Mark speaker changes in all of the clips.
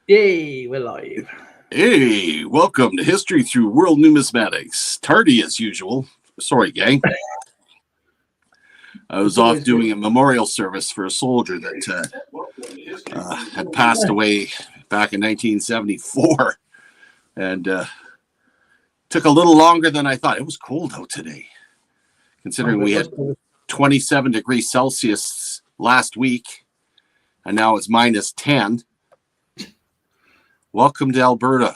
Speaker 1: Yay, we're live.
Speaker 2: Hey, welcome to History Through World Numismatics. Tardy as usual. Sorry, gang. I was off doing a memorial service for a soldier that had passed away back in 1974. And took a little longer than I thought. It was cold out today, considering we had 27 degrees Celsius last week, and now it's minus 10. Welcome to Alberta.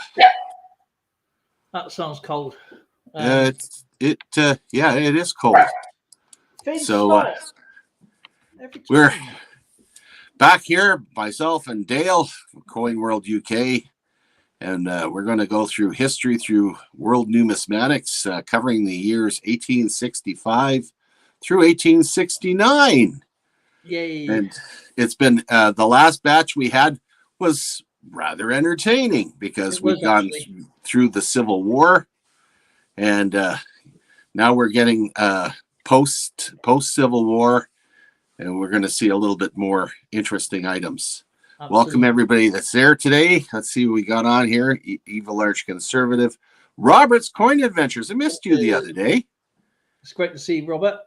Speaker 1: That sounds cold.
Speaker 2: Yeah, it is cold. So we're back here, myself and Dale from Coin World UK, and we're going to go through history through World Numismatics, covering the years 1865 through 1869.
Speaker 1: Yay!
Speaker 2: And it's been the last batch we had was rather entertaining because we've gone through the Civil War, and now we're getting post Civil War, and we're going to see a little bit more interesting items. Absolutely. Welcome everybody that's there today. Let's see what we got on here. Evil Arch Conservative, Robert's Coin Adventures. I missed you the other day.
Speaker 1: It's great to see Robert.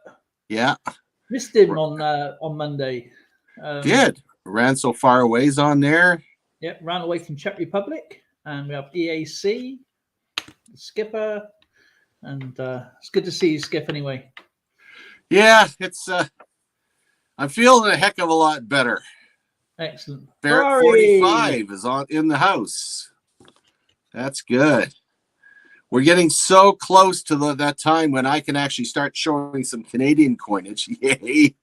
Speaker 2: Yeah,
Speaker 1: missed him on Monday.
Speaker 2: Did ran so far away's on there.
Speaker 1: Yep, ran away from Czech Republic, and we have EAC, the Skipper, and it's good to see you, Skip. Anyway,
Speaker 2: yeah, it's I'm feeling a heck of a lot better.
Speaker 1: Excellent.
Speaker 2: Barrett 45 is in the house. That's good. We're getting so close to that time when I can actually start showing some Canadian coinage. Yay!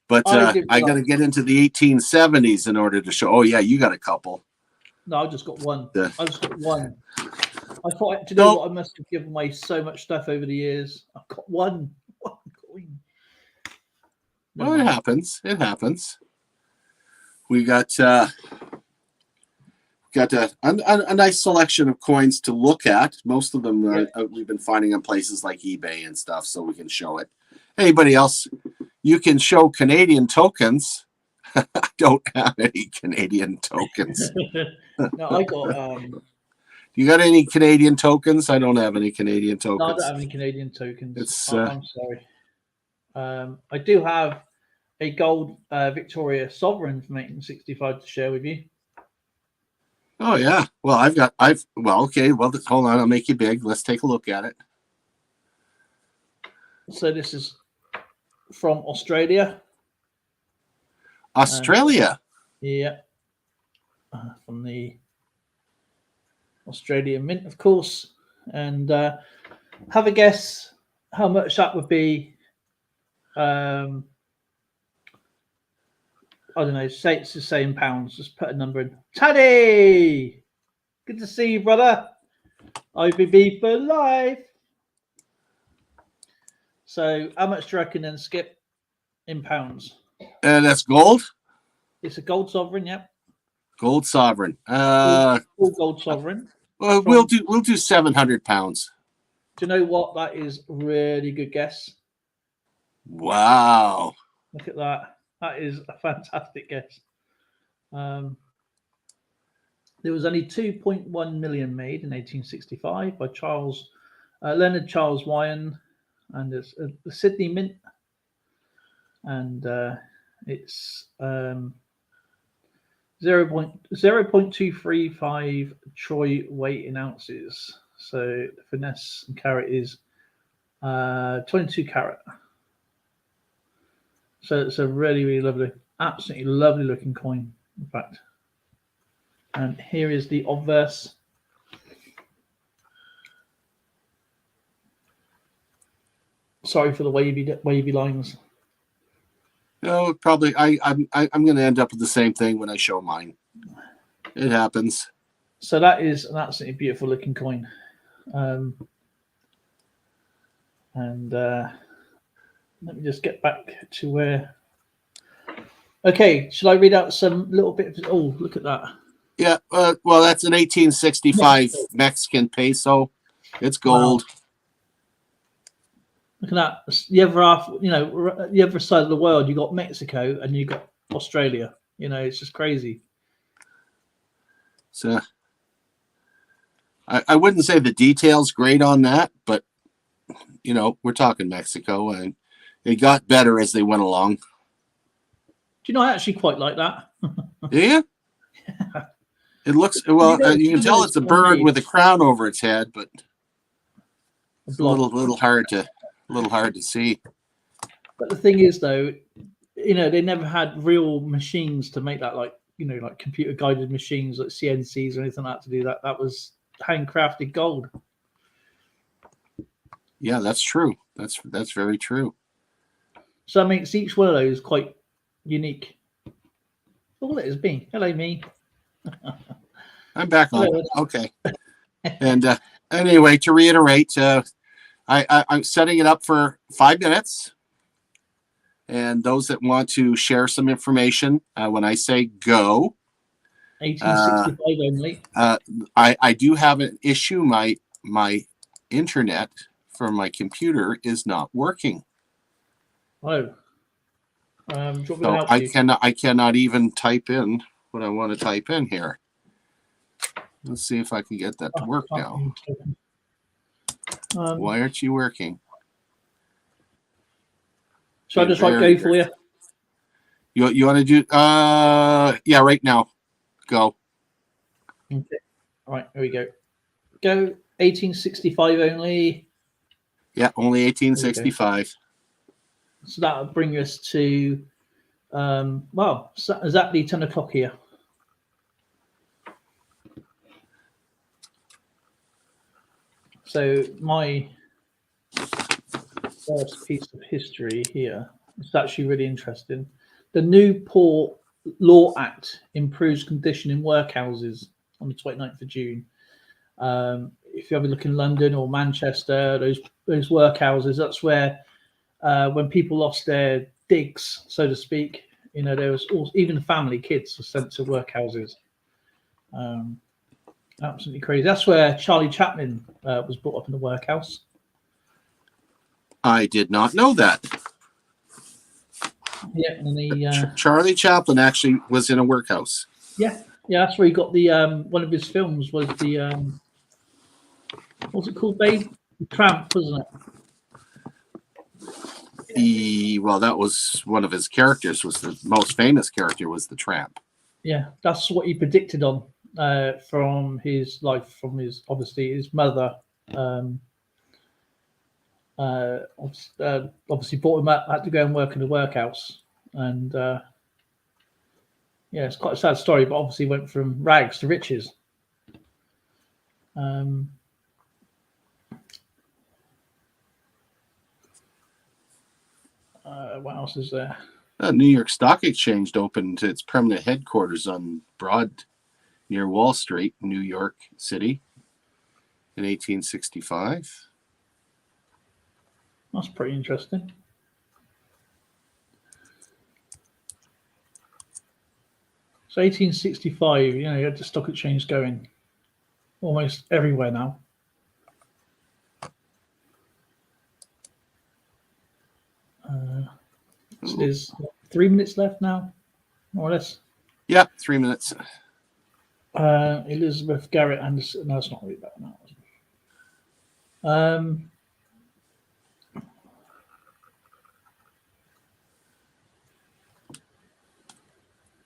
Speaker 2: But I got to get into the 1870s in order to show. Oh, yeah, you got a couple.
Speaker 1: No, I just got one. I just got one. I thought, do you know what? I must have given away so much stuff over the years. I've got one coin.
Speaker 2: Well, it happens. It happens. We got a nice selection of coins to look at. Most of them we've been finding on places like eBay and stuff, so we can show it. Anybody else? You can show Canadian tokens. I don't have any Canadian tokens.
Speaker 1: No, I got.
Speaker 2: You got any Canadian tokens? I don't have any Canadian tokens.
Speaker 1: No, I don't have any Canadian tokens. I'm sorry. I do have a gold Victoria Sovereign from 1865 to share with you.
Speaker 2: Oh yeah. Well, okay. Well, hold on. I'll make you big. Let's take a look at it.
Speaker 1: So this is from Australia.
Speaker 2: Australia?
Speaker 1: Yeah. From the Australian Mint, of course. And have a guess how much that would be. I don't know. Say it's the same pounds. Just put a number in. Taddy! Good to see you, brother. IBB for life. So, how much do you reckon then, Skip, in pounds?
Speaker 2: That's gold?
Speaker 1: It's a gold sovereign, yep.
Speaker 2: Gold sovereign.
Speaker 1: Full gold sovereign.
Speaker 2: Well, we'll do 700 pounds.
Speaker 1: Do you know what? That is a really good guess.
Speaker 2: Wow.
Speaker 1: Look at that. That is a fantastic guess. There was only 2.1 million made in 1865 by Leonard Charles Wyon, and it's the Sydney Mint, and it's 0.235 troy weight in ounces. So the finesse and carat is 22 carat. So it's a really, really lovely, absolutely lovely looking coin, in fact. And here is the obverse. Sorry for the wavy lines.
Speaker 2: No, probably. I'm going to end up with the same thing when I show mine. It happens.
Speaker 1: So that is an absolutely beautiful looking coin. Let me just get back to where. Okay, shall I read out some little bit? Oh, look at that.
Speaker 2: Yeah, well, that's an 1865 Mexican peso. It's gold.
Speaker 1: Wow. Look at that. The other side of the world, you got Mexico and you got Australia. It's just crazy.
Speaker 2: So I wouldn't say the details great on that, but we're talking Mexico, and it got better as they went along.
Speaker 1: Do you know, I actually quite like that.
Speaker 2: Yeah. It looks you can tell it's a bird with a crown over its head, but it's a little hard to see.
Speaker 1: But the thing is, though, they never had real machines to make that, like computer guided machines like CNCs or anything like that to do that. That was handcrafted gold.
Speaker 2: Yeah, that's true. That's very true.
Speaker 1: So that makes each one of those quite unique. All it has been. Hello, me.
Speaker 2: I'm back on. Okay. And anyway, to reiterate, I'm setting it up for 5 minutes. And those that want to share some information, when I say go,
Speaker 1: 1865 only.
Speaker 2: I do have an issue. My internet from my computer is not working.
Speaker 1: Oh.
Speaker 2: So I cannot even type in what I want to type in here. Let's see if I can get that to work now. Why aren't you working?
Speaker 1: Shall I just write go for you?
Speaker 2: You want to do? Yeah, right now. Go.
Speaker 1: Okay. All right, here we go. Go 1865 only.
Speaker 2: Yeah, only 1865.
Speaker 1: So that will bring us to, exactly 10 o'clock here. So my first piece of history here is actually really interesting. The new Port Law Act improves condition in workhouses on the 29th of June. If you ever look in London or Manchester, those workhouses, that's where when people lost their digs, so to speak, there was even family kids were sent to workhouses. Absolutely crazy. That's where Charlie Chaplin was brought up in the workhouse.
Speaker 2: I did not know that.
Speaker 1: Yeah, and
Speaker 2: Charlie Chaplin actually was in a workhouse.
Speaker 1: Yeah, that's where he got the one of his films was the what's it called, Babe? The Tramp, wasn't
Speaker 2: it? Well, that was one of his characters. Was the most famous character was the Tramp.
Speaker 1: Yeah, that's what he predicted on from his life, from his mother. Obviously brought him up, had to go and work in the workhouse, and it's quite a sad story, but obviously went from rags to riches. What else is there?
Speaker 2: New York Stock Exchange opened its permanent headquarters on Broad near Wall Street, New York City, in 1865.
Speaker 1: That's pretty interesting. So 1865, you had the stock exchange going almost everywhere now. There's 3 minutes left now, more or less.
Speaker 2: Yeah, 3 minutes.
Speaker 1: Elizabeth Garrett Anderson. No, it's not really that now.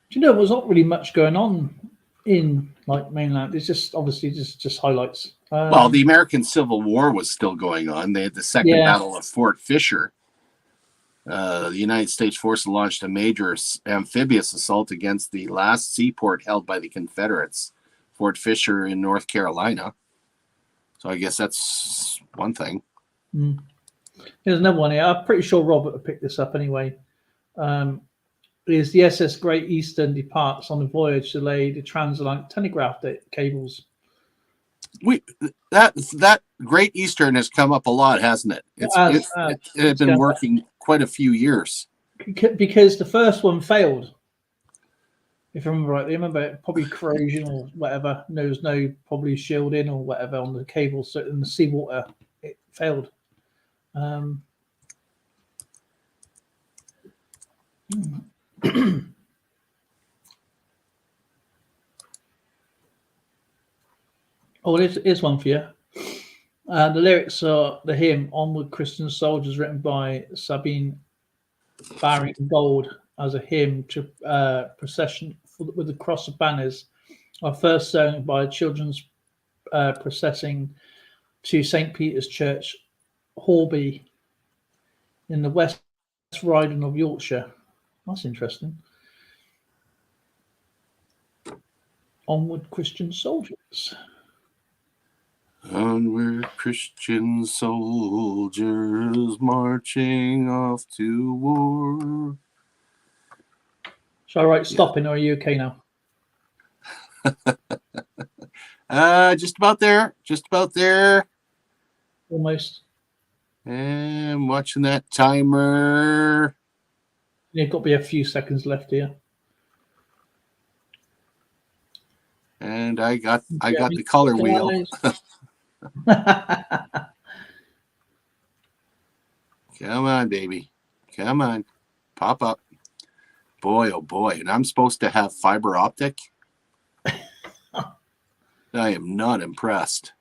Speaker 1: Do you know there's not really much going on in mainland? It's just obviously just highlights.
Speaker 2: Well, the American Civil War was still going on. They had the Second Battle of Fort Fisher. The United States forces launched a major amphibious assault against the last seaport held by the Confederates, Fort Fisher in North Carolina. So I guess that's one thing.
Speaker 1: There's another one here. I'm pretty sure Robert will pick this up anyway. Is the SS Great Eastern departs on the voyage to lay the transatlantic telegraph cables.
Speaker 2: That Great Eastern has come up a lot, hasn't it? It's been working quite a few years.
Speaker 1: Because the first one failed. If I remember rightly, probably corrosion or whatever. There was no probably shielding or whatever on the cable, so in the seawater it failed. Oh, here's one for you. The lyrics are the hymn "Onward Christian Soldiers," written by Sabine Baring Gold as a hymn to procession with the cross of banners, are first sung by a children's processing to St. Peter's Church, Horby, in the West Riding of Yorkshire. That's interesting. Onward Christian Soldiers.
Speaker 2: Onward Christian soldiers marching off to war.
Speaker 1: Shall I write stopping, or are you okay now?
Speaker 2: Just about there. Just about there.
Speaker 1: Almost.
Speaker 2: And watching that timer.
Speaker 1: You've got to be a few seconds left here.
Speaker 2: And I got the color wheel. Come on, baby. Come on. Pop up. Boy, oh boy. And I'm supposed to have fiber optic? I am not impressed.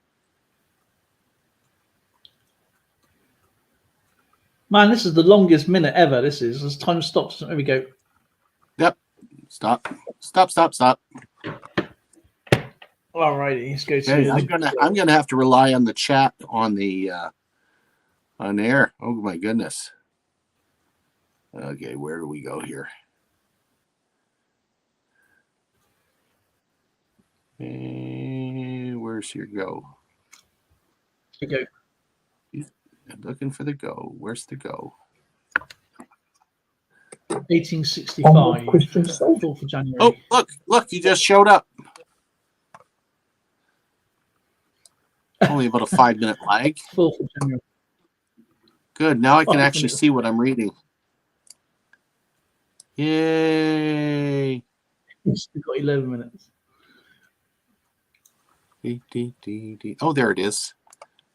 Speaker 1: Man, this is the longest minute ever. This is. As time stops. There we go.
Speaker 2: Yep. Stop. Stop, stop, stop.
Speaker 1: All righty. Let's go to
Speaker 2: Okay, I'm gonna have to rely on the chat on the on air. Oh my goodness. Okay, where do we go here? And where's your go?
Speaker 1: Here we go.
Speaker 2: I'm looking for the go. Where's the go?
Speaker 1: 1865. 4th of January.
Speaker 2: Oh, look, you just showed up. Only about a 5-minute lag.
Speaker 1: 4th of January.
Speaker 2: Good. Now I can actually see what I'm reading. Yay.
Speaker 1: You've still got 11 minutes.
Speaker 2: Oh, there it is.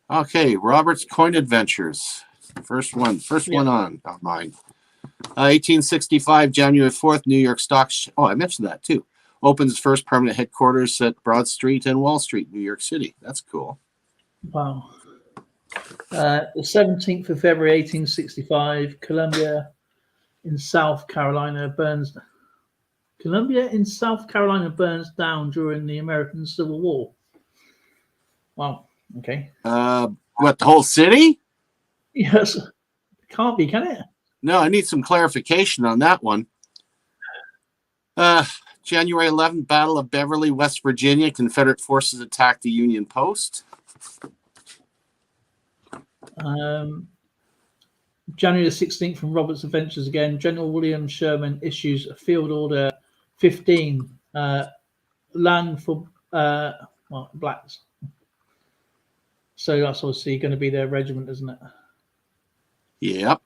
Speaker 2: Okay, Robert's Coin Adventures. First one on mine. 1865, January 4th, New York Stock. Oh, I mentioned that too. Opens its first permanent headquarters at Broad Street and Wall Street, New York City. That's cool.
Speaker 1: Wow. The 17th of February, 1865, Columbia in South Carolina burns down during the American Civil War. Wow. Okay.
Speaker 2: What, the whole city?
Speaker 1: Yes. Can't be, can it?
Speaker 2: No, I need some clarification on that one. January 11th, Battle of Beverly, West Virginia. Confederate forces attacked the Union Post.
Speaker 1: January the 16th, from Robert's Adventures again, General William Sherman issues a Field Order 15, land for blacks. So that's obviously going to be their regiment, isn't it?
Speaker 2: Yep.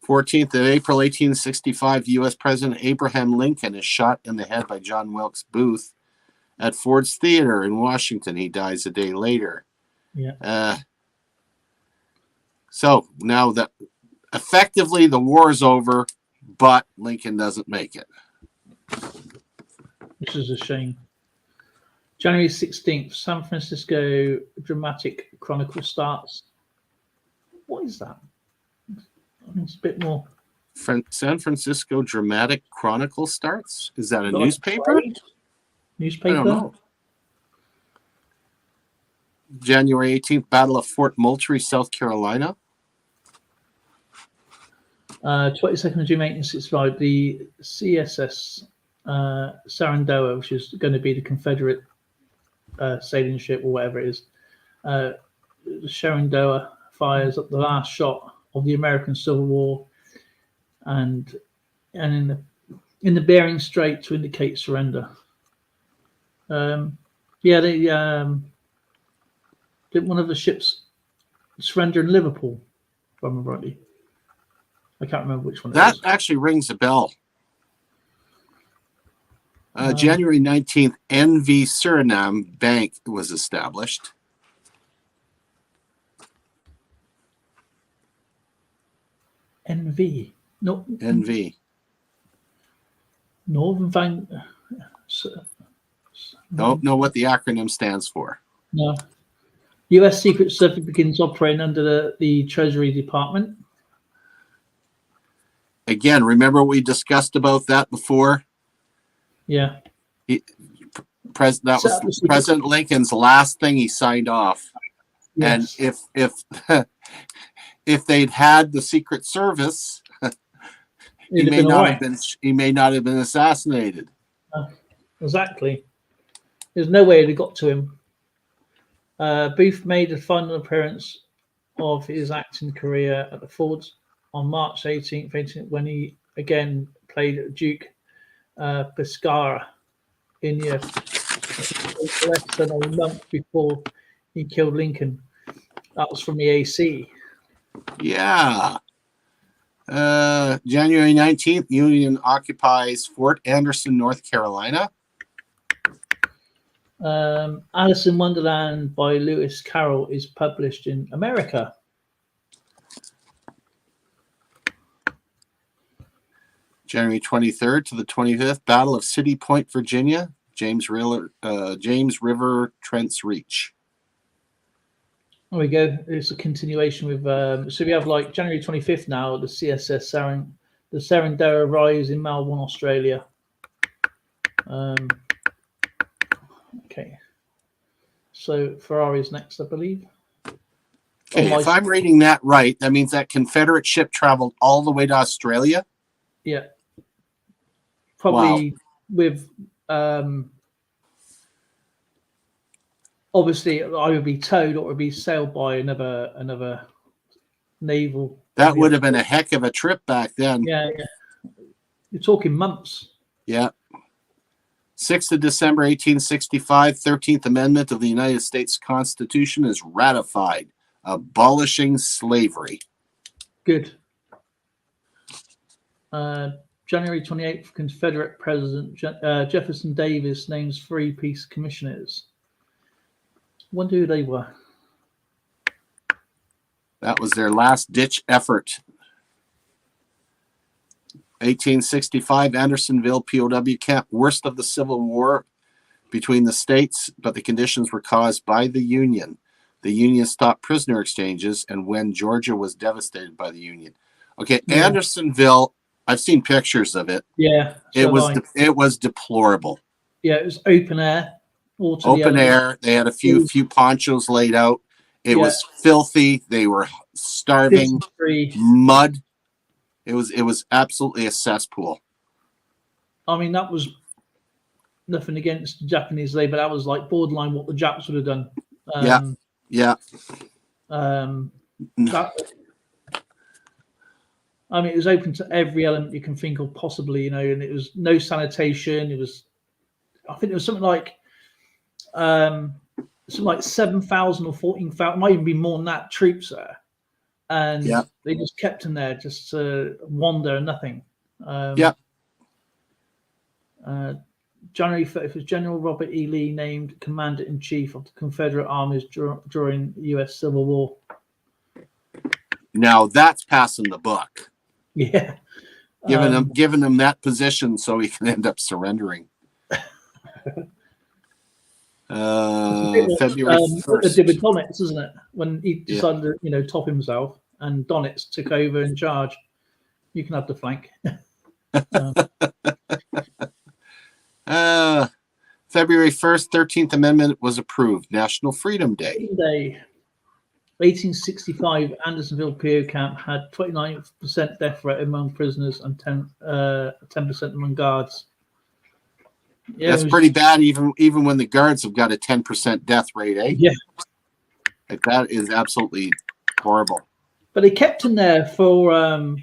Speaker 2: 14th of April, 1865, U.S. President Abraham Lincoln is shot in the head by John Wilkes Booth at Ford's Theater in Washington. He dies a day later.
Speaker 1: Yeah.
Speaker 2: So now that effectively the war is over, but Lincoln doesn't make it.
Speaker 1: Which is a shame. January 16th, San Francisco Dramatic Chronicle starts. What is that? It's a bit more.
Speaker 2: San Francisco Dramatic Chronicle starts? Is that a newspaper?
Speaker 1: Newspaper?
Speaker 2: I don't know. January 18th, Battle of Fort Moultrie, South Carolina.
Speaker 1: 22nd of June, 1865, the CSS Shenandoah, which is going to be the Confederate sailing ship or whatever it is. The Shenandoah fires up the last shot of the American Civil War, and in the Bering Strait to indicate surrender. Did one of the ships surrender in Liverpool, if I remember rightly? I can't remember which one.
Speaker 2: That actually rings a bell. January 19th, NV Suriname Bank was established.
Speaker 1: NV. No.
Speaker 2: NV.
Speaker 1: Northern Van.
Speaker 2: Don't know what the acronym stands for.
Speaker 1: No. U.S. Secret Service begins operating under the Treasury Department.
Speaker 2: Again, remember we discussed about that before?
Speaker 1: Yeah.
Speaker 2: That was President Lincoln's last thing he signed off. Yes. And if they'd had the Secret Service, he may not have been assassinated.
Speaker 1: Exactly. There's no way they got to him. Booth made a final appearance of his acting career at the Ford on March 18th, when he again played Duke Pescara in less than a month before he killed Lincoln. That was from the AC.
Speaker 2: Yeah. January 19th, Union occupies Fort Anderson, North Carolina.
Speaker 1: Alice in Wonderland by Lewis Carroll is published in America.
Speaker 2: January 23rd to the 25th, Battle of City Point, Virginia. James River, Trent's Reach.
Speaker 1: There we go. It's a continuation with. So we have like January 25th now. The CSS the Serendera Rise in Melbourne, Australia. Okay. So Ferrari's next, I believe.
Speaker 2: Okay, if I'm reading that right, that means that Confederate ship traveled all the way to Australia.
Speaker 1: Yeah. Probably with obviously it either be towed or it would be sailed by another naval.
Speaker 2: That would have been a heck of a trip back then.
Speaker 1: Yeah. You're talking months.
Speaker 2: Yeah. 6th of December, 1865, 13th Amendment of the United States Constitution is ratified, abolishing slavery.
Speaker 1: Good. January 28th, Confederate President Jefferson Davis names 3 peace commissioners. Wonder who they were.
Speaker 2: That was their last-ditch effort. 1865, Andersonville POW camp, worst of the Civil War between the states, but the conditions were caused by the Union. The Union stopped prisoner exchanges, and when Georgia was devastated by the Union. Okay, yeah. Andersonville, I've seen pictures of it.
Speaker 1: Yeah,
Speaker 2: it was deplorable.
Speaker 1: Yeah, it was open air.
Speaker 2: Open air. They had a few ponchos laid out. It was filthy. They were starving. Mud. It was absolutely a cesspool.
Speaker 1: I mean, that was nothing against the Japanese labor. That was like borderline what the Japs would have done.
Speaker 2: Yeah.
Speaker 1: I mean, it was open to every element you can think of possibly, and it was no sanitation. It was, I think it was something like 7,000 or 14,000, might even be more than that, troops there. And they just kept them there just to wander and nothing. January 30th was General Robert E. Lee named Commander-in-Chief of the Confederate armies during the U.S. Civil War.
Speaker 2: Now that's passing the buck.
Speaker 1: Yeah.
Speaker 2: Giving them that position so he can end up surrendering. February 1st.
Speaker 1: What they did with Donitz, isn't it? When he decided to, top himself, and Donitz took over in charge. You can have the flank.
Speaker 2: February 1st, 13th Amendment was approved. National Freedom Day.
Speaker 1: 1865, Andersonville PO camp had 29% death rate among prisoners and 10% among guards. Yeah,
Speaker 2: that's pretty bad, even when the guards have got a 10% death rate, eh?
Speaker 1: Yeah.
Speaker 2: Like, that is absolutely horrible.
Speaker 1: But they kept him there for, a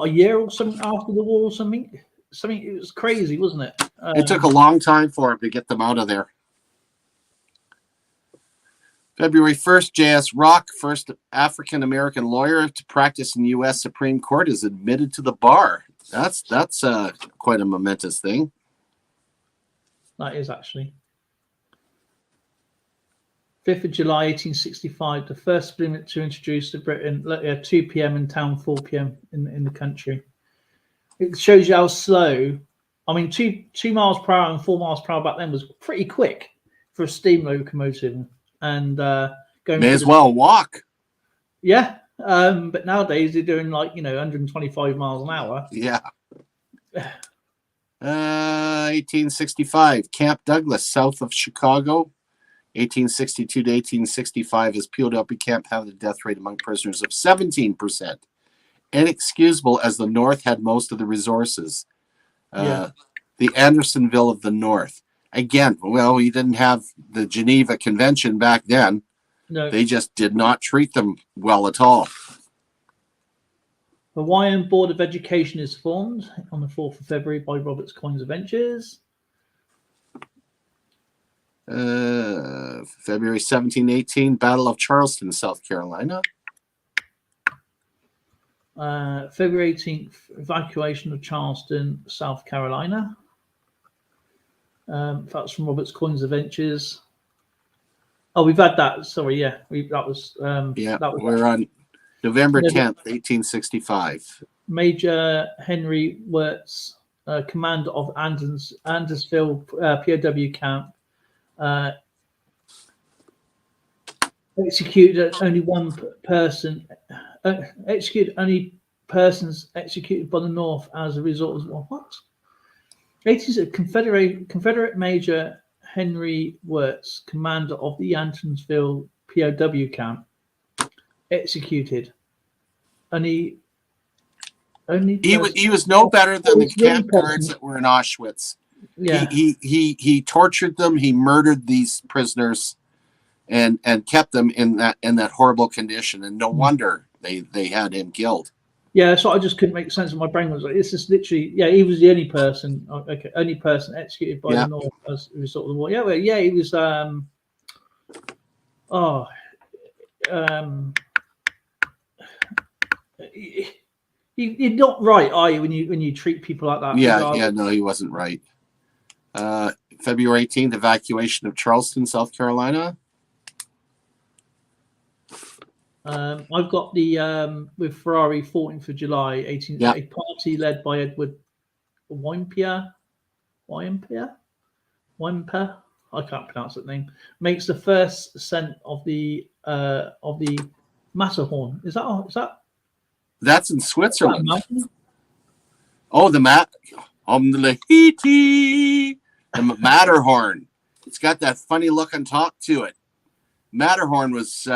Speaker 1: year or something after the war or something? It was crazy, wasn't it?
Speaker 2: It took a long time for him to get them out of there. February 1st, J.S. Rock, first African-American lawyer to practice in the U.S. Supreme Court, is admitted to the bar. That's quite a momentous thing.
Speaker 1: That is actually. 5th of July, 1865, the first agreement to introduce to Britain at 2 p.m. in town, 4 p.m. in the country. It shows you how slow I mean, two miles per hour and 4 miles per hour back then was pretty quick for a steam locomotive. And going
Speaker 2: may as well walk.
Speaker 1: Yeah, but nowadays they're doing 125 miles an hour.
Speaker 2: Yeah. 1865, Camp Douglas, south of Chicago. 1862 to 1865, as POW camp had a death rate among prisoners of 17%. Inexcusable, as the North had most of the resources. The Andersonville of the North. Again, well, we didn't have the Geneva Convention back then.
Speaker 1: No.
Speaker 2: They just did not treat them well at all.
Speaker 1: Hawaiian Board of Education is formed on the 4th of February by Roberts Coins Adventures.
Speaker 2: February 1718, Battle of Charleston, South Carolina.
Speaker 1: February 18th, evacuation of Charleston, South Carolina. That's from Roberts Coins Adventures. Oh, we've had that. Sorry, yeah, that was
Speaker 2: we're on November 10th, 1865.
Speaker 1: Major Henry Wirtz, commander of Andersonville POW camp, executed only one person. Executed only persons executed by the North as a result of what? 18th Confederate Major Henry Wirtz, commander of the Andersonville POW camp, executed. He
Speaker 2: was no better than the camp guards that were in Auschwitz.
Speaker 1: Yeah.
Speaker 2: He tortured them. He murdered these prisoners, and kept them in that horrible condition. And no wonder they had him killed.
Speaker 1: Yeah, so I just couldn't make sense of my brain. Was like, it's just literally, he was the only person executed by the North as a result of the war. He was. You're not right, are you, when you treat people like that?
Speaker 2: No, he wasn't right. February 18th, evacuation of Charleston, South Carolina.
Speaker 1: I've got the with Ferrari 14th of July, a party led by Edward Wimper. I can't pronounce that name. Makes the first ascent of the Matterhorn. Is that?
Speaker 2: That's in Switzerland. Oh, the Matterhorn. It's got that funny look on top to it. Matterhorn was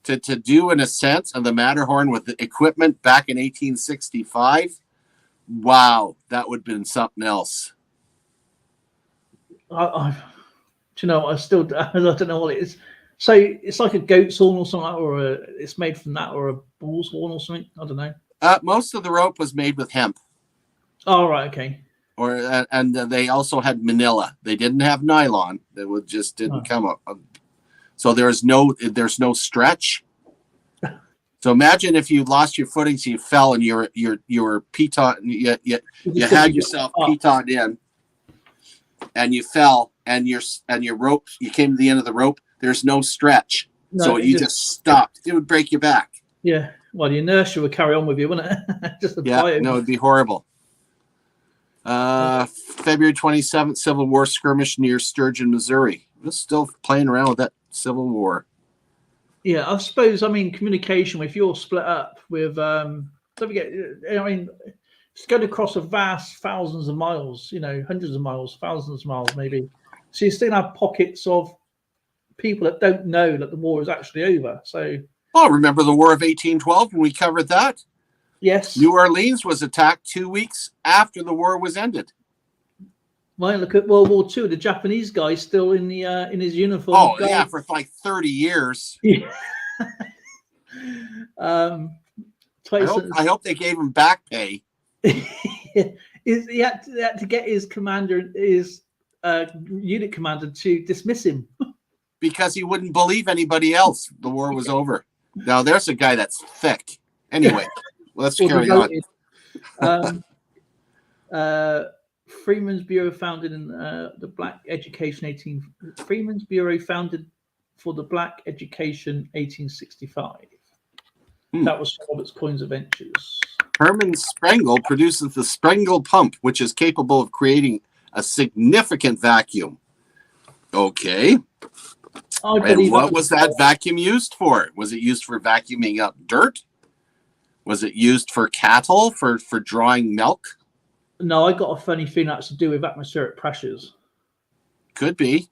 Speaker 2: to do an ascent of the Matterhorn with the equipment back in 1865. Wow, that would have been something else.
Speaker 1: I don't know what it is. So it's like a goat's horn or something, or it's made from that, or a bull's horn or something. I don't know.
Speaker 2: Most of the rope was made with hemp.
Speaker 1: Oh, right, okay.
Speaker 2: And they also had manila. They didn't have nylon. That just didn't come up. So there's no stretch. So imagine if you lost your footing, so you fell and you were pitot, you had yourself pitot in, and you fell, and your rope, you came to the end of the rope. There's no stretch, so you just stopped. It would break your back.
Speaker 1: Yeah, well, the inertia would carry on with you, wouldn't it?
Speaker 2: It'd be horrible. February 27th, Civil War skirmish near Sturgeon, Missouri. We're still playing around with that Civil War.
Speaker 1: Yeah, I suppose. I mean, communication. If you're split up with, don't forget. I mean, it's going across a vast thousands of miles. Hundreds of miles, thousands of miles, maybe. So you still have pockets of people that don't know that the war is actually over. So.
Speaker 2: Oh, remember the War of 1812 when we covered that?
Speaker 1: Yes.
Speaker 2: New Orleans was attacked 2 weeks after the war was ended.
Speaker 1: Well, look at World War II. The Japanese guy still in the in his uniform.
Speaker 2: Oh, yeah, for like 30 years.
Speaker 1: Yeah.
Speaker 2: I hope they gave him back pay.
Speaker 1: He had to get his unit commander to dismiss him
Speaker 2: because he wouldn't believe anybody else. The war was over. Now there's a guy that's thick. Anyway, let's carry on.
Speaker 1: Freeman's Bureau founded in the Black Education Freeman's Bureau founded for the Black Education 1865. That was Roberts Coins Adventures.
Speaker 2: Hermann Sprengel produces the Sprengel pump, which is capable of creating a significant vacuum. Okay. And what was that vacuum used for? Was it used for vacuuming up dirt? Was it used for cattle, for drawing milk?
Speaker 1: No, I got a funny feeling that's to do with atmospheric pressures.
Speaker 2: Could be.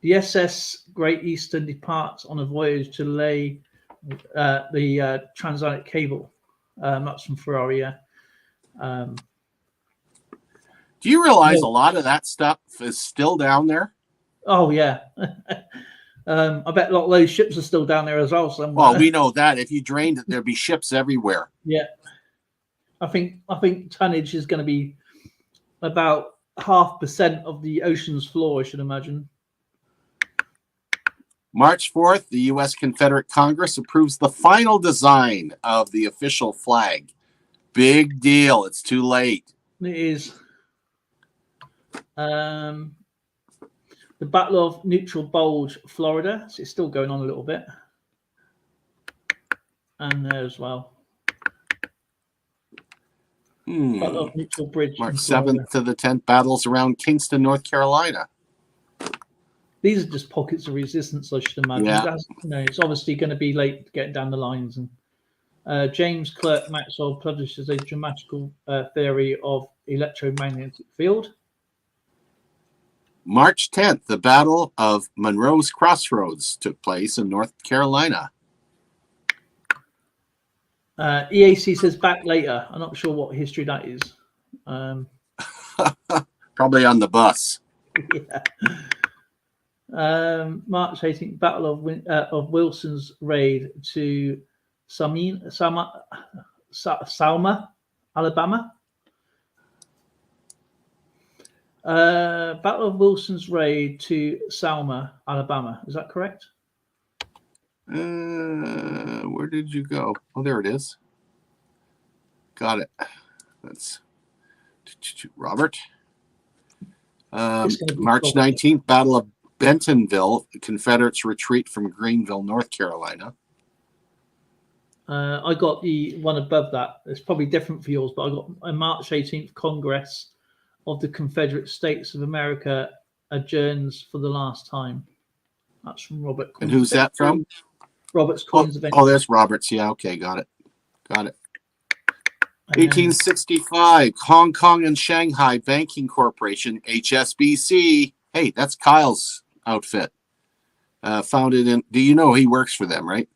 Speaker 1: The SS Great Eastern departs on a voyage to lay the transatlantic cable. That's from Ferrari, yeah.
Speaker 2: Do you realize a lot of that stuff is still down there?
Speaker 1: Oh, yeah. I bet a lot of those ships are still down there as well somewhere.
Speaker 2: Well, we know that. If you drained it, there'd be ships everywhere.
Speaker 1: Yeah. I think tonnage is going to be about 0.5% of the ocean's floor, I should imagine.
Speaker 2: March 4th, the U.S. Confederate Congress approves the final design of the official flag. Big deal. It's too late.
Speaker 1: It is. The Battle of Neutral Bulge, Florida. So it's still going on a little bit. And there as well. Battle of Neutral Bridge.
Speaker 2: March 7th to the 10th, battles around Kingston, North Carolina.
Speaker 1: These are just pockets of resistance, I should imagine.
Speaker 2: Yeah.
Speaker 1: It's obviously going to be late getting down the lines. And James Clerk Maxwell publishes a dramatical theory of electromagnetic field.
Speaker 2: March 10th, the Battle of Monroe's Crossroads took place in North Carolina.
Speaker 1: EAC says back later. I'm not sure what history that is.
Speaker 2: Probably on the bus.
Speaker 1: Yeah. March 18th, Battle of Wilson's raid to Selma, Alabama. Battle of Wilson's raid to Selma, Alabama. Is that correct?
Speaker 2: Where did you go? Oh, there it is. Got it. That's Robert. March 19th, Battle of Bentonville. The Confederates retreat from Greenville, North Carolina.
Speaker 1: I got the one above that. It's probably different for yours, but I got a March 18th, Congress of the Confederate States of America adjourns for the last time. That's from Robert.
Speaker 2: And who's that from?
Speaker 1: Robert's Coins Event.
Speaker 2: Oh, there's Robert's. Yeah, okay, got it. 1865, Hong Kong and Shanghai Banking Corporation, HSBC. Hey, that's Kyle's outfit. Founded in, do you know he works for them, right?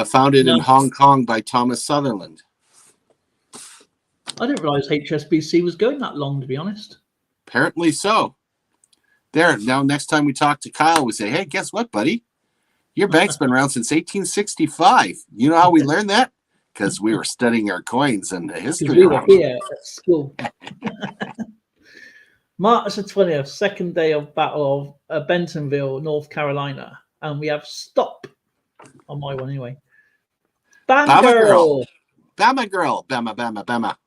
Speaker 2: Founded in Hong Kong by Thomas Sutherland.
Speaker 1: I didn't realize HSBC was going that long, to be honest.
Speaker 2: Apparently so. There, now next time we talk to Kyle, we say, hey, guess what, buddy? Your bank's been around since 1865. You know how we learned that? Because we were studying our coins and the history.
Speaker 1: We were here at school. March the 20th, second day of Battle of Bentonville, North Carolina. And we have stop on my one anyway. Bama Girl.
Speaker 2: Bama Girl. Bama.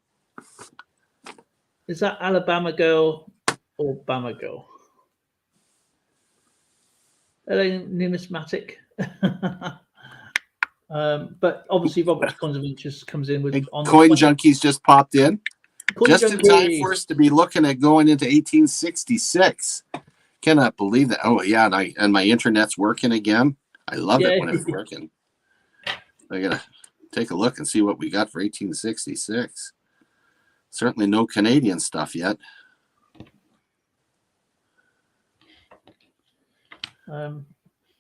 Speaker 1: Is that Alabama Girl or Bama Girl? Numismatic. But obviously Robert's Coins just comes in with on
Speaker 2: Coin Junkies just popped in. Just in time for us to be looking at going into 1866. Cannot believe that. Oh yeah, and my internet's working again. I love it when it's working. I gotta take a look and see what we got for 1866. Certainly no Canadian stuff yet.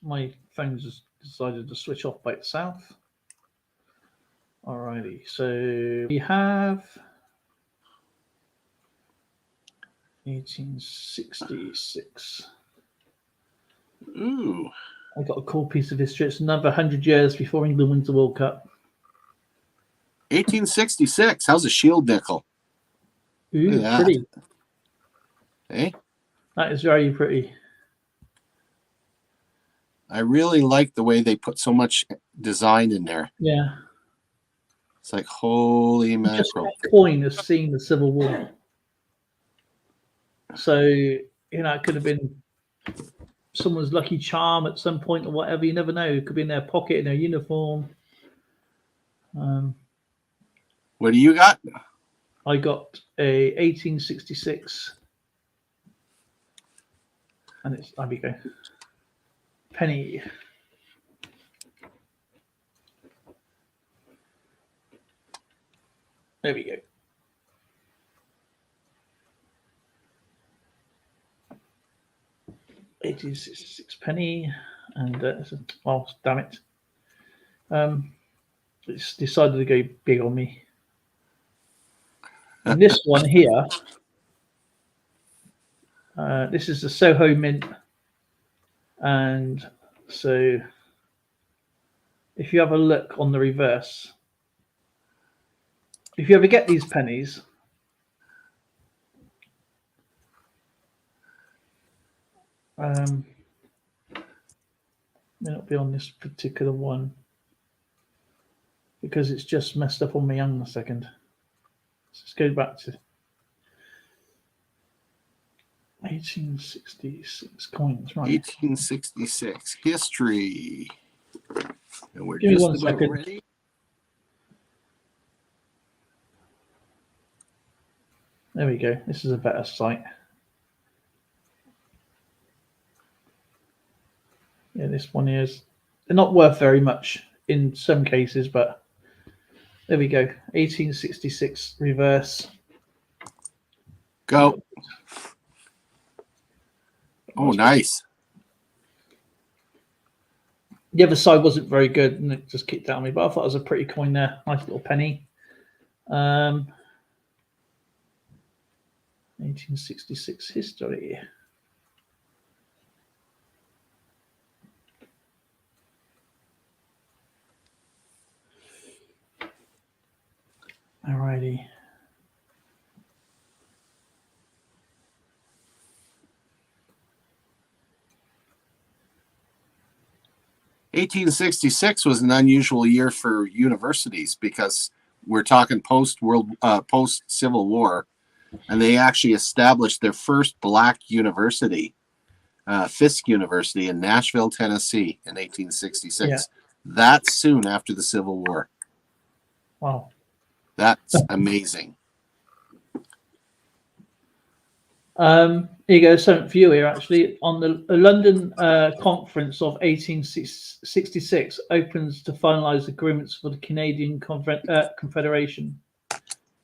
Speaker 1: My phone just decided to switch off by itself. Alrighty, so we have 1866.
Speaker 2: Ooh.
Speaker 1: I got a cool piece of history. It's another 100 years before England wins the World Cup.
Speaker 2: 1866. How's a shield nickel?
Speaker 1: Ooh, pretty.
Speaker 2: Hey?
Speaker 1: That is very pretty.
Speaker 2: I really like the way they put so much design in there.
Speaker 1: Yeah.
Speaker 2: It's like, holy mackerel.
Speaker 1: Just that coin has seen the Civil War. So, it could have been someone's lucky charm at some point or whatever. You never know. It could be in their pocket, in their uniform.
Speaker 2: What do you got?
Speaker 1: I got a 1866, and it's, there we go, penny. There we go. £18.66 penny, and oh damn it, it's decided to go big on me. And this one here, this is the Soho Mint, and so if you have a look on the reverse, if you ever get these pennies, may not be on this particular one because it's just messed up on me. Hang on a second. Let's go back to 1866 coins, right?
Speaker 2: 1866 history. And we're
Speaker 1: Give me
Speaker 2: just
Speaker 1: 1
Speaker 2: about
Speaker 1: second.
Speaker 2: ready.
Speaker 1: There we go. This is a better site. Yeah, this one here is, they're not worth very much in some cases, but there we go. 1866 reverse.
Speaker 2: Go. Oh, nice.
Speaker 1: The other side wasn't very good, and it just kicked out on me. But I thought it was a pretty coin there. Nice little penny. 1866 history. Alrighty.
Speaker 2: (1866) was an unusual year for universities because we're talking post Civil War, and they actually established their first black university, Fisk University in Nashville, Tennessee, in 1866.
Speaker 1: Yeah.
Speaker 2: That's soon after the Civil War.
Speaker 1: Wow.
Speaker 2: That's amazing.
Speaker 1: Here you go. Something for you here, actually. On the London Conference of 1866 opens to finalise agreements for the Canadian Confederation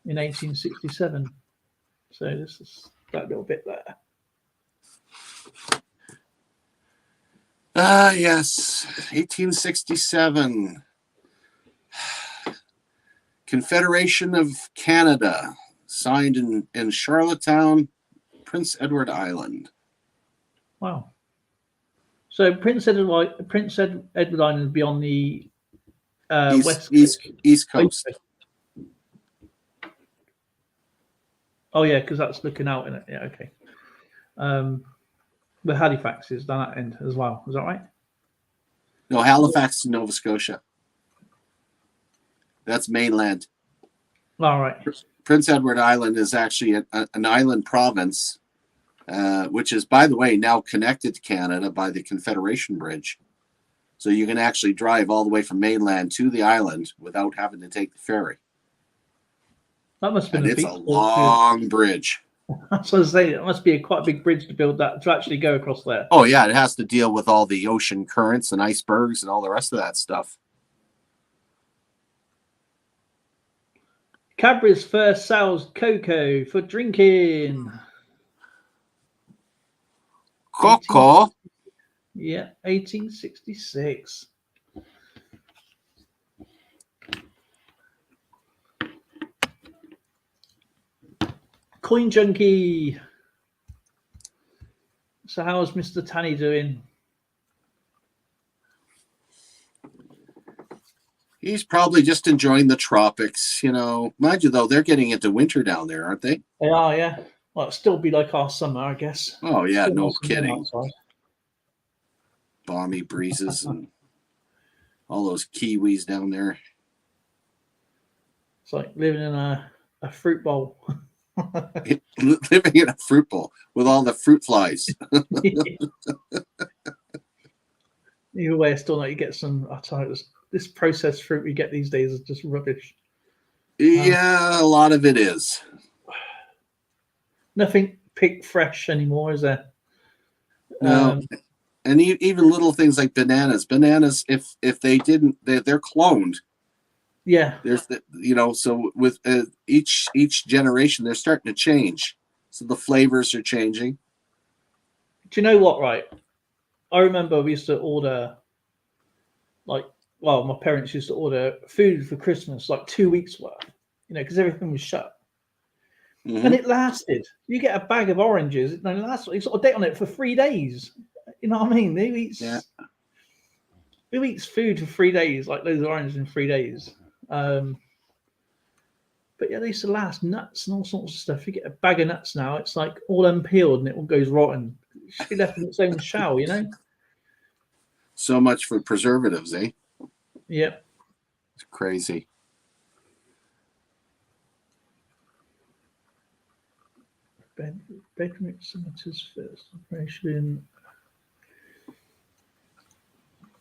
Speaker 1: in 1867. So this is that little bit there.
Speaker 2: Yes, 1867. Confederation of Canada, signed in Charlottetown, Prince Edward Island.
Speaker 1: Wow. So Prince Edward Island would be on the
Speaker 2: East Coast.
Speaker 1: Oh yeah, because that's looking out in it. Yeah, okay. But Halifax is down that end as well. Is that right?
Speaker 2: No, Halifax, Nova Scotia. That's mainland.
Speaker 1: All right.
Speaker 2: Prince Edward Island is actually an island province, which is, by the way, now connected to Canada by the Confederation Bridge. So you can actually drive all the way from mainland to the island without having to take the ferry.
Speaker 1: That must have been
Speaker 2: it's a long bridge.
Speaker 1: That's what I was saying. It must be quite a big bridge to build that, to actually go across there.
Speaker 2: Oh, yeah. It has to deal with all the ocean currents and icebergs and all the rest of that stuff.
Speaker 1: Cadbury's first sells cocoa for drinking.
Speaker 2: Cocoa?
Speaker 1: Yeah, 1866. Coin Junkie. So how's Mr. Tanny doing?
Speaker 2: He's probably just enjoying the tropics, you know. Mind you, though, they're getting into winter down there, aren't they?
Speaker 1: They are, yeah. Well, it'll still be like our summer, I guess.
Speaker 2: Oh, yeah,
Speaker 1: Still
Speaker 2: no
Speaker 1: nice and
Speaker 2: kidding.
Speaker 1: warm outside.
Speaker 2: Balmy breezes and all those kiwis down there.
Speaker 1: It's like living in a fruit bowl.
Speaker 2: Living in a fruit bowl with all the fruit flies.
Speaker 1: Either way, I still know you get some. I tell you, this processed fruit we get these days is just rubbish.
Speaker 2: Yeah, a lot of it is.
Speaker 1: Nothing picked fresh anymore, is there?
Speaker 2: No. And even little things like bananas. Bananas, if they didn't, they're cloned.
Speaker 1: Yeah.
Speaker 2: There's so with each generation, they're starting to change. So the flavors are changing.
Speaker 1: Do you know what? Right. I remember we used to order, my parents used to order food for Christmas, like 2 weeks worth, because everything was shut.
Speaker 2: Mm-hmm.
Speaker 1: And it lasted. You get a bag of oranges, it's got a date on it for 3 days. You know what I mean? Who eats food for 3 days, like loads of oranges in 3 days? But yeah, they used to last. Nuts and all sorts of stuff. You get a bag of nuts now, it's like all unpeeled and it all goes rotten. It should be left in its own shell,
Speaker 2: So much for preservatives, eh?
Speaker 1: Yeah.
Speaker 2: It's crazy.
Speaker 1: Bedroom Senators first operation.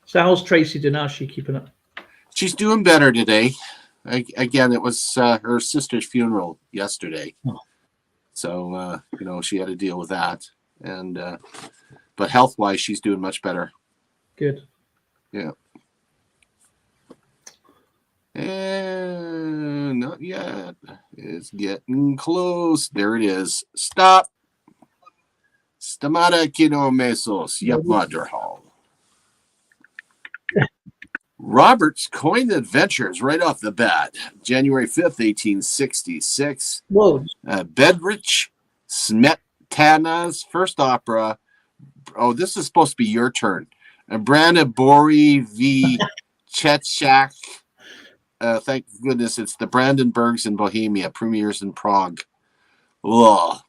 Speaker 1: So how's Tracy doing? How's she keeping up?
Speaker 2: She's doing better today. Again, it was her sister's funeral yesterday.
Speaker 1: Oh.
Speaker 2: So, she had to deal with that. And but health-wise, she's doing much better.
Speaker 1: Good.
Speaker 2: Yeah. And not yet. It's getting close. There it is. Stop. Stamata kino mesos. Yep, mother hall. Roberts coined adventures right off the bat. January 5th, 1866.
Speaker 1: Whoa.
Speaker 2: Bedrich Smetana's first opera. Oh, this is supposed to be your turn. Brana Bori v. Chetchak. Thank goodness it's the Brandenburgs in Bohemia. Premieres in Prague. Ugh.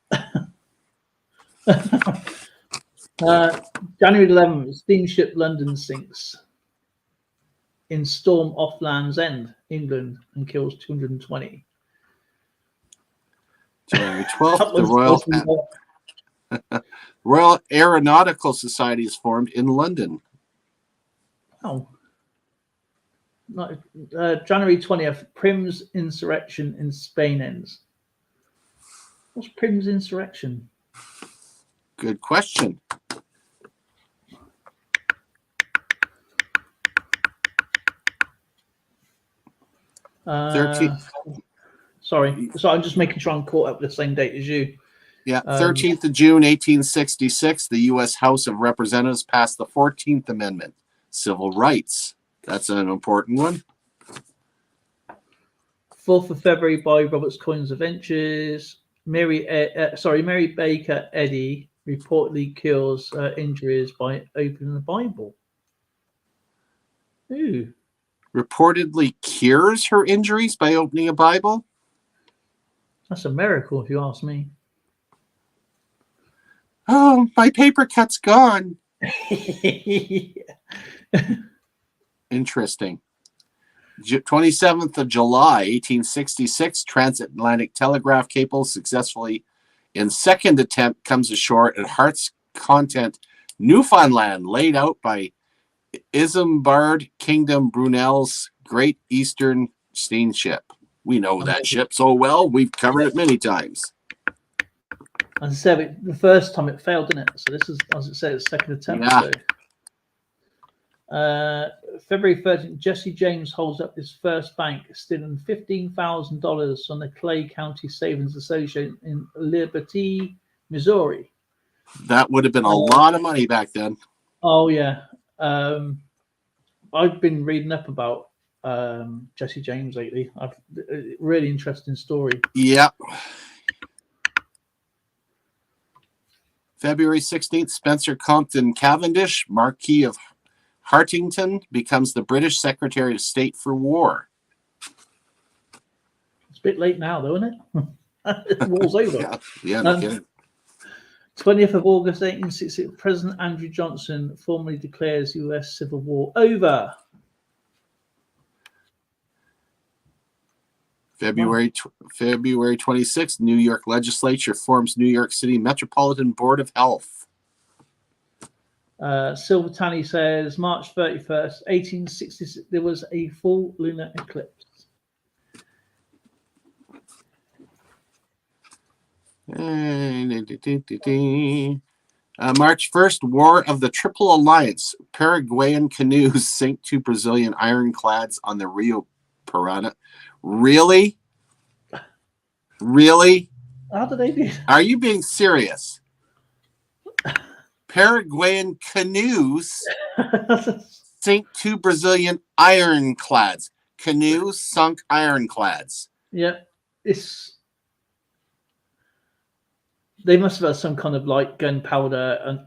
Speaker 1: January 11th, steamship London sinks in storm off Land's End, England, and kills 220.
Speaker 2: January 12th, the Royal Aeronautical Society is formed in London.
Speaker 1: Oh. January 20th, Prim's insurrection in Spain ends. What's Prim's insurrection?
Speaker 2: Good question.
Speaker 1: Sorry, so I'm just making sure I'm caught up with the same date as you.
Speaker 2: Yeah, 13th of June, 1866, the U.S. House of Representatives passed the 14th Amendment, civil rights. That's an important one.
Speaker 1: 4th of February, by Roberts Coinage Adventures. Mary Baker Eddy reportedly cures injuries by opening the Bible. Ooh.
Speaker 2: Reportedly cures her injuries by opening a Bible?
Speaker 1: That's a miracle, if you ask me.
Speaker 2: Oh, my paper cut's gone. Interesting. 27th of July, 1866, transatlantic telegraph cable successfully in second attempt comes ashore at Heart's Content, Newfoundland, laid out by Isambard Kingdom Brunel's Great Eastern Steamship. We know that ship so well. We've covered it many times.
Speaker 1: As I said, the first time it failed, didn't it? So this is, as it says, second attempt.
Speaker 2: Yeah.
Speaker 1: So. February 13th, Jesse James holds up his first bank, stealing $15,000 from the Clay County Savings Association in Liberty, Missouri.
Speaker 2: That would have been a lot of money back then.
Speaker 1: Oh, yeah. I've been reading up about Jesse James lately. Really interesting story.
Speaker 2: Yeah. February 16th, Spencer Compton Cavendish, Marquis of Hartington, becomes the British Secretary of State for War.
Speaker 1: It's a bit late now, though, isn't it? War's over.
Speaker 2: Yeah, no kidding.
Speaker 1: 20th of August, 1860, President Andrew Johnson formally declares U.S. Civil War over.
Speaker 2: February 26th, New York Legislature forms New York City Metropolitan Board of Health.
Speaker 1: Silver Tanny says March 31st, 1866, there was a full lunar eclipse.
Speaker 2: March 1st, War of the Triple Alliance. Paraguayan canoes sink 2 Brazilian ironclads on the Rio Parana. Really? Really?
Speaker 1: How did they do?
Speaker 2: Are you being serious? Paraguayan canoes sink 2 Brazilian ironclads. Canoes sunk ironclads.
Speaker 1: Yeah, they must have had some kind of like gunpowder and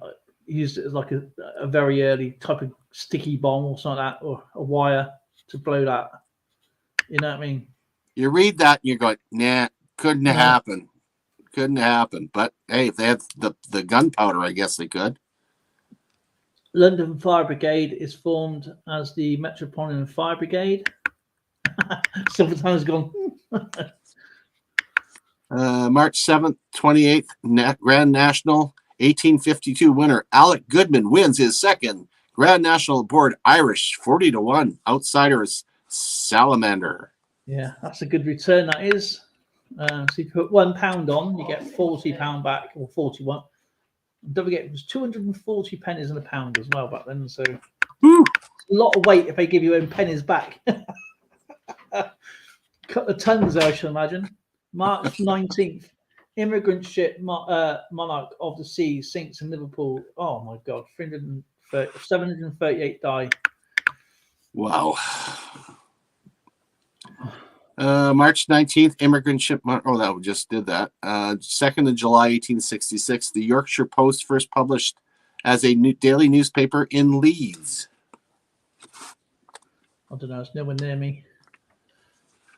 Speaker 1: used it as like a very early type of sticky bomb or something like that, or a wire to blow that. You know what I mean?
Speaker 2: You read that and you're going, nah, couldn't happen. Couldn't happen. But hey, if they had the gunpowder, I guess they could.
Speaker 1: London Fire Brigade is formed as the Metropolitan Fire Brigade. Silver Time's gone.
Speaker 2: March 7th, 28th, Grand National, 1852 winner. Alec Goodman wins his second Grand National aboard Irish, 40-1. Outsiders, Salamander.
Speaker 1: Yeah, that's a good return, that is. So you put £1 on, you get £40 back, or 41. Don't forget, it was 240 pennies in a pound as well back then. So
Speaker 2: Woo.
Speaker 1: A lot of weight if they give you in pennies back. Couple of tons, I should imagine. March 19th, immigrant ship Monarch of the Sea sinks in Liverpool. Oh my God, 738 die.
Speaker 2: Wow. March 19th, immigrant ship. Oh, that we just did that. 2nd of July, 1866, the Yorkshire Post first published as a daily newspaper in Leeds.
Speaker 1: I don't know, it's nowhere near me.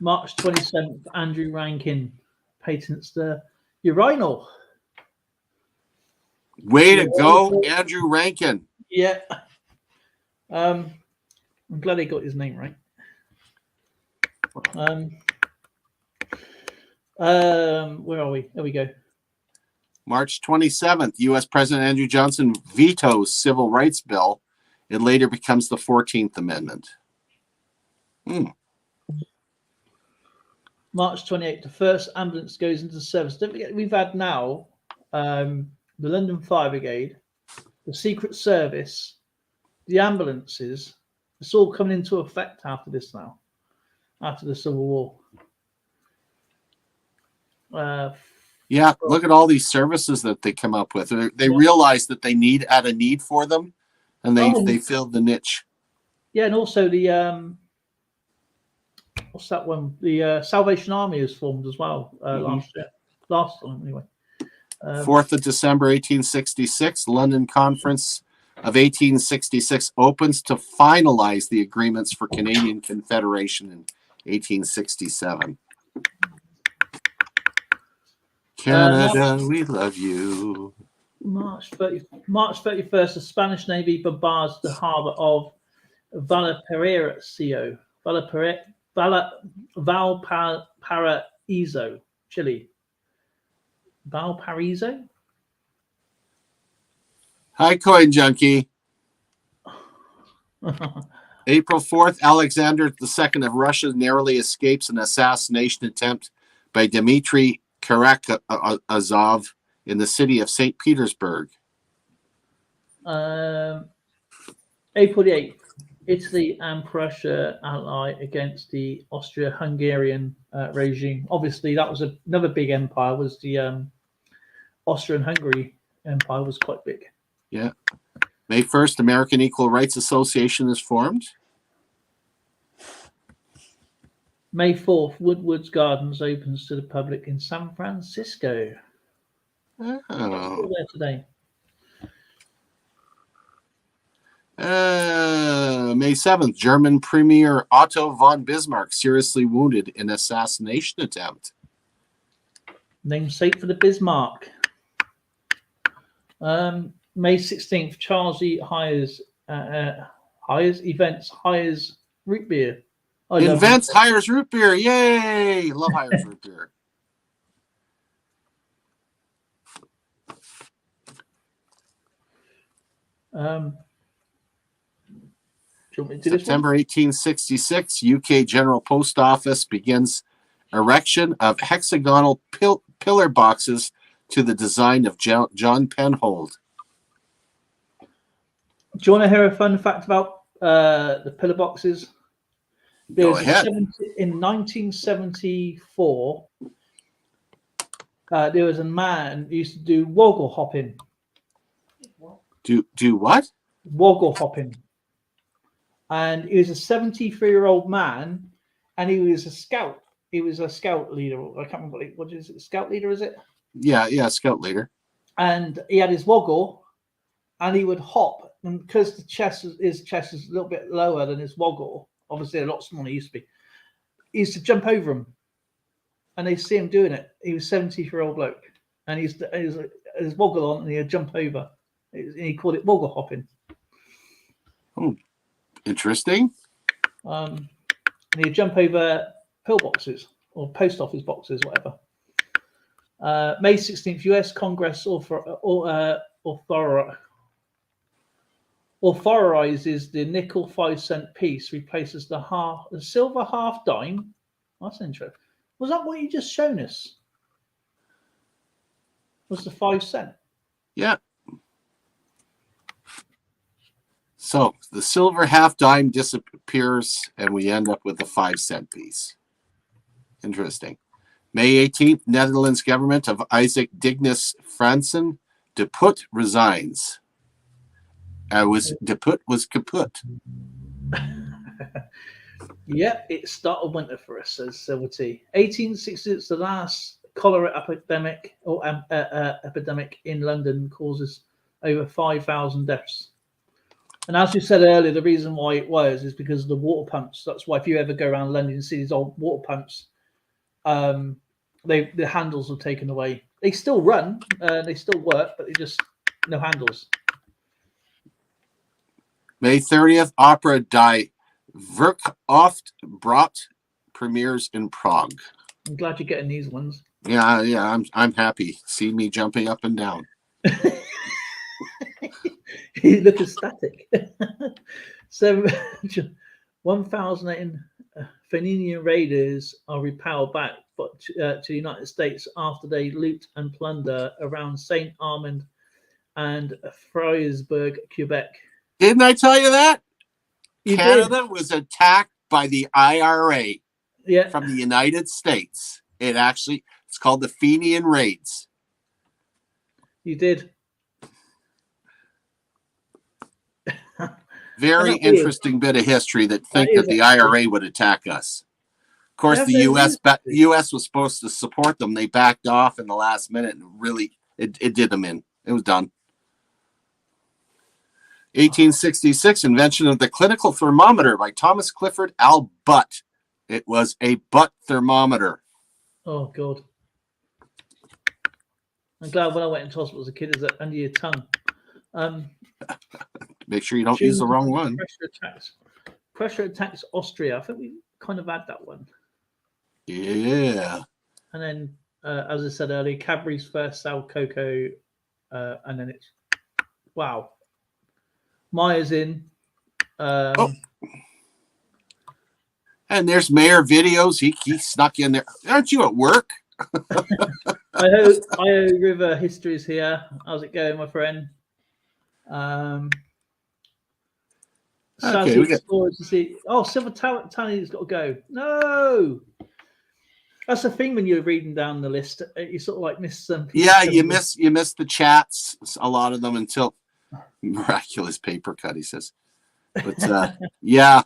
Speaker 1: March 27th, Andrew Rankin patents the urinal.
Speaker 2: Way to go, Andrew Rankin.
Speaker 1: Yeah. I'm glad he got his name right. Where are we? There we go.
Speaker 2: March 27th, U.S. President Andrew Johnson vetoes Civil Rights Bill. It later becomes the 14th Amendment.
Speaker 1: March 28th, the first ambulance goes into service. Don't forget, we've had now the London Fire Brigade, the Secret Service, the ambulances. It's all coming into effect after this now, after the Civil War.
Speaker 2: Yeah, look at all these services that they come up with. They realized that they had a need for them, and they filled the niche.
Speaker 1: Yeah, and also the what's that one? The Salvation Army is formed as well last time anyway.
Speaker 2: 4th of December, 1866, London Conference of 1866 opens to finalize the agreements for Canadian Confederation in 1867. Canada, we love you.
Speaker 1: March 31st, the Spanish Navy bombards the harbour of Valparaiso, Chile. Valparaiso?
Speaker 2: Hi, Coin Junkie. April 4th, Alexander II of Russia narrowly escapes an assassination attempt by Dmitry Karakazov in the city of St. Petersburg.
Speaker 1: April the 8th, Italy and Prussia ally against the Austro-Hungarian regime. Obviously, that was another big empire. Was the Austro-Hungary Empire was quite big.
Speaker 2: Yeah. May 1st, American Equal Rights Association is formed.
Speaker 1: May 4th, Woodward's Gardens opens to the public in San Francisco.
Speaker 2: Oh.
Speaker 1: Still there today.
Speaker 2: May 7th, German Premier Otto von Bismarck seriously wounded in assassination attempt.
Speaker 1: Namesake for the Bismarck. May 16th, Charles E. hires root beer.
Speaker 2: Hires root beer. Yay! Love Hires root beer.
Speaker 1: Do you want me to do this one?
Speaker 2: September 1866, UK General Post Office begins erection of hexagonal pillar boxes to the design of John Penhold.
Speaker 1: Do you want to hear a fun fact about the pillar boxes?
Speaker 2: Go ahead.
Speaker 1: In 1974, there was a man who used to do woggle hopping.
Speaker 2: Do what?
Speaker 1: Woggle hopping. And he was a 73-year-old man, and he was a scout. He was a scout leader. I can't remember what is it. Scout leader, is it?
Speaker 2: Yeah, scout leader.
Speaker 1: And he had his woggle, and he would hop. And because his chest is a little bit lower than his woggle, obviously a lot smaller he used to be, he used to jump over him. And they see him doing it. He was a 70-year-old bloke, and he was his woggle on, and he'd jump over. And he called it woggle hopping.
Speaker 2: Oh, interesting.
Speaker 1: And he'd jump over pillboxes or post office boxes, whatever. May 16th, U.S. Congress authorizes the nickel 5-cent piece, replaces the silver half dime. That's interesting. Was that what you just shown us? Was the 5 cent?
Speaker 2: Yeah. So the silver half dime disappears, and we end up with the 5-cent piece. Interesting. May 18th, Netherlands government of Isaac Dignes Fransen de Put resigns. De Put was kaput.
Speaker 1: Yeah, it started winter for us, says Silver T. 1860, it's the last cholera epidemic in London, causes over 5,000 deaths. And as you said earlier, the reason why it was is because of the water pumps. That's why if you ever go around London and see these old water pumps, the handles were taken away. They still run, they still work, but they just no handles.
Speaker 2: May 30th, opera Die Verkaufsbrot premieres in Prague.
Speaker 1: I'm glad you're getting these ones.
Speaker 2: Yeah, I'm happy. See me jumping up and down.
Speaker 1: You look ecstatic. So 1,000 Fenian raiders are repelled back to the United States after they loot and plunder around St. Armand and Fryersburg, Quebec.
Speaker 2: Didn't I tell you that?
Speaker 1: You
Speaker 2: Canada was attacked by the IRA from the United States. It's called the Fenian Raids.
Speaker 1: You did.
Speaker 2: Very interesting bit of history that the IRA would attack us. Of course, the U.S. was supposed to support them. They backed off in the last minute, and really, it did them in. It was done. 1866, invention of the clinical thermometer by Thomas Clifford Al Butt. It was a butt thermometer.
Speaker 1: Oh, God. I'm glad when I went into hospital as a kid, is that under your tongue.
Speaker 2: Make sure you don't use the wrong one.
Speaker 1: Pressure attacks Austria. I think we kind of had that one.
Speaker 2: Yeah.
Speaker 1: And then, as I said earlier, Cadbury's first sell cocoa, and then it's wow. Maya's in.
Speaker 2: And there's Mayor Videos. He snuck in there. Aren't you at work?
Speaker 1: Io River History's here. How's it going, my friend?
Speaker 2: Okay, we got
Speaker 1: to see. Oh, Silver Tally's got to go. No, that's the thing when you're reading down the list. You sort of like miss some.
Speaker 2: Yeah, you miss the chats. A lot of them until miraculous paper cut. He says, but yeah,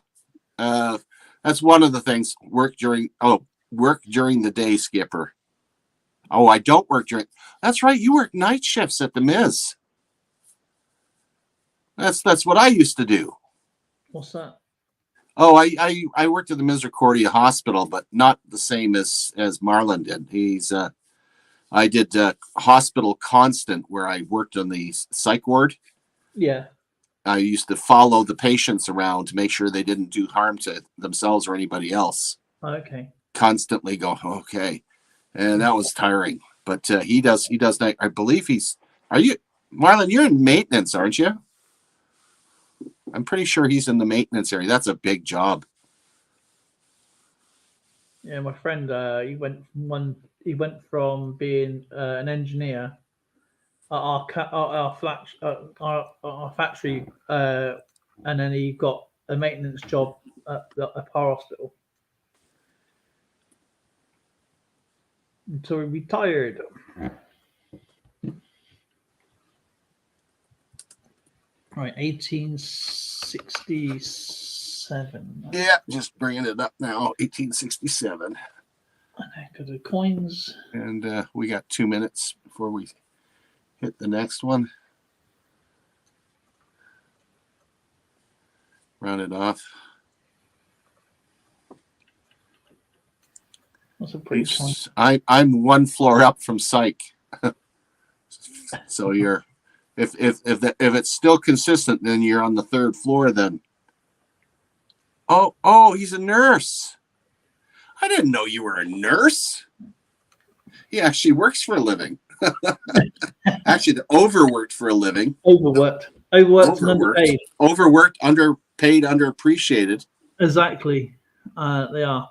Speaker 2: that's one of the things. Work during the day, Skipper. Oh, I don't work during. That's right. You work night shifts at the Miz. That's what I used to do.
Speaker 1: What's that?
Speaker 2: Oh, I worked at the Misericordia Hospital, but not the same as Marlon did. I did Hospital Constant, where I worked on the psych ward.
Speaker 1: Yeah.
Speaker 2: I used to follow the patients around to make sure they didn't do harm to themselves or anybody else.
Speaker 1: Okay.
Speaker 2: Constantly go, okay. And that was tiring. But he does that. I believe are you, Marlon, you're in maintenance, aren't you? I'm pretty sure he's in the maintenance area. That's a big job.
Speaker 1: Yeah, my friend, he went from being an engineer at our factory, and then he got a maintenance job at a power hospital until he retired. Right, 1867.
Speaker 2: Yeah, just bringing it up now. 1867.
Speaker 1: Because the coins.
Speaker 2: And we got 2 minutes before we hit the next one. Round it off.
Speaker 1: That's a pretty coin.
Speaker 2: I'm one floor up from Psych. So you're if it's still consistent, then you're on the 3rd floor then. Oh, he's a nurse. I didn't know you were a nurse. He actually works for a living. Actually, overworked for a living.
Speaker 1: Overworked and underpaid.
Speaker 2: Overworked, underpaid, underappreciated.
Speaker 1: Exactly. They are.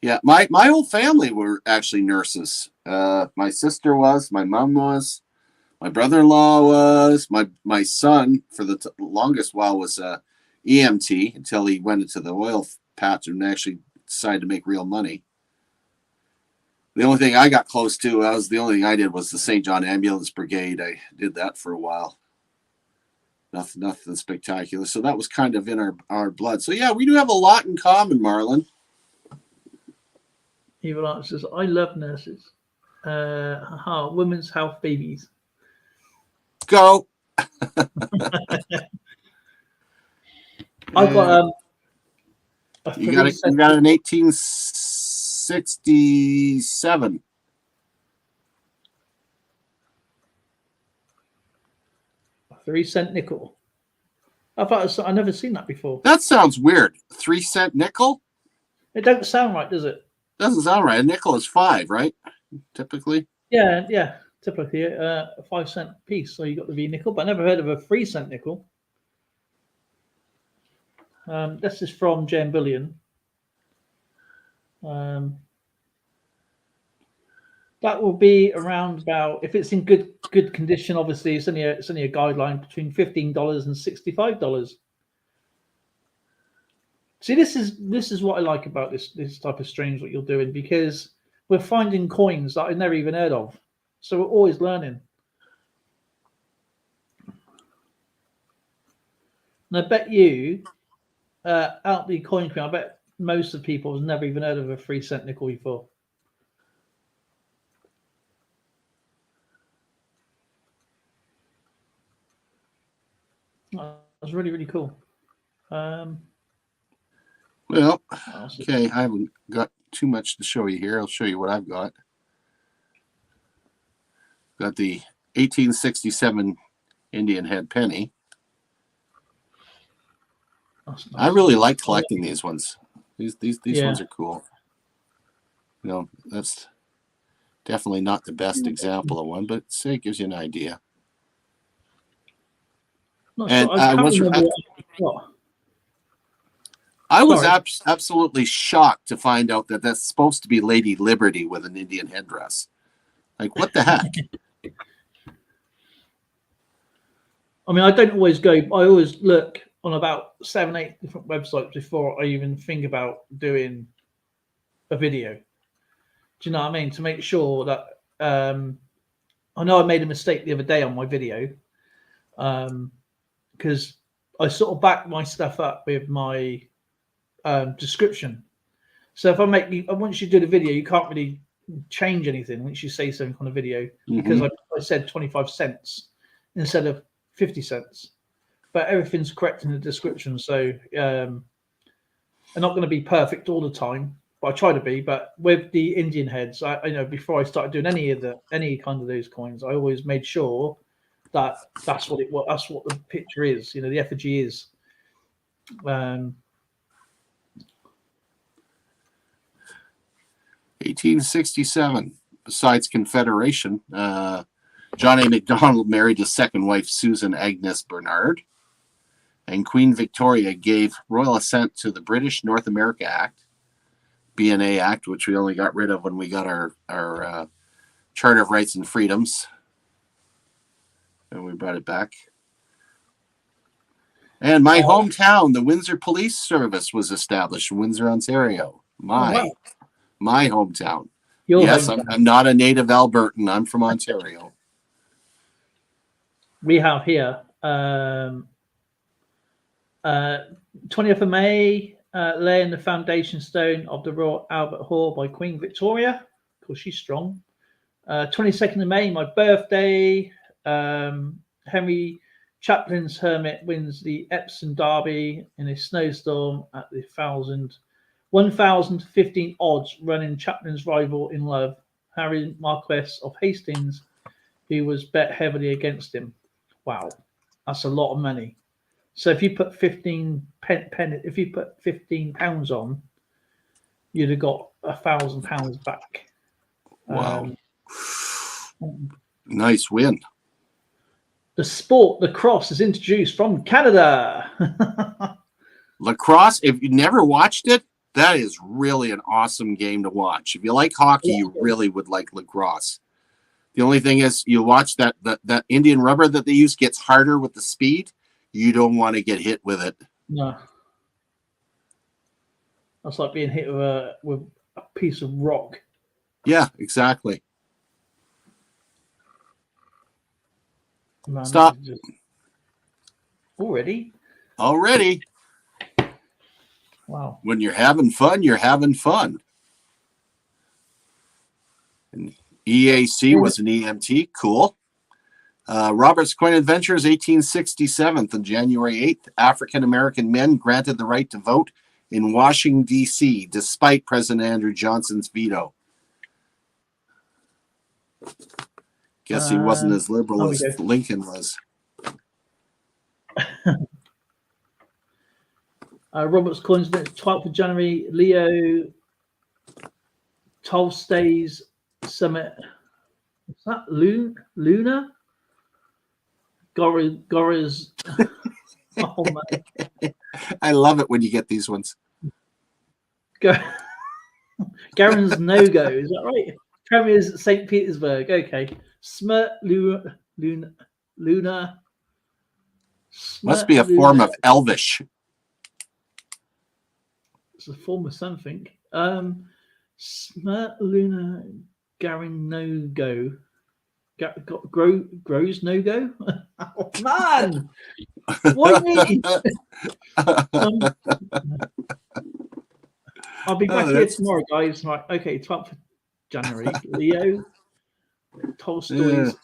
Speaker 2: Yeah, my whole family were actually nurses. My sister was, my mom was, my brother-in-law was, my son for the longest while was EMT until he went into the oil patch and actually decided to make real money. The only thing I got close to, the only thing I did was the St. John Ambulance Brigade. I did that for a while. Nothing spectacular. So that was kind of in our blood. So yeah, we do have a lot in common, Marlon.
Speaker 1: Evil Art says, I love nurses. Women's health babies.
Speaker 2: Go.
Speaker 1: I got
Speaker 2: you got an 1867.
Speaker 1: A 3-cent nickel. I never seen that before.
Speaker 2: That sounds weird. 3-cent nickel?
Speaker 1: It don't sound right, does it?
Speaker 2: Doesn't sound right. A nickel is 5, right? Typically.
Speaker 1: Yeah. Typically a 5-cent piece. So you got the V nickel, but I never heard of a 3-cent nickel. This is from J.M. Bullion. That will be around about, if it's in good condition. Obviously, it's only a guideline between $15 and $65. See, this is what I like about this type of strange what you're doing, because we're finding coins that I've never even heard of. So we're always learning. And I bet you, out the coin queen, I bet most of the people have never even heard of a 3-cent nickel before. That's really, really cool.
Speaker 2: Well, okay, I haven't got too much to show you here. I'll show you what I've got. Got the 1867 Indian head penny. Nice. I really like collecting these ones. These ones are cool. You know, that's definitely not the best example of one, but it gives you an idea. And I was absolutely shocked to find out that that's supposed to be Lady Liberty with an Indian headdress. Like, what the heck?
Speaker 1: I mean, I don't always go. I always look on about 7-8 different websites before I even think about doing a video. Do you know what I mean? To make sure that I know I made a mistake the other day on my video, because I sort of back my stuff up with my description. So if once you do the video, you can't really change anything once you say something on a video, because I said 25 cents instead of 50 cents, but everything's correct in the description. So I'm not going to be perfect all the time, but I try to be. But with the Indian heads, I know before I started doing any kind of those coins, I always made sure that that's what the picture is. You know, the effigy is.
Speaker 2: 1867. Besides Confederation, John A. MacDonald married his second wife, Susan Agnes Bernard. and Queen Victoria gave royal assent to the British North America Act, BNA Act, which we only got rid of when we got our Charter of Rights and Freedoms, and we brought it back. And my hometown, the Windsor Police Service, was established in Windsor, Ontario. My hometown. Yes, I'm not a native Albertan. I'm from Ontario.
Speaker 1: We have here 20th of May, laying the foundation stone of the Royal Albert Hall by Queen Victoria. Of course, she's strong. 22nd of May, my birthday. Henry Chaplin's Hermit wins the Epsom Derby in a snowstorm at the 1,015 odds, running Chaplin's rival in love, Harry Marquess of Hastings, who was bet heavily against him. Wow, that's a lot of money. So if you put 15 £15 on, you'd have got £1,000 back.
Speaker 2: Wow, nice win.
Speaker 1: The sport, lacrosse, is introduced from Canada.
Speaker 2: Lacrosse, if you never watched it, that is really an awesome game to watch. If you like hockey, you really would like lacrosse. The only thing is, you watch that Indian rubber that they use gets harder with the speed. You don't want to get hit with it.
Speaker 1: No. That's like being hit with a piece of rock.
Speaker 2: Yeah, exactly.
Speaker 1: Man,
Speaker 2: stop.
Speaker 1: Already? Wow.
Speaker 2: When you're having fun, you're having fun. And EAC was an EMT. Cool. Robert's Coin Adventures, 1867. On January 8th, African-American men granted the right to vote in Washington, D.C., despite President Andrew Johnson's veto. Guess he wasn't as liberal as Lincoln was.
Speaker 1: Robert's Coins, 12th of January, Leo Tolstoy's Summit. What's that? Luna? Gora's. Oh, man.
Speaker 2: I love it when you get these ones.
Speaker 1: Garen's no-go, is that right? Premier's St. Petersburg. Okay. Luna.
Speaker 2: Must be a form of Elvish.
Speaker 1: It's a form of something. Luna Garen no go. Grows no go. Oh, man, why me? I'll be back here tomorrow, guys. Right, okay, 12th of January. Leo Tolstoy's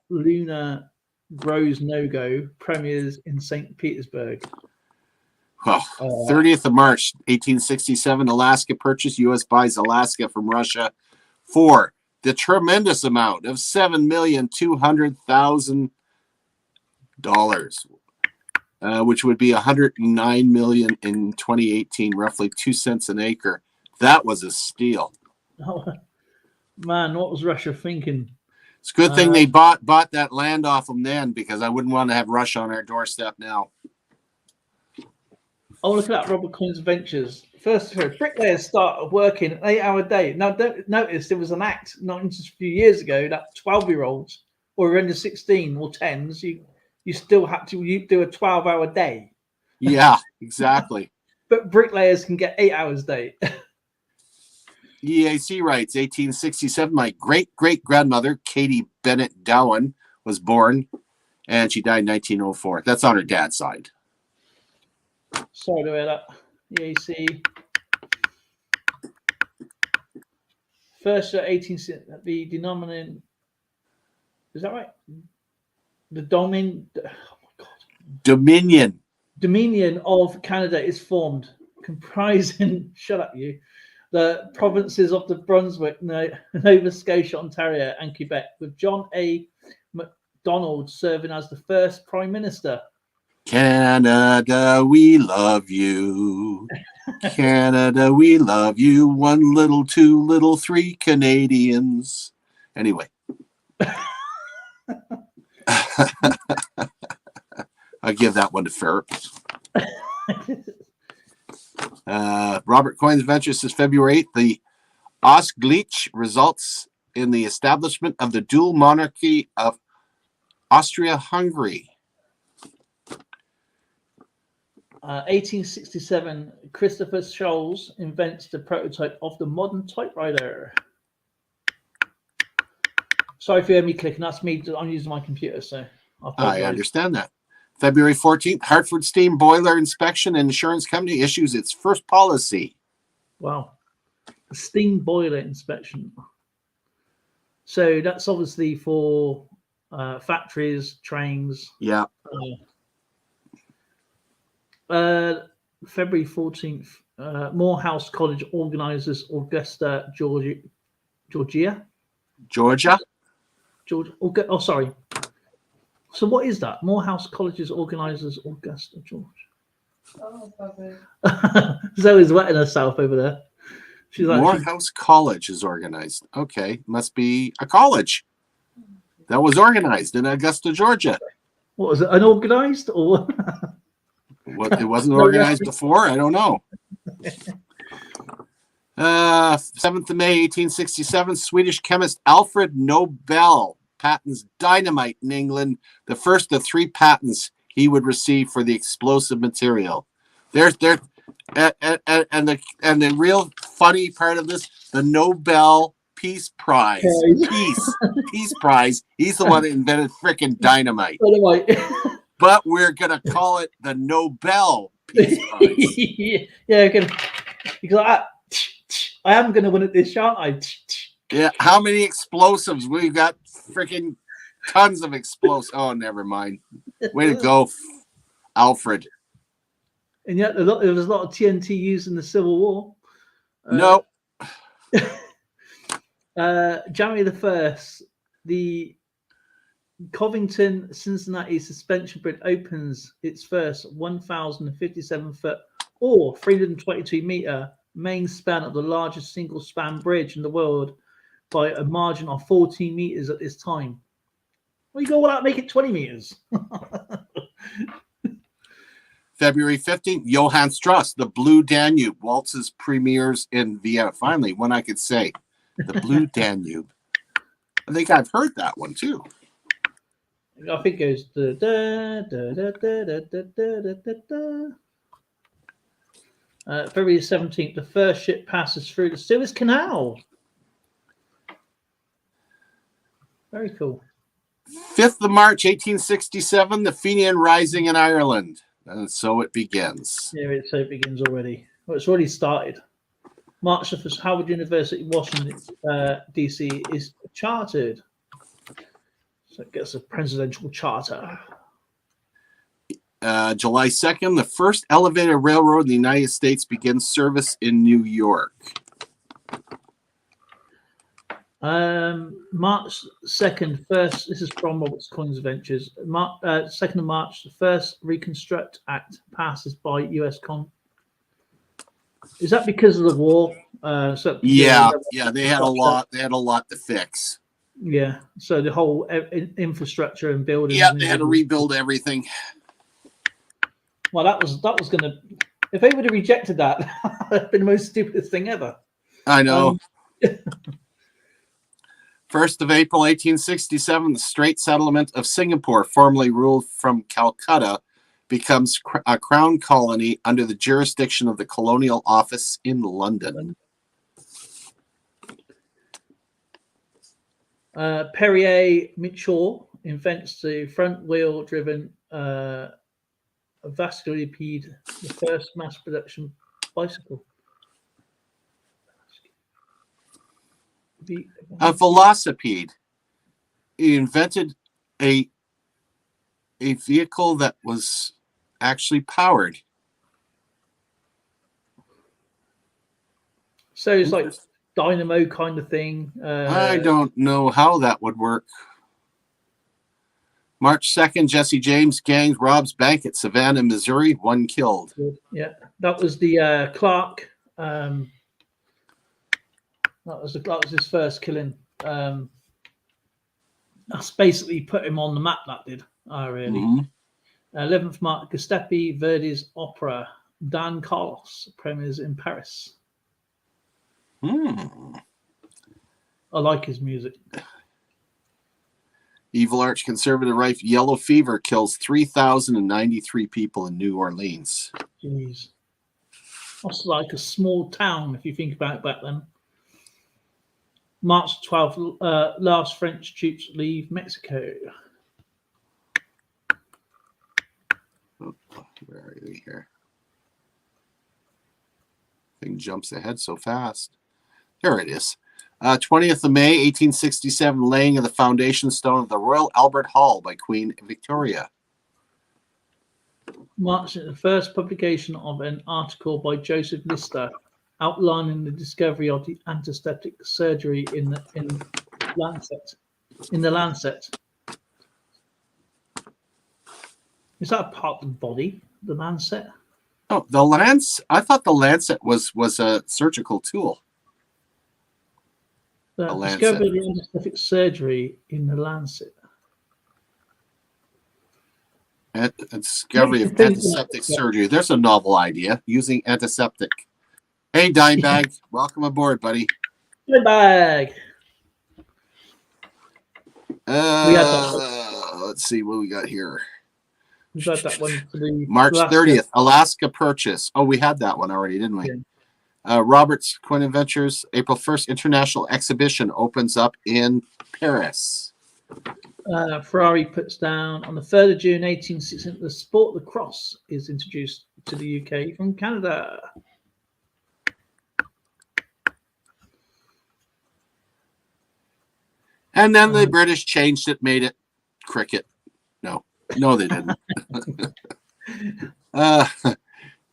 Speaker 1: Luna grows no go premieres in St. Petersburg.
Speaker 2: 30th of March, 1867, Alaska purchase. U.S. buys Alaska from Russia for the tremendous amount of $7,200,000, which would be $109 million in 2018, roughly 2 cents an acre. That was a steal.
Speaker 1: Oh, man, what was Russia thinking?
Speaker 2: It's a good thing they bought that land off them then, because I wouldn't want to have Russia on our doorstep now.
Speaker 1: Oh, look at that, Robert Coin's Ventures. First, bricklayers start working an 8-hour day. Now, don't notice there was an act not just a few years ago that 12-year-olds or under 16 or 10s, you still had to do a 12-hour day.
Speaker 2: Yeah, exactly.
Speaker 1: But bricklayers can get 8 hours a day.
Speaker 2: EAC writes, 1867, my great-great-grandmother, Katie Bennett Dowan, was born, and she died in 1904. That's on her dad's side.
Speaker 1: Sorry to hear that. EAC. First, 18, the denominator. Is that right? The Dominion. Oh my God. Dominion of Canada is formed, comprising. Shut up, you. The provinces of the Brunswick, Nova Scotia, Ontario, and Quebec, with John A. Macdonald serving as the first Prime Minister.
Speaker 2: Canada, we love you. Canada, we love you. 1 little, 2 little, 3 Canadians. Anyway. I'll give that one to Ferb. Robert Coins Ventures says February 8th, the Ausgleich results in the establishment of the dual monarchy of Austria-Hungary.
Speaker 1: 1867, Christopher Scholes invents the prototype of the modern typewriter. Sorry if you hear me clicking. That's me. I'm using my computer, so
Speaker 2: I understand that. February 14th, Hartford Steam Boiler Inspection and Insurance Company issues its first policy.
Speaker 1: Wow. The steam boiler inspection. So that's obviously for factories, trains.
Speaker 2: Yeah.
Speaker 1: February 14th, Morehouse College organizes Augusta, Georgia. Oh, sorry. So what is that? Morehouse Colleges organizes Augusta, Georgia. Zoe's wetting herself over there. She's like,
Speaker 2: Morehouse College is organized. Okay, must be a college that was organized in Augusta, Georgia.
Speaker 1: What was it? Unorganized or?
Speaker 2: What? It wasn't organized before. I don't know. 7th of May, 1867, Swedish chemist Alfred Nobel patents dynamite in England, the first of 3 patents he would receive for the explosive material. And the real funny part of this, the Nobel Peace Prize. Peace Prize. He's the one that invented frickin' dynamite. But we're gonna call it the Nobel Peace Prize.
Speaker 1: Yeah, because I am gonna win at this, aren't I?
Speaker 2: Yeah, how many explosives? We've got freaking tons of explosives. Oh, never mind. Way to go, Alfred.
Speaker 1: And yet there was a lot of TNT used in the Civil War.
Speaker 2: No.
Speaker 1: January the 1st, the Covington Cincinnati Suspension Bridge opens its first 1,057 foot or 322 meter main span of the largest single span bridge in the world by a margin of 14 meters at this time. Well, you go all out, make it 20 meters.
Speaker 2: February 15th, Johann Strauss, The Blue Danube, waltzes premieres in Vienna. Finally, one I could say. The Blue Danube. I think I've heard that one too.
Speaker 1: I think it goes da, da, da, da, da, da, da, da, da. February 17th, the first ship passes through the Suez Canal. Very cool.
Speaker 2: 5th of March, 1867, the Fenian Rising in Ireland. And so it begins.
Speaker 1: Yeah, so it begins already. Well, it's already started. March the 1st, Howard University, Washington, D.C. is chartered. So it gets a presidential charter.
Speaker 2: July 2nd, the first elevated railroad in the United States begins service in New York.
Speaker 1: March 2nd, first, this is from Robert Coinage Ventures. 2nd of March, the first Reconstruct Act passes by U.S. Congress. Is that because of the war?
Speaker 2: Yeah, they had a lot. They had a lot to fix.
Speaker 1: Yeah, so the whole infrastructure and buildings.
Speaker 2: Yeah, they had to rebuild everything.
Speaker 1: Well, that was gonna. If they would have rejected that, that'd been the most stupidest thing ever.
Speaker 2: I know. 1st of April, 1867, the Strait Settlement of Singapore, formerly ruled from Calcutta, becomes a crown colony under the jurisdiction of the Colonial Office in London.
Speaker 1: Perrier Mitchell invents the front-wheel driven Velocipede, the first mass production bicycle.
Speaker 2: A velocipede. He invented a vehicle that was actually powered.
Speaker 1: So it's like dynamo kind of thing.
Speaker 2: I don't know how that would work. March 2nd, Jesse James gang robs bank at Savannah, Missouri. 1 killed.
Speaker 1: Yeah, that was the Clark. That was his first killing. That's basically put him on the map. That did. Really. 11th March, Giuseppe Verdi's opera Dan Carlos premieres in Paris. I like his music.
Speaker 2: Evil arch conservative right yellow fever kills 3,093 people in New Orleans.
Speaker 1: Jeez. That's like a small town if you think about it back then. March 12th, last French troops leave Mexico.
Speaker 2: Where are you here? Thing jumps ahead so fast. There it is. 20th of May, 1867, laying of the foundation stone of the Royal Albert Hall by Queen Victoria.
Speaker 1: March, the first publication of an article by Joseph Lister outlining the discovery of the antiseptic surgery in Lancet. In the Lancet. Is that a part of the body, the Lancet?
Speaker 2: Oh, the Lance. I thought the Lancet was a surgical tool.
Speaker 1: The discovery of the antiseptic surgery in the Lancet.
Speaker 2: Discovery of antiseptic surgery. There's a novel idea, using antiseptic. Hey, Dimebag, welcome aboard, buddy.
Speaker 1: Dimebag.
Speaker 2: Let's see what we got here.
Speaker 1: We got that one for the
Speaker 2: March 30th, Alaska purchase. Oh, we had that one already, didn't we?
Speaker 1: Yeah.
Speaker 2: Roberts Coin Ventures, April 1st, international exhibition opens up in Paris.
Speaker 1: Ferrari puts down on the 3rd of June 1860, the sport lacrosse is introduced to the UK from Canada.
Speaker 2: And then the British changed it, made it cricket. No, they didn't.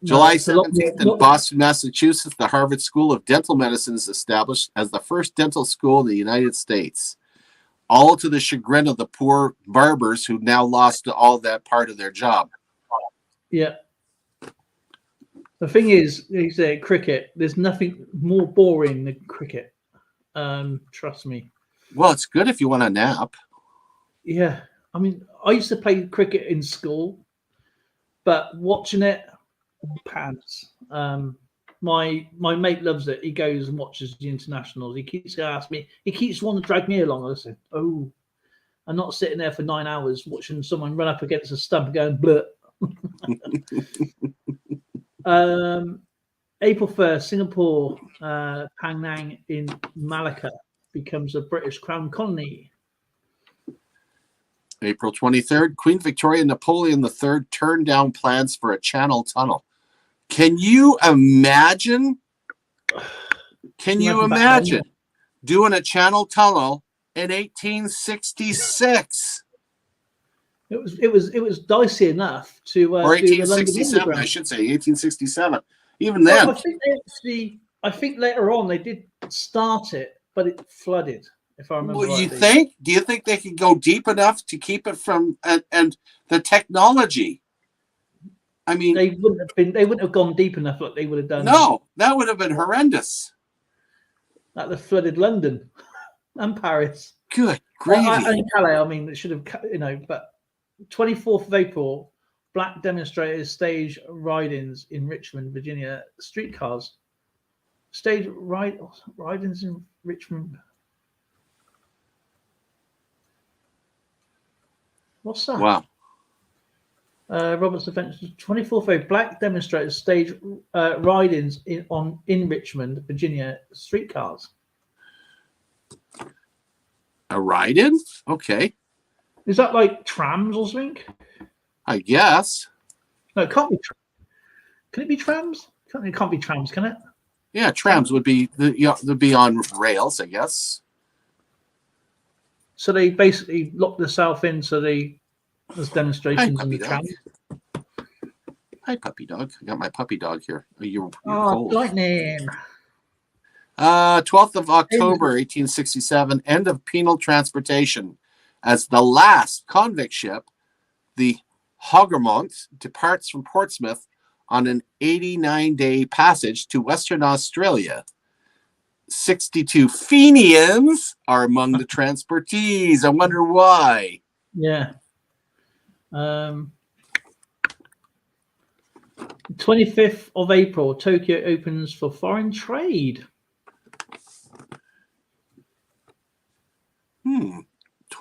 Speaker 2: July 17th in Boston, Massachusetts, the Harvard School of Dental Medicine is established as the first dental school in the United States. All to the chagrin of the poor barbers who now lost all that part of their job.
Speaker 1: Yeah. The thing is, you say cricket, there's nothing more boring than cricket. Trust me.
Speaker 2: Well, it's good if you want to nap.
Speaker 1: Yeah. I mean, I used to play cricket in school, but watching it, pants. My mate loves it. He goes and watches the internationals. He keeps asking me. He keeps wanting to drag me along. I said, "Oh, I'm not sitting there for 9 hours watching someone run up against a stump going bleh." April 1st, Singapore, Penang in Malacca becomes a British Crown colony.
Speaker 2: April 23rd, Queen Victoria and Napoleon III turned down plans for a channel tunnel. Can you imagine? Doing a channel tunnel in 1866?
Speaker 1: It was dicey enough to
Speaker 2: or 1867, I should say 1867. Even then,
Speaker 1: well, I think later on they did start it, but it flooded. If I remember
Speaker 2: rightly.
Speaker 1: Right.
Speaker 2: Do you think they could go deep enough to keep it from and the technology? I mean,
Speaker 1: they wouldn't have gone deep enough like they would have done.
Speaker 2: No, that would have been horrendous.
Speaker 1: Like the flooded London and Paris.
Speaker 2: Good gravy.
Speaker 1: And Calais, I mean, it should have, but 24th of April, black demonstrators stage ride-ins in Richmond, Virginia, streetcars. Stage ride-ins in Richmond. What's that?
Speaker 2: Wow.
Speaker 1: Robert's Defense, 24th of April, black demonstrators stage ride-ins in Richmond, Virginia, streetcars.
Speaker 2: A ride-in? Okay.
Speaker 1: Is that like trams or something?
Speaker 2: I guess.
Speaker 1: No, it can't be. Can it be trams? It can't be trams, can it?
Speaker 2: Yeah, trams would be they'd be on rails, I guess.
Speaker 1: So they basically locked themselves in. So there's demonstrations on the trams.
Speaker 2: Hi, puppy dog. I got my puppy dog here. You're cold.
Speaker 1: Lightning.
Speaker 2: 12th of October, 1867, end of penal transportation, as the last convict ship, the Hougoumont, departs from Portsmouth on an 89-day passage to Western Australia. 62 Fenians are among the transportees. I wonder why.
Speaker 1: Yeah. 25th of April, Tokyo opens for foreign trade.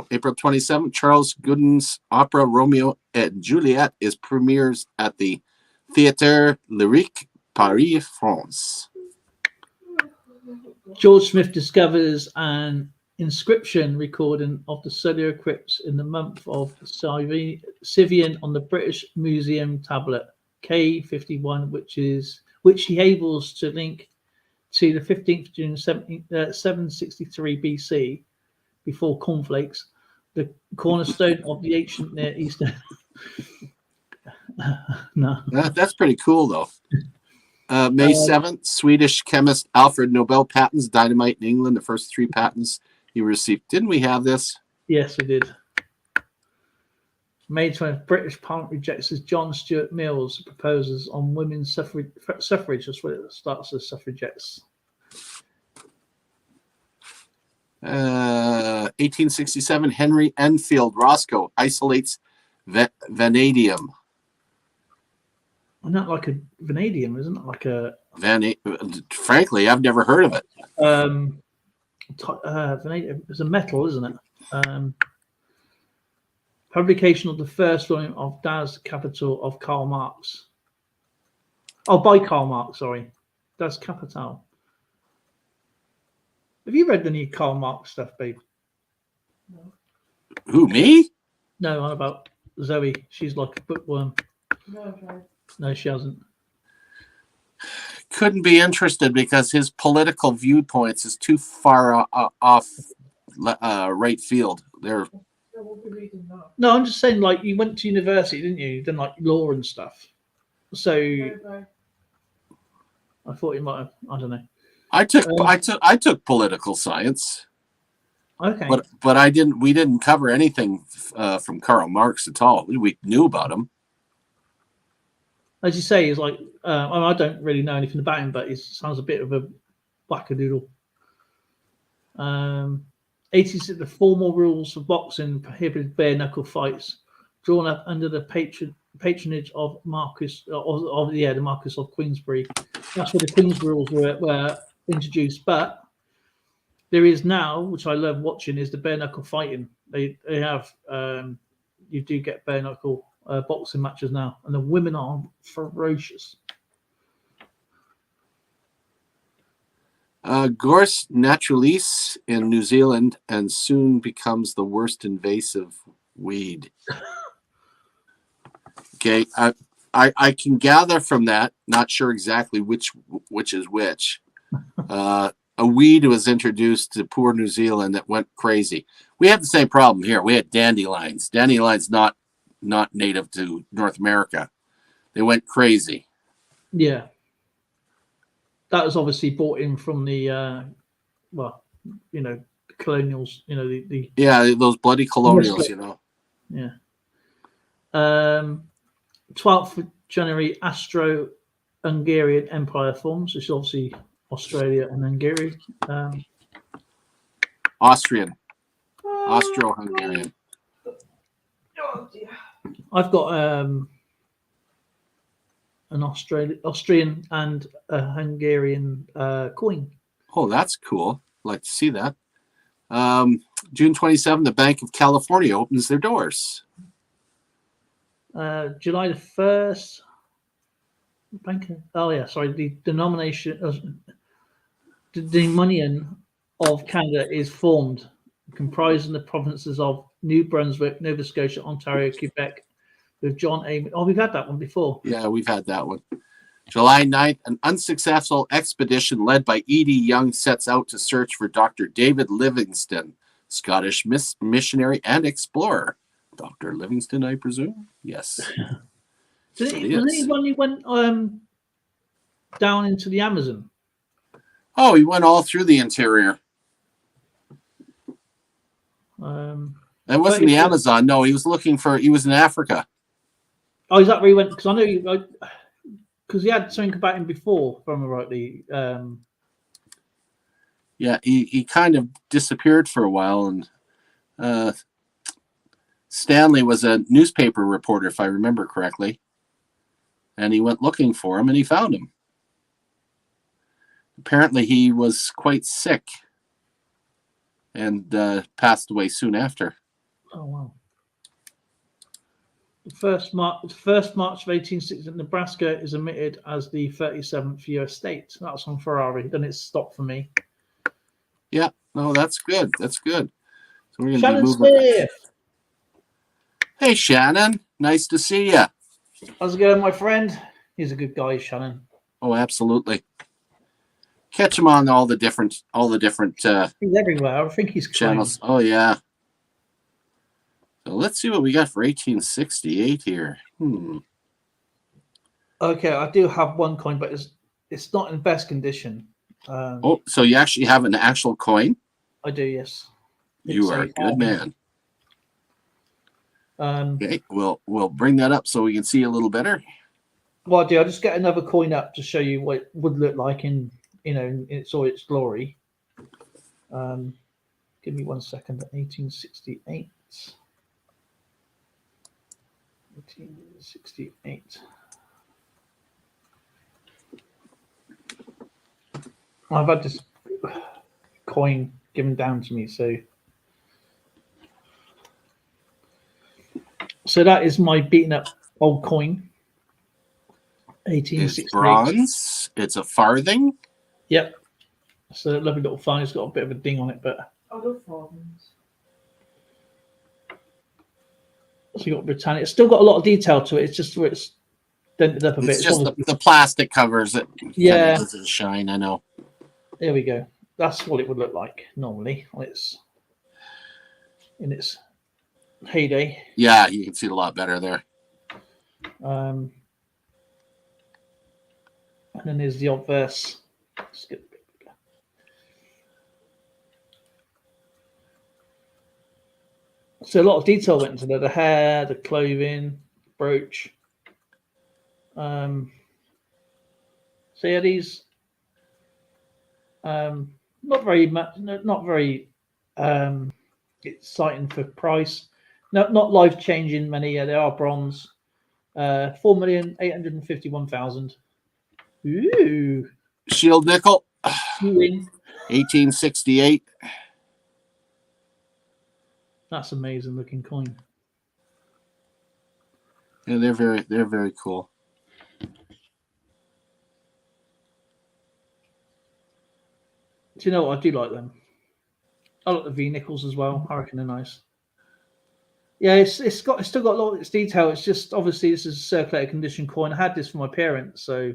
Speaker 2: April 27th, Charles Goodin's opera Romeo and Juliet is premieres at the Théâtre Lyrique, Paris, France.
Speaker 1: George Smith discovers an inscription recording of the solar eclipse in the month of Sivian on the British Museum tablet K51, which he able to link to the 15th June 763 BC, before cornflakes, the cornerstone of the ancient Near Eastern. No,
Speaker 2: that's pretty cool though. May 7th, Swedish chemist Alfred Nobel patents dynamite in England. The first 3 patents he received. Didn't we have this?
Speaker 1: Yes, we did. May 20th, British Parliament rejects John Stuart Mill's proposals on women's suffrage. That's what it starts as, suffragettes.
Speaker 2: 1867, Henry Enfield Roscoe isolates vanadium.
Speaker 1: Not like a vanadium, isn't it? Like a
Speaker 2: frankly, I've never heard of it.
Speaker 1: Vanadium is a metal, isn't it? Publication of the first volume of Das Kapital of Karl Marx. Oh, by Karl Marx, sorry. Das Kapital. Have you read any Karl Marx stuff, babe?
Speaker 2: No. Who, me?
Speaker 1: No, I'm about Zoe. She's like a bookworm. No, she hasn't.
Speaker 2: Couldn't be interested because his political viewpoints is too far off right field. They're.
Speaker 1: No, I'm just saying, like, you went to university, didn't you? You done like law and stuff. So I thought you might have. I don't know.
Speaker 2: I took political science.
Speaker 1: Okay.
Speaker 2: But I didn't. We didn't cover anything from Karl Marx at all. We knew about him.
Speaker 1: As you say, he's like, I don't really know anything about him, but he sounds a bit of a wackadoodle. 86, the formal rules of boxing prohibited bare knuckle fights, drawn up under the patronage of the Marquis of Queensberry. That's where the Queen's rules were introduced. But there is now, which I love watching, is the bare knuckle fighting. They have you do get bare knuckle boxing matches now, and the women are ferocious.
Speaker 2: Gorse naturalis in New Zealand and soon becomes the worst invasive weed. Okay, I can gather from that, not sure exactly which is which. A weed was introduced to poor New Zealand that went crazy. We had the same problem here. We had dandelions. Dandelions not native to North America. They went crazy.
Speaker 1: Yeah. That was obviously brought in from the, colonials, the
Speaker 2: yeah, those bloody colonials,
Speaker 1: Yeah. 12th of January, Austro-Hungarian Empire forms, which is obviously Australia and Hungary.
Speaker 2: Austro-Hungarian.
Speaker 1: Oh, dear. I've got an Austrian and a Hungarian coin.
Speaker 2: Oh, that's cool. I'd like to see that. June 27, the Bank of California opens their doors.
Speaker 1: July the 1st. The denomination, the Dominion of Canada is formed, comprising the provinces of New Brunswick, Nova Scotia, Ontario, Quebec, with John A. Oh, we've had that one before.
Speaker 2: Yeah, we've had that one. July 9th, an unsuccessful expedition led by E.D. Young sets out to search for Dr. David Livingstone, Scottish missionary and explorer. Dr. Livingstone, I presume? Yes.
Speaker 1: Was he when he went down into the Amazon?
Speaker 2: Oh, he went all through the interior. That wasn't the Amazon. No, he was in Africa.
Speaker 1: Oh, is that where he went? Because I know because he had something about him before, if I remember rightly.
Speaker 2: Yeah, he kind of disappeared for a while, and Stanley was a newspaper reporter, if I remember correctly. and he went looking for him, and he found him. Apparently, he was quite sick and passed away soon after.
Speaker 1: Oh, wow. The first March of 1860, Nebraska is admitted as the 37th U.S. state. That's on Ferrari. Then it's stopped for me.
Speaker 2: Yeah, no, that's good. That's good. So we're going to
Speaker 1: Shannon
Speaker 2: be moving.
Speaker 1: Smith.
Speaker 2: Hey, Shannon. Nice to see you.
Speaker 1: How's it going, my friend? He's a good guy, Shannon.
Speaker 2: Oh, absolutely. Catch him on all the different.
Speaker 1: He's everywhere. I think he's
Speaker 2: channels. Oh yeah. So let's see what we got for 1868 here.
Speaker 1: Okay, I do have one coin, but it's not in best condition.
Speaker 2: Oh, so you actually have an actual coin?
Speaker 1: I do, yes.
Speaker 2: You are a good man. Okay, we'll bring that up so we can see a little better.
Speaker 1: Well, I'll just get another coin up to show you what it would look like in all its glory. Give me 1 second. 1868. 1868. I've had this coin given down to me, so that is my beaten up old coin. 1868.
Speaker 2: It's bronze. It's a farthing.
Speaker 1: Yep. It's a lovely little farthing. It's got a bit of a ding on it, but
Speaker 3: I love farthings.
Speaker 1: So you got Britannia. It's still got a lot of detail to it. It's just where it's dented up a bit.
Speaker 2: It's just the plastic covers it.
Speaker 1: Yeah.
Speaker 2: Doesn't shine. I know.
Speaker 1: There we go. That's what it would look like normally in its heyday.
Speaker 2: Yeah, you can see it a lot better there.
Speaker 1: And then there's the obverse. Let's get a bit bigger. So a lot of detail went into there. The hair, the clothing, brooch. So yeah, these not very exciting for price. No, not life changing many. Yeah, they are bronze. 4,851,000. Ooh.
Speaker 2: Shield nickel.
Speaker 1: You win.
Speaker 2: 1868.
Speaker 1: That's amazing looking coin.
Speaker 2: Yeah, they're very cool.
Speaker 1: Do you know what? I do like them. I like the V nickels as well. I reckon they're nice. Yeah, it's still got a lot of its detail. It's just obviously this is a circulated condition coin. I had this from my parents, so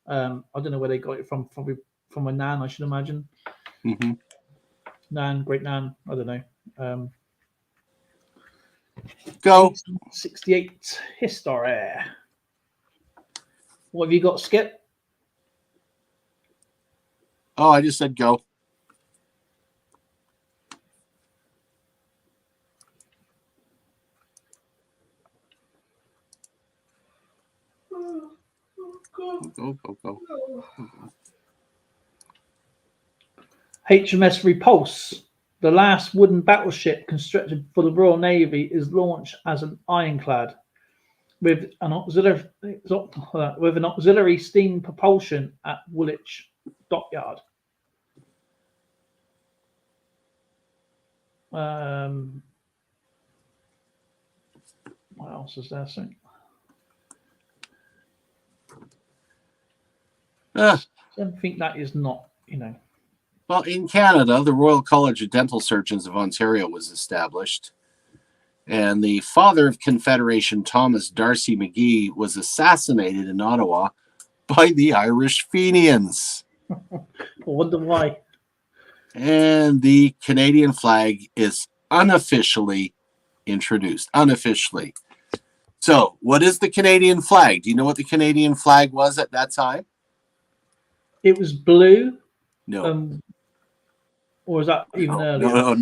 Speaker 1: I don't know where they got it from. Probably from my nan, I should imagine.
Speaker 2: Mm-hmm.
Speaker 1: Nan, great nan. I don't know.
Speaker 2: Go.
Speaker 1: 68 history. What have you got, Skip?
Speaker 2: Oh, I just said go. Go.
Speaker 1: HMS Repulse, the last wooden battleship constructed for the Royal Navy, is launched as an ironclad with an auxiliary steam propulsion at Woolwich Dockyard. What else is there? I think that is not,
Speaker 2: Well, in Canada, the Royal College of Dental Surgeons of Ontario was established, and the father of Confederation, Thomas D'Arcy McGee, was assassinated in Ottawa by the Irish Fenians.
Speaker 1: I wonder why.
Speaker 2: And the Canadian flag is unofficially introduced. Unofficially. So, what is the Canadian flag? Do you know what the Canadian flag was at that time?
Speaker 1: It was blue.
Speaker 2: No.
Speaker 1: Or was that even earlier?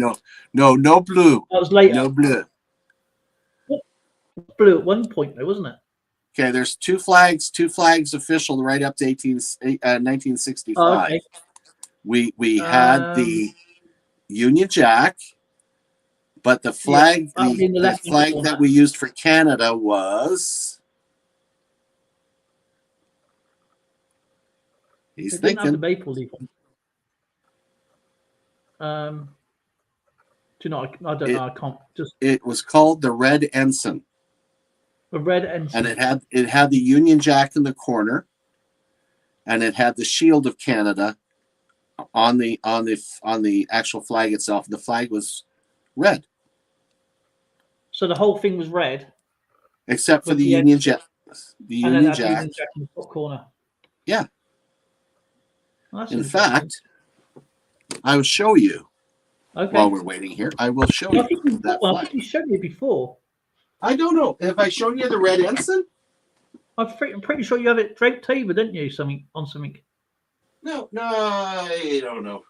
Speaker 2: No blue.
Speaker 1: That was later.
Speaker 2: No blue.
Speaker 1: Blue at one point, though, wasn't it?
Speaker 2: Okay, there's two flags official right up to 1965.
Speaker 1: Oh, okay.
Speaker 2: We had the Union Jack, but the flag, the flag that we used for Canada was He's
Speaker 1: It didn't have the
Speaker 2: thinking.
Speaker 1: maple leaf on. Do you know? I don't know. I can't just.
Speaker 2: It was called the Red Ensign.
Speaker 1: A red ensign.
Speaker 2: And it had the Union Jack in the corner, and it had the Shield of Canada on the actual flag itself. The flag was red.
Speaker 1: So the whole thing was red,
Speaker 2: except for the Union Jack.
Speaker 1: The Union Jack in the top corner.
Speaker 2: Yeah.
Speaker 1: Well,
Speaker 2: in fact, I will show you. Okay. While we're waiting here, I will show you that flag.
Speaker 1: I think you showed me before.
Speaker 2: I don't know. Have I shown you the Red Ensign?
Speaker 1: I'm pretty sure you have it draped over, didn't you? Something.
Speaker 2: No, I don't know.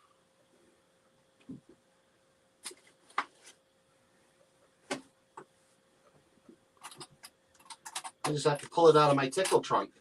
Speaker 2: I just have to pull it out of my tickle trunk.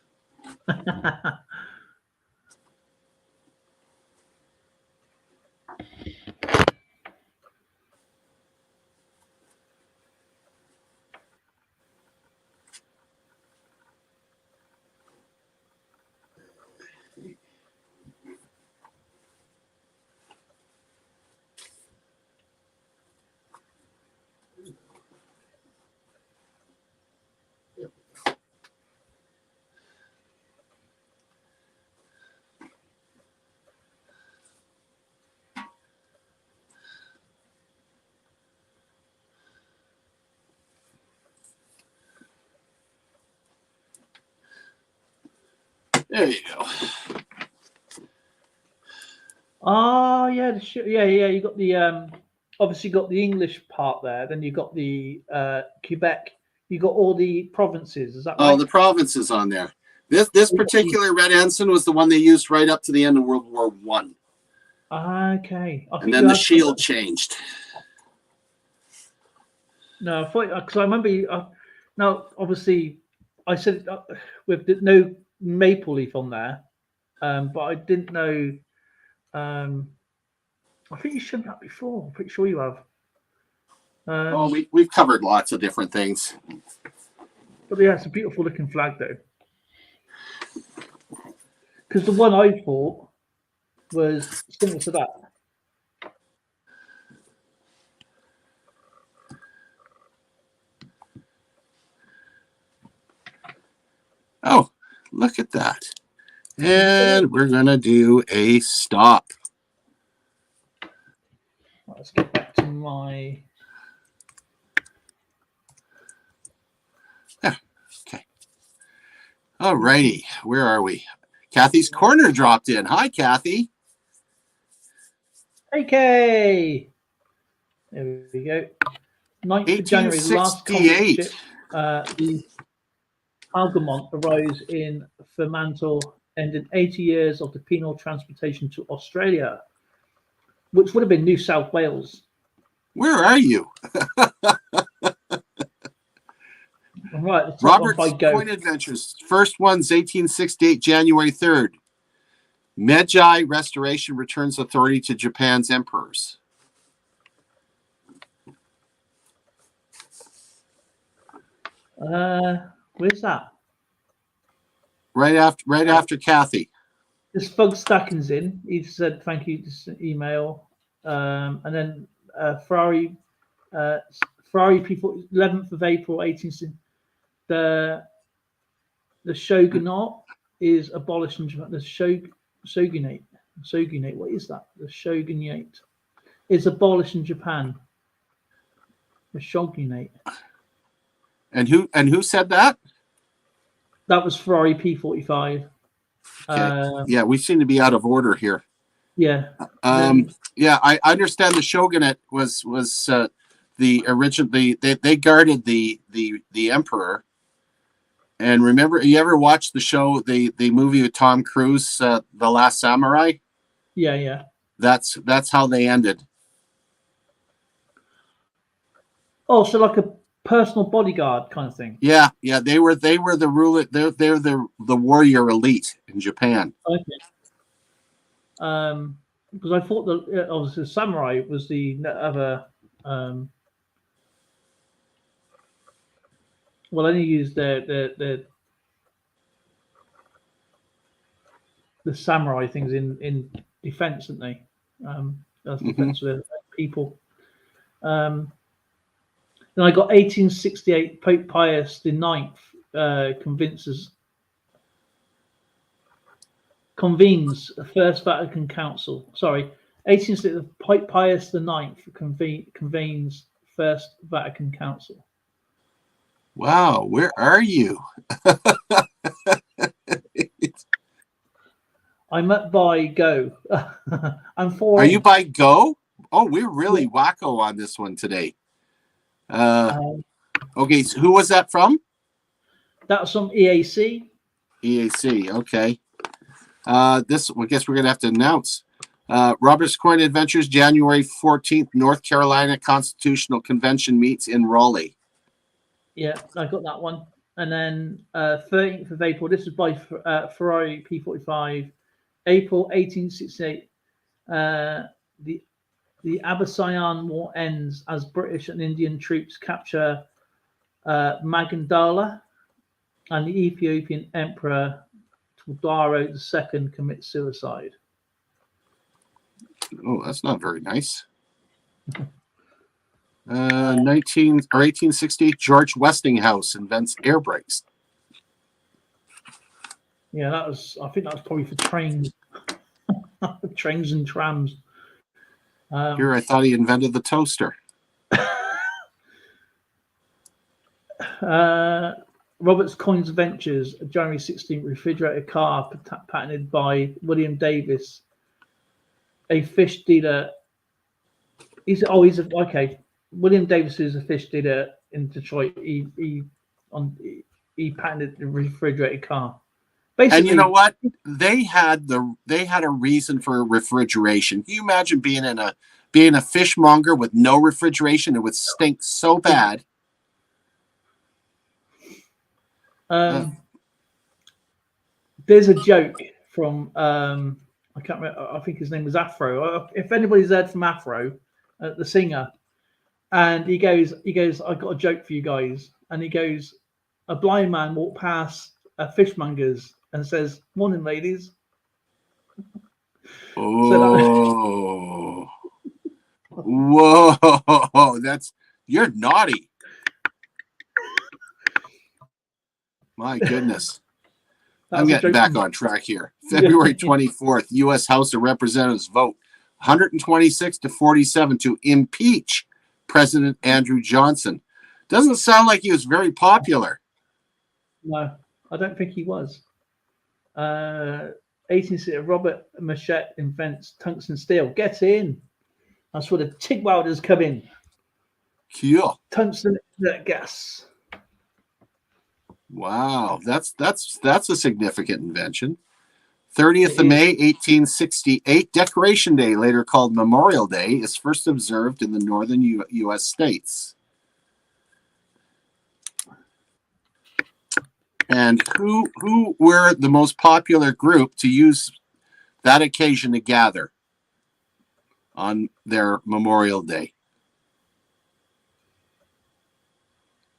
Speaker 2: There you go.
Speaker 1: Oh yeah, yeah. You got the obviously got the English part there. Then you got the Quebec. You got all the provinces. Is that right?
Speaker 2: Oh, the provinces on there. This particular Red Ensign was the one they used right up to the end of World War One.
Speaker 1: Okay.
Speaker 2: And then the shield changed.
Speaker 1: No, I thought because I remember. Now, obviously, I said with no maple leaf on there, but I didn't know. I think you showed that before. I'm pretty sure you have.
Speaker 2: We've covered lots of different things.
Speaker 1: But yeah, it's a beautiful looking flag though. Because the one I thought was similar to that.
Speaker 2: Oh, look at that. And we're going to do a stop.
Speaker 1: Let's get back to my...
Speaker 2: Yeah, okay. All righty. Where are we? Kathy's Corner dropped in. Hi, Kathy.
Speaker 1: Hey, Kay. There we go. 9th of January, the last convict ship, the Algamont, arose in Fremantle, ending 80 years of the penal transportation to Australia, which would have been New South Wales.
Speaker 2: Where are you?
Speaker 1: Right,
Speaker 2: Robert's Coin Adventures. First one's 1868, January 3rd. Meiji Restoration returns authority to Japan's emperors.
Speaker 1: Where's that?
Speaker 2: Right after Kathy.
Speaker 1: This Bug Stackins in. He said thank you. This email, and then Ferrari people 11th of April 1860. The shogunate is abolished in Japan. The shogunate. What is that? The shogunate is abolished in Japan. The shogunate.
Speaker 2: And who said that?
Speaker 1: That was Ferrari P45.
Speaker 2: Okay. Yeah, we seem to be out of order here.
Speaker 1: Yeah.
Speaker 2: Yeah, I understand the shogunate was the original. They guarded the emperor. And remember, you ever watched the show, the movie with Tom Cruise, The Last Samurai?
Speaker 1: Yeah.
Speaker 2: That's how they ended.
Speaker 1: Oh, so like a personal bodyguard kind of thing.
Speaker 2: Yeah. They were the ruler. They're the warrior elite in Japan.
Speaker 1: Okay. Because I thought that obviously the samurai was the other. Well, I only used the the samurai things in defense, didn't they? As defense of their people. Then I got 1868. Pope Pius IX convenes the First Vatican Council. Sorry, 1860. Pope Pius IX convenes First Vatican Council.
Speaker 2: Wow, where are you?
Speaker 1: I'm at by Go. I'm 4.
Speaker 2: Are you by Go? Oh, we're really wacko on this one today. Okay, so who was that from?
Speaker 1: That's from EAC.
Speaker 2: EAC, okay. I guess we're gonna have to announce. Robert's Coin Adventures, January 14th, North Carolina Constitutional Convention meets in Raleigh.
Speaker 1: Yeah, I got that one. And then 13th of April, this is by Ferrari P45, April 1868. The Abyssinian War ends as British and Indian troops capture Magandala, and the Ethiopian Emperor Todaro II commits suicide.
Speaker 2: Oh, that's not very nice. 1868, George Westinghouse invents air brakes.
Speaker 1: Yeah, I think that was probably for trains, trains and trams.
Speaker 2: Here, I thought he invented the toaster.
Speaker 1: Robert's Coins Ventures, January 16th, refrigerator car patented by William Davis, a fish dealer. Okay. William Davis is a fish dealer in Detroit. He patented the refrigerated car. Basically,
Speaker 2: and you know what? They had a reason for refrigeration. Can you imagine being a fishmonger with no refrigeration? It would stink so bad.
Speaker 1: There's a joke from I can't remember. I think his name was Afro. If anybody's heard from Afro, the singer, and he goes, I got a joke for you guys, and he goes, a blind man walked past a fishmonger's and says, "Morning, ladies."
Speaker 2: Oh, whoa! You're naughty. My goodness. I'm getting back on track here. February 24th, U.S. House of Representatives vote 126 to 47 to impeach President Andrew Johnson. Doesn't sound like he was very popular.
Speaker 1: No, I don't think he was. 1860, Robert Machette invents tungsten steel. Get in. That's where the TIG welders come in.
Speaker 2: Cool.
Speaker 1: Tungsten gas.
Speaker 2: Wow, that's a significant invention. 30th of May, 1868, Decoration Day, later called Memorial Day, is first observed in the northern U.S. states. And who were the most popular group to use that occasion to gather on their Memorial Day?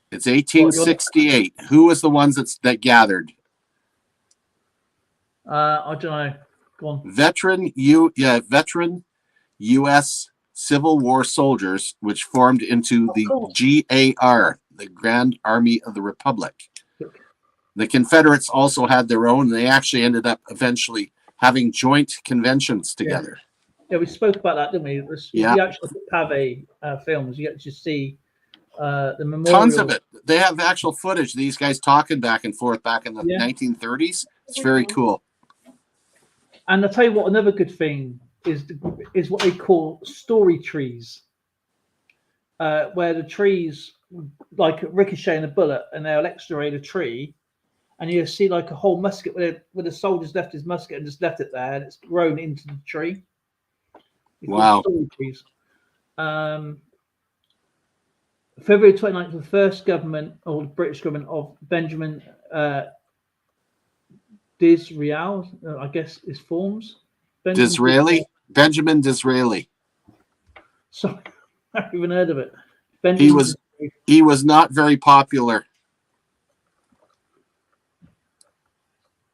Speaker 2: It's 1868. Who was the ones that gathered?
Speaker 1: I don't know. Go on.
Speaker 2: Veteran U.S. Civil War soldiers, which formed into the GAR, the Grand Army of the Republic. The Confederates also had their own. They actually ended up eventually having joint conventions together.
Speaker 1: Yeah, we spoke about that, didn't we?
Speaker 2: Yeah.
Speaker 1: The actual Pave films, you get to see the memorial.
Speaker 2: Tons of it. They have actual footage. These guys talking back and forth back in the 1930s. It's very cool.
Speaker 1: And I'll tell you what, another good thing is what they call story trees, where the trees like ricocheting a bullet, and they'll X-ray the tree, and you see like a whole musket where the soldier's left his musket and just left it there, and it's grown into the tree.
Speaker 2: Wow.
Speaker 1: Story trees. February 29th, the first government, or the British government of Benjamin Disraeli, I guess is forms.
Speaker 2: Benjamin Disraeli.
Speaker 1: Sorry, I haven't even heard of it.
Speaker 2: He was not very popular.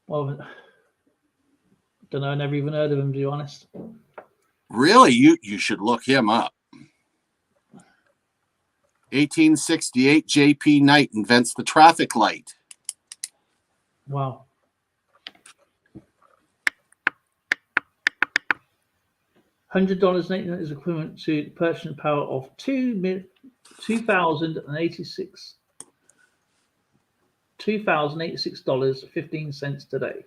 Speaker 1: Well, Don't know. Never even heard of him, to be honest.
Speaker 2: Really? You should look him up. 1868, J.P. Knight invents the traffic light.
Speaker 1: Wow. $100 is equivalent to the purchasing power of 2,086 $2,086.15 today.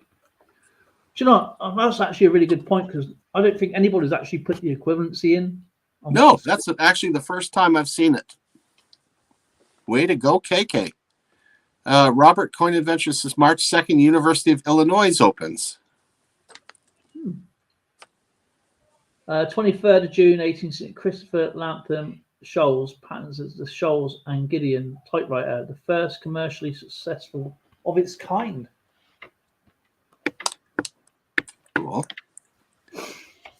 Speaker 1: Do you know what? That's actually a really good point, because I don't think anybody's actually put the equivalency in.
Speaker 2: No, that's actually the first time I've seen it. Way to go, KK. Robert Coin Adventures says March 2nd, University of Illinois opens.
Speaker 1: 23rd of June, 1860, Christopher Lampton Shoals patents as the Shoals and Gideon typewriter, the first commercially successful of its kind.
Speaker 2: Cool.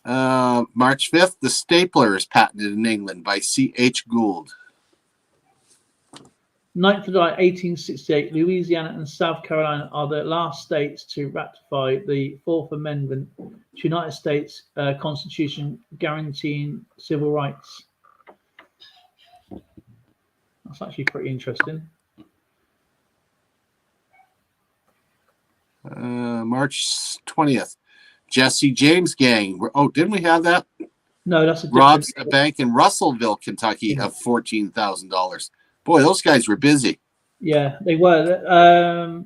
Speaker 2: March 5th, the stapler is patented in England by C.H. Gould.
Speaker 1: 9th of July, 1868, Louisiana and South Carolina are the last states to ratify the Fourth Amendment to the United States Constitution guaranteeing civil rights. That's actually pretty interesting.
Speaker 2: March 20th, Jesse James gang. Oh, didn't we have that?
Speaker 1: No, that's a
Speaker 2: robs a bank in Russellville, Kentucky of $14,000. Boy, those guys were busy.
Speaker 1: Yeah, they were.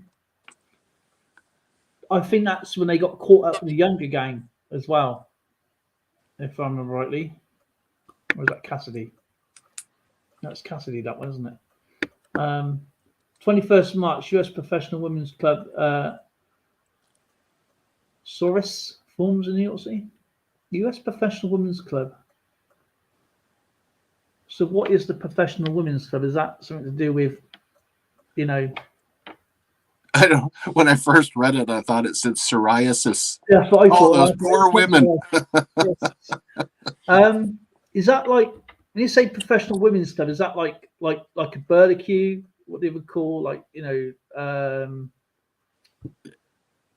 Speaker 1: I think that's when they got caught up in the younger gang as well, if I remember rightly. Or was that Cassidy? That's Cassidy, that one, isn't it? 21st March, US Professional Women's Club Soros forms in New York City. US Professional Women's Club. So what is the Professional Women's Club? Is that something to do with, you know?
Speaker 2: I don't. When I first read it, I thought it said psoriasis.
Speaker 1: Yeah, that's what I thought.
Speaker 2: Those poor women.
Speaker 1: Yes. Is that like, when you say Professional Women's Club, is that like a barbecue? What they would call, like, you know,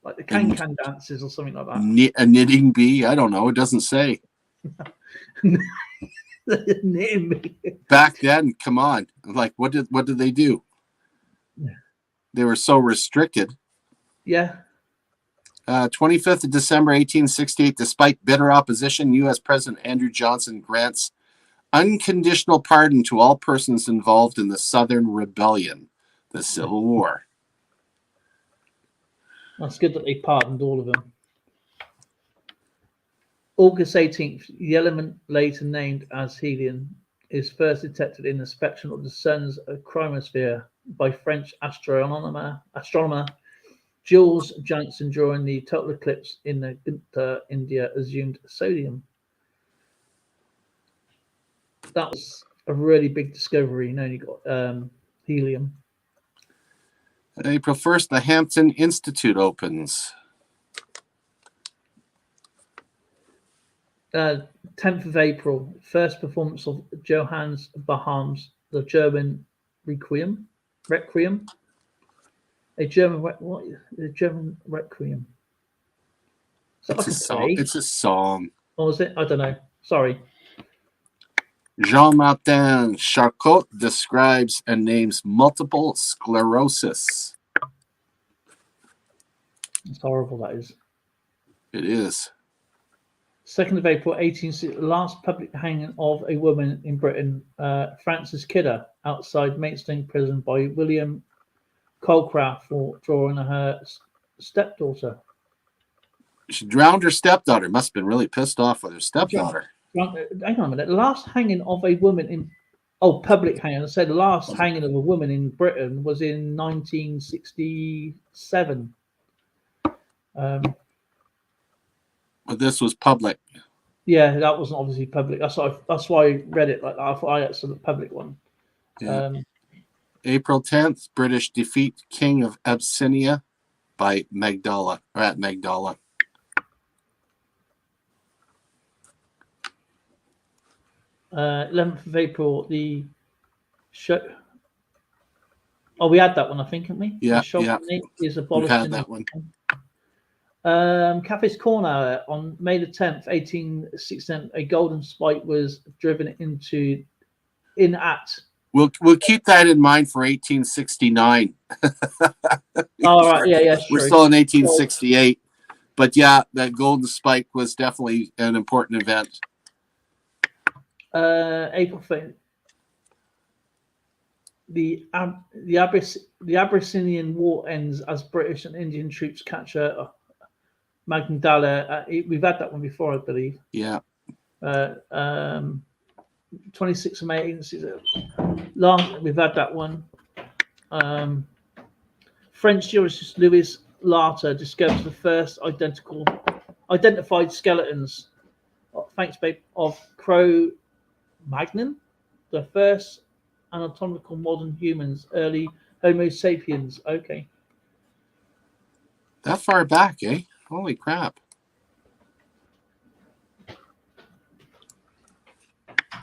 Speaker 1: like the can dances or something like that?
Speaker 2: A knitting bee? I don't know. It doesn't say.
Speaker 1: Knitting bee.
Speaker 2: Back then, come on. Like, what did they do? They were so restricted.
Speaker 1: Yeah.
Speaker 2: 25th of December, 1868, despite bitter opposition, U.S. President Andrew Johnson grants unconditional pardon to all persons involved in the Southern Rebellion, the Civil War.
Speaker 1: That's good that they pardoned all of them. August 18th, the element later named as helium is first detected in the spectrum of the sun's chromosphere by French astronomer Jules Janssen during the total eclipse in the India assumed sodium. That was a really big discovery. You know, you got helium.
Speaker 2: April 1st, the Hampton Institute opens.
Speaker 1: 10th of April, first performance of Johannes Brahms, the German Requiem. A German Requiem. Is that like a play?
Speaker 2: It's a song.
Speaker 1: Or was it? I don't know. Sorry.
Speaker 2: Jean-Martin Charcot describes and names multiple sclerosis.
Speaker 1: It's horrible, that is.
Speaker 2: It is.
Speaker 1: 2nd of April, 1860, the last public hanging of a woman in Britain, Frances Kidder, outside Maidstone Prison by William Colcraft for drawing her stepdaughter.
Speaker 2: She drowned her stepdaughter. Must have been really pissed off with her stepdaughter.
Speaker 1: Hang on a minute. The last hanging of a woman in... public hanging. I said the last hanging of a woman in Britain was in 1967.
Speaker 2: But this was public.
Speaker 1: Yeah, that wasn't obviously public. That's why I read it like that. I thought that's a public one.
Speaker 2: Yeah. April 10th, British defeat King of Abyssinia by Magdala, or at Magdala.
Speaker 1: 11th of April, the show. Oh, we had that one, I think, haven't we?
Speaker 2: Yeah,
Speaker 1: the
Speaker 2: yeah.
Speaker 1: Is abolished.
Speaker 2: We've had that one.
Speaker 1: Cafe's Corner on May the 10th, 1867, a golden spike was driven in at.
Speaker 2: We'll keep that in mind for 1869.
Speaker 1: Oh, right, yeah,
Speaker 2: We're
Speaker 1: true.
Speaker 2: still in 1868, but yeah, that golden spike was definitely an important event.
Speaker 1: April 5th. The Abyssinian War ends as British and Indian troops capture Magdala. We've had that one before, I believe.
Speaker 2: Yeah.
Speaker 1: 26th of May. We've had that one. French geologist Louis Larter discovers the first identified skeletons. Thanks, babe. Of Cro-Magnon, the first anatomical modern humans, early Homo sapiens. Okay.
Speaker 2: That far back, eh? Holy crap.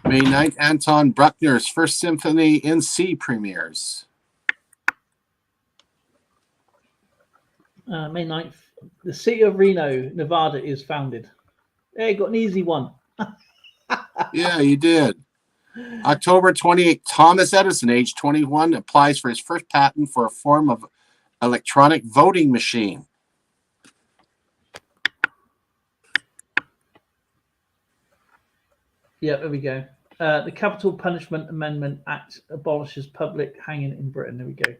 Speaker 2: May 9th, Anton Bruckner's First Symphony in C premieres.
Speaker 1: May 9th, the city of Reno, Nevada is founded. Hey, got an easy one.
Speaker 2: Yeah, you did. October 28th, Thomas Edison, age 21, applies for his first patent for a form of electronic voting machine.
Speaker 1: Yeah, there we go. The Capital Punishment Amendment Act abolishes public hanging in Britain. There we go.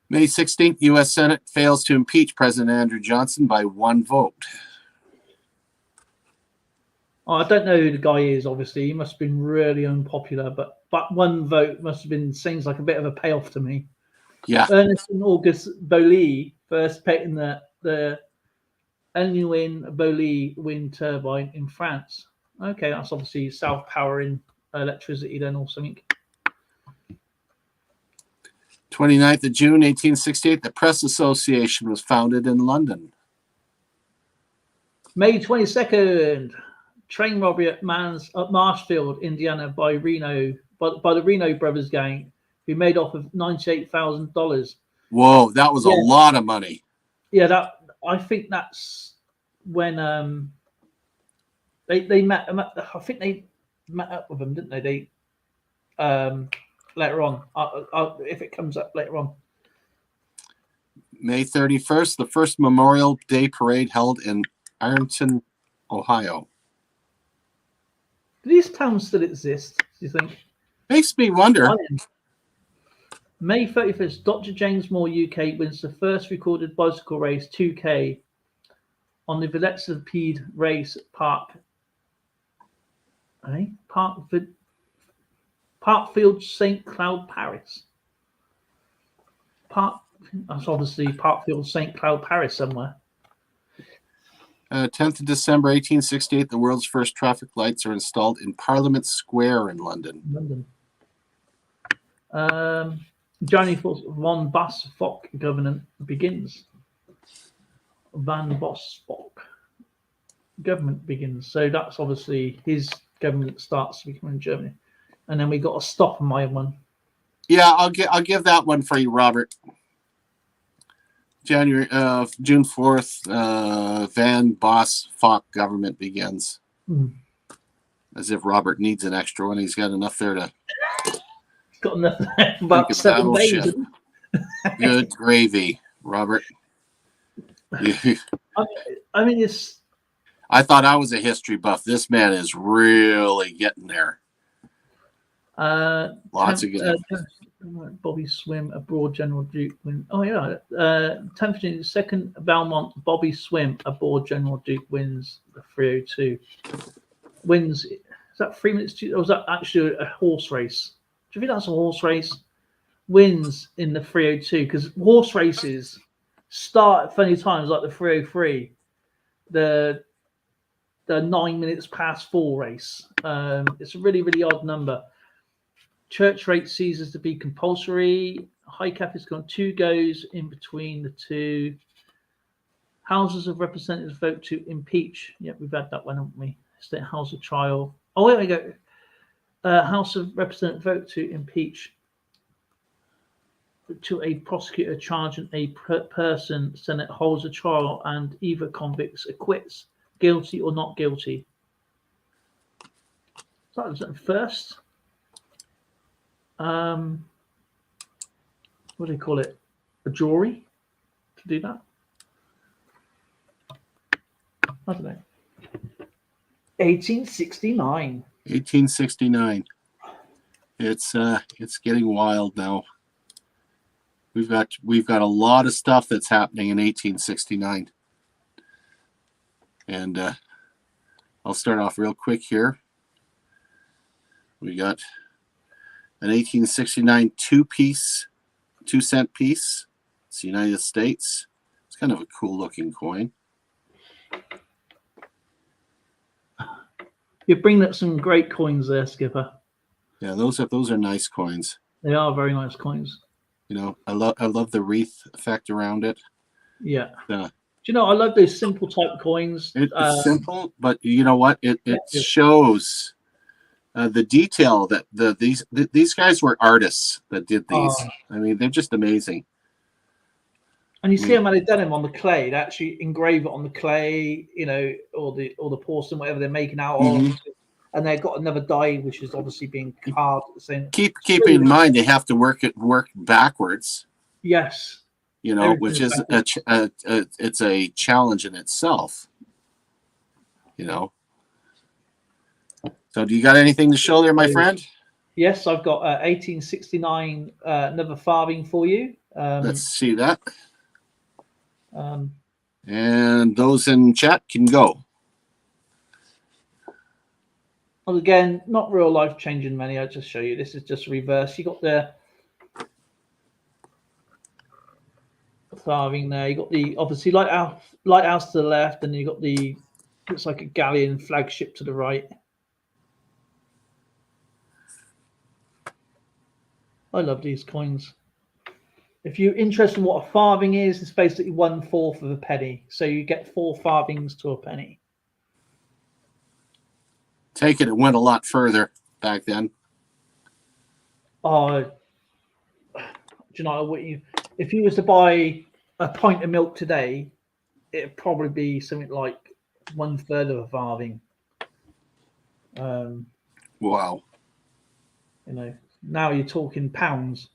Speaker 2: May 16th, U.S. Senate fails to impeach President Andrew Johnson by 1 vote.
Speaker 1: Oh, I don't know who the guy is, obviously. He must have been really unpopular, but 1 vote must have been, seems like a bit of a payoff to me.
Speaker 2: Yeah.
Speaker 1: Ernest and Auguste Bollée first patented the Enuin Bollée wind turbine in France. Okay, that's obviously self-powering electricity then or something.
Speaker 2: 29th of June, 1868, the Press Association was founded in London.
Speaker 1: May 22nd, train robbery at Marshfield, Indiana by the Reno brothers gang, who made off of $98,000.
Speaker 2: Whoa, that was a lot of money.
Speaker 1: Yeah, I think that's when they met. I think they met up with them, didn't they? They later on, if it comes up later on.
Speaker 2: May 31st, the first Memorial Day parade held in Ironton, Ohio.
Speaker 1: Do these towns still exist, do you think?
Speaker 2: Makes me wonder.
Speaker 1: May 31st, Dr. James Moore UK wins the first recorded bicycle race 2K on the Velocipede Race Park. Parkfield, St. Cloud, Paris. That's obviously Parkfield, St. Cloud, Paris somewhere.
Speaker 2: 10th of December, 1868, the world's first traffic lights are installed in Parliament Square in London.
Speaker 1: January 4th, Von Boss-Fock government begins. Van Boss-Fock government begins. So that's obviously his government starts to become in Germany. And then we got to stop on my one.
Speaker 2: Yeah, I'll give that one for you, Robert. June 4th, Van Boss-Fock government begins. As if Robert needs an extra one. He's got enough there to.
Speaker 1: Got enough about 7 days.
Speaker 2: Good gravy, Robert.
Speaker 1: I mean, it's.
Speaker 2: I thought I was a history buff. This man is really getting there. Lots of good.
Speaker 1: Bobby Swim, aboard General Duke win. Oh yeah, 10th June, second Belmont Bobby Swim aboard General Duke wins the 302. Wins. Is that 3 minutes? Or was that actually a horse race? Do you think that's a horse race? Wins in the 302 because horse races start at funny times like the 303, the 9 minutes past 4 race. It's a really, really odd number. Church rate ceases to be compulsory. High cap has got 2 goes in between the 2. Houses of Representatives vote to impeach. Yeah, we've had that one, haven't we? State House of Trial. Oh, there we go. House of Representatives vote to impeach to a prosecutor charging a person, Senate holds a trial and either convicts, acquits, guilty or not guilty. So that was at first. What do you call it? A jury to do that? I don't know. 1869.
Speaker 2: 1869. It's getting wild now. We've got a lot of stuff that's happening in 1869. And I'll start off real quick here. We got an 1869 2-cent piece. It's the United States. It's kind of a cool looking coin.
Speaker 1: You're bringing up some great coins there, Skipper.
Speaker 2: Yeah, those are nice coins.
Speaker 1: They are very nice coins.
Speaker 2: You know, I love the wreath effect around it.
Speaker 1: Yeah. Do you know, I love those simple type coins.
Speaker 2: It's simple, but you know what? It shows the detail that these guys were artists that did these. I mean, they're just amazing.
Speaker 1: And you see how they've done them on the clay. They actually engrave it on the clay, you know, or the porcelain, whatever they're making out of. And they've got another die, which is obviously being carved at the same.
Speaker 2: Keep in mind they have to work backwards.
Speaker 1: Yes.
Speaker 2: You know, which is it's a challenge in itself. You know. So, do you got anything to show there, my friend?
Speaker 1: Yes, I've got 1869 another farthing for you.
Speaker 2: Let's see that. And those in chat can go.
Speaker 1: Well, again, not real life changing money. I'll just show you. This is just reverse. You got the farthing there. You got the obviously lighthouse to the left, and you got the looks like a galleon flagship to the right. I love these coins. If you're interested in what a farthing is, it's basically 1/4 of a penny. So you get 4 farthings to a penny.
Speaker 2: Take it went a lot further back then.
Speaker 1: Do you know what if you was to buy a pint of milk today, it'd probably be something like 1/3 of a farthing.
Speaker 2: Wow.
Speaker 1: You know, now you're talking pounds.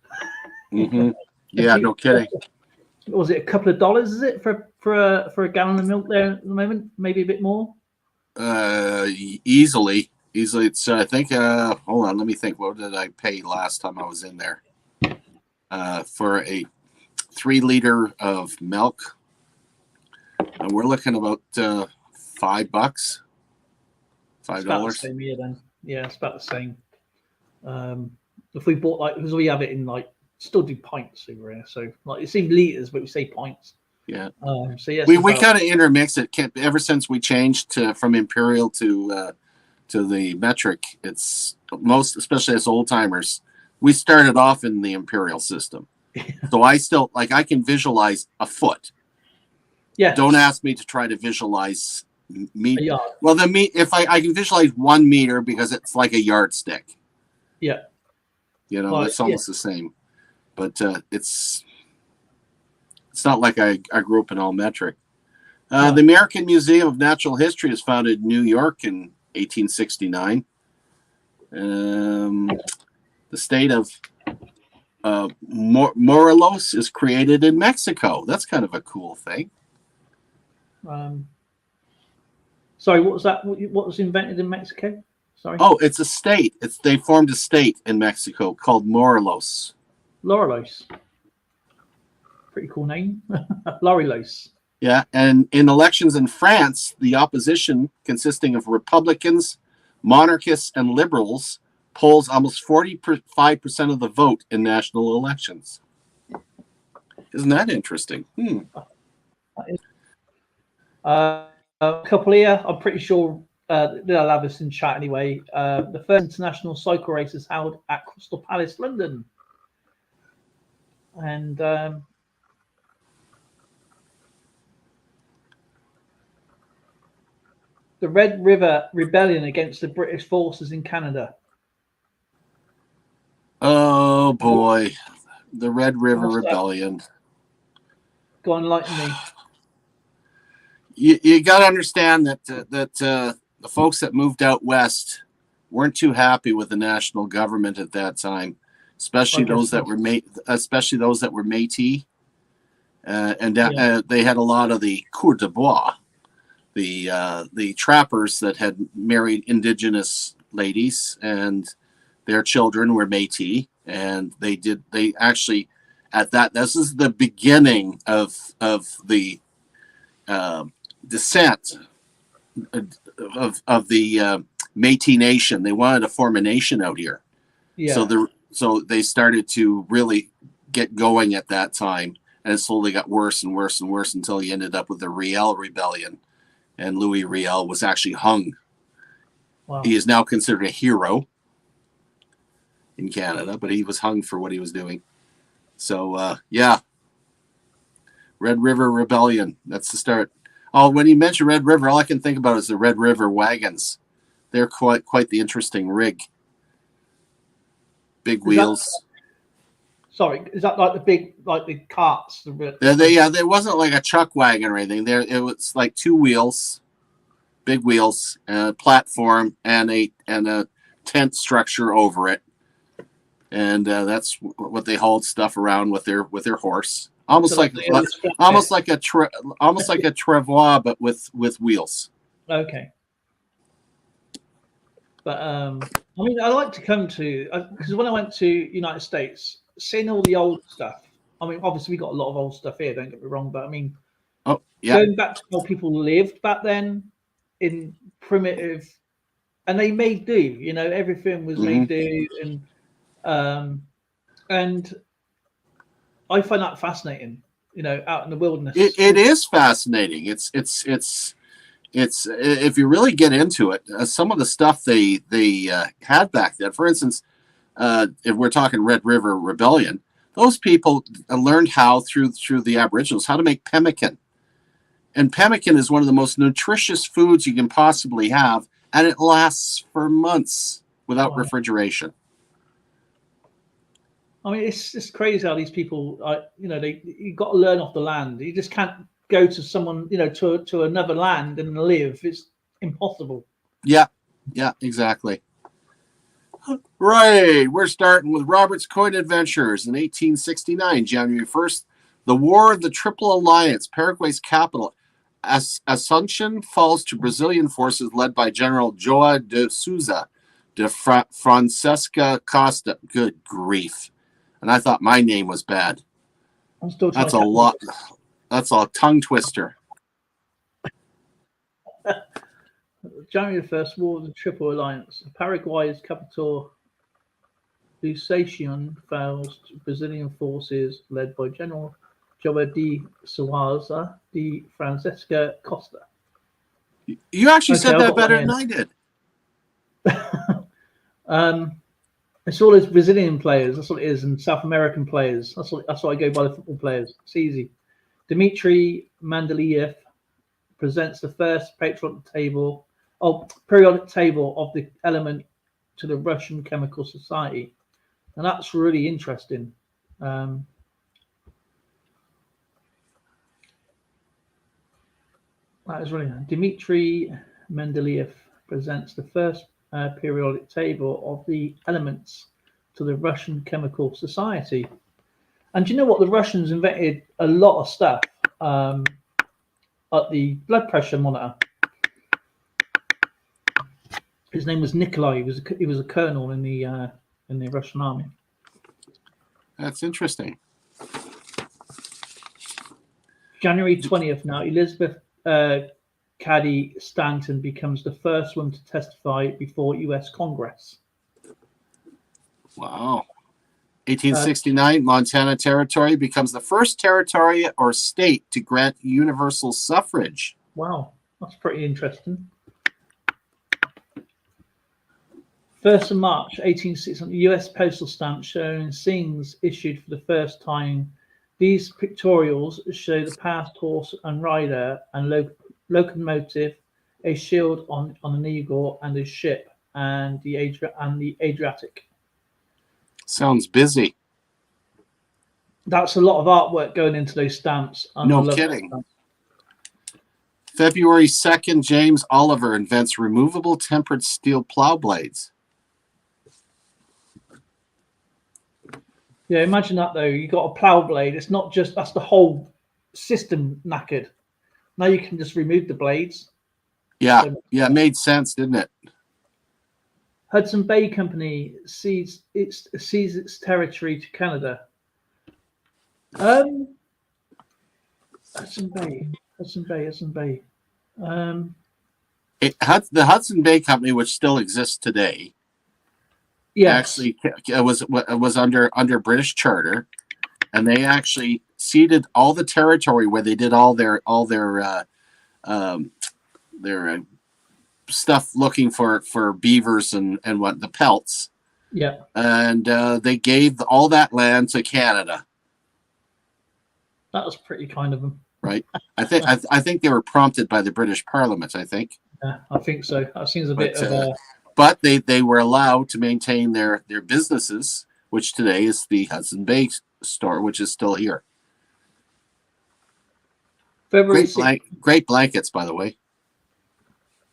Speaker 2: Yeah, no kidding.
Speaker 1: Was it a couple of dollars? Is it for a gallon of milk there at the moment? Maybe a bit more.
Speaker 2: Easily. It's I think. Hold on, let me think. What did I pay last time I was in there? For a 3 liter of milk, and we're looking about $5. $5.
Speaker 1: Same here then. Yeah, it's about the same. If we bought because we have it in still do pints over here, so it's in liters, but we say pints.
Speaker 2: Yeah.
Speaker 1: So yes,
Speaker 2: we kind of intermix it. Ever since we changed from imperial to the metric, it's especially as old timers, we started off in the imperial system. So I still I can visualize a foot. Yeah. Don't ask me to try to visualize meter. Well, if I can visualize 1 meter because it's like a yardstick.
Speaker 1: Yeah.
Speaker 2: You know, it's almost the same. But it's not like I grew up in all metric. The American Museum of Natural History was founded in New York in 1869. The state of Morelos is created in Mexico. That's kind of a cool thing.
Speaker 1: Sorry, what was that? What was invented in Mexico? Sorry.
Speaker 2: Oh, it's a state. They formed a state in Mexico called Morelos.
Speaker 1: Morelos. Pretty cool name. Morelos.
Speaker 2: Yeah, and in elections in France, the opposition, consisting of Republicans, monarchists, and liberals, polls almost 45% of the vote in national elections. Isn't that interesting?
Speaker 1: A couple here. I'm pretty sure they'll have us in chat anyway. The first international cycle race is held at Crystal Palace, London. And the Red River Rebellion against the British forces in Canada.
Speaker 2: Oh boy, The Red River
Speaker 1: What's that?
Speaker 2: Rebellion.
Speaker 1: Go on, enlighten me.
Speaker 2: You got to understand that the folks that moved out west weren't too happy with the national government at that time, especially those that were Métis, and they had a lot of the cours de bois, the trappers that had married indigenous ladies, and their children were Métis, and they actually at that, this is the beginning of the descent of the Métis Nation. They wanted to form a nation out here. Yeah. So they started to really get going at that time, and it slowly got worse and worse and worse until you ended up with the Riel Rebellion, and Louis Riel was actually hung. Wow. He is now considered a hero in Canada, but he was hung for what he was doing. So yeah, Red River Rebellion. That's the start. Oh, when you mention Red River, all I can think about is the Red River wagons. They're quite the interesting rig. Big wheels.
Speaker 1: Sorry, is that like the big, like the carts?
Speaker 2: Yeah, there wasn't like a chuck wagon or anything. It was like two wheels, big wheels, a platform, and a tent structure over it, and that's what they hauled stuff around with their horse. Almost like a travois, but with wheels.
Speaker 1: Okay. But I mean, I like to come to, because when I went to United States, seeing all the old stuff. I mean, obviously we got a lot of old stuff here. Don't get me wrong, but I mean, going back to how people lived back then in primitive, and they made do. Everything was made do, and I find that fascinating. Out in the wilderness.
Speaker 2: It is fascinating. It's if you really get into it, some of the stuff they had back then. For instance, if we're talking Red River Rebellion, those people learned how through the Aboriginals how to make pemmican, and pemmican is one of the most nutritious foods you can possibly have, and it lasts for months without refrigeration.
Speaker 1: I mean, it's just crazy how these people, you got to learn off the land. You just can't go to someone, to another land and live. It's impossible.
Speaker 2: Yeah, exactly. Right, we're starting with Robert's Coin Adventures in 1869, January 1st. The War of the Triple Alliance, Paraguay's capital, Asuncion, falls to Brazilian forces led by General João de Souza de Francesca Costa. Good grief. And I thought my name was bad.
Speaker 1: I'm still trying.
Speaker 2: That's a lot. That's a tongue twister.
Speaker 1: January 1st, War of the Triple Alliance. Paraguay's capital, Asuncion, falls to Brazilian forces led by General João de Souza de Francesca Costa.
Speaker 2: You actually said that better than I did.
Speaker 1: It's all those Brazilian players. That's what it is, and South American players. That's what I go by, the football players. It's easy. Dmitry Mendeleev presents the first periodic table of the element to the Russian Chemical Society, and that's really interesting. That is really Dmitry Mendeleev presents the first periodic table of the elements to the Russian Chemical Society. And do you know what? The Russians invented a lot of stuff at the blood pressure monitor. His name was Nikolai. He was a colonel in the Russian army.
Speaker 2: That's interesting.
Speaker 1: January 20th now, Elizabeth Cady Stanton becomes the first woman to testify before U.S. Congress.
Speaker 2: Wow. 1869, Montana Territory becomes the first territory or state to grant universal suffrage.
Speaker 1: Wow, that's pretty interesting. 1st of March, 1860, U.S. postal stamp showing scenes issued for the first time. These pictorials show the past horse and rider and locomotive, a shield on an eagle, and a ship, and the Adriatic.
Speaker 2: Sounds busy.
Speaker 1: That's a lot of artwork going into those stamps. And I
Speaker 2: No
Speaker 1: love
Speaker 2: kidding.
Speaker 1: that.
Speaker 2: February 2nd, James Oliver invents removable tempered steel plow blades.
Speaker 1: Yeah, imagine that though. You got a plow blade. It's not just that's the whole system knackered. Now you can just remove the blades.
Speaker 2: Yeah,
Speaker 1: So,
Speaker 2: yeah, it made sense, didn't it?
Speaker 1: Hudson Bay Company sees its territory to Canada. Hudson Bay.
Speaker 2: The Hudson Bay Company, which still exists today,
Speaker 1: Yes.
Speaker 2: actually was under British charter, and they actually ceded all the territory where they did all their stuff looking for beavers and what the pelts.
Speaker 1: Yeah.
Speaker 2: And they gave all that land to Canada.
Speaker 1: That was pretty kind of them.
Speaker 2: Right. I think they were prompted by the British Parliament, I think.
Speaker 1: Yeah, I think so. That seems a bit of a...
Speaker 2: But they were allowed to maintain their businesses, which today is the Hudson Bay store, which is still here. Great blankets, by the way.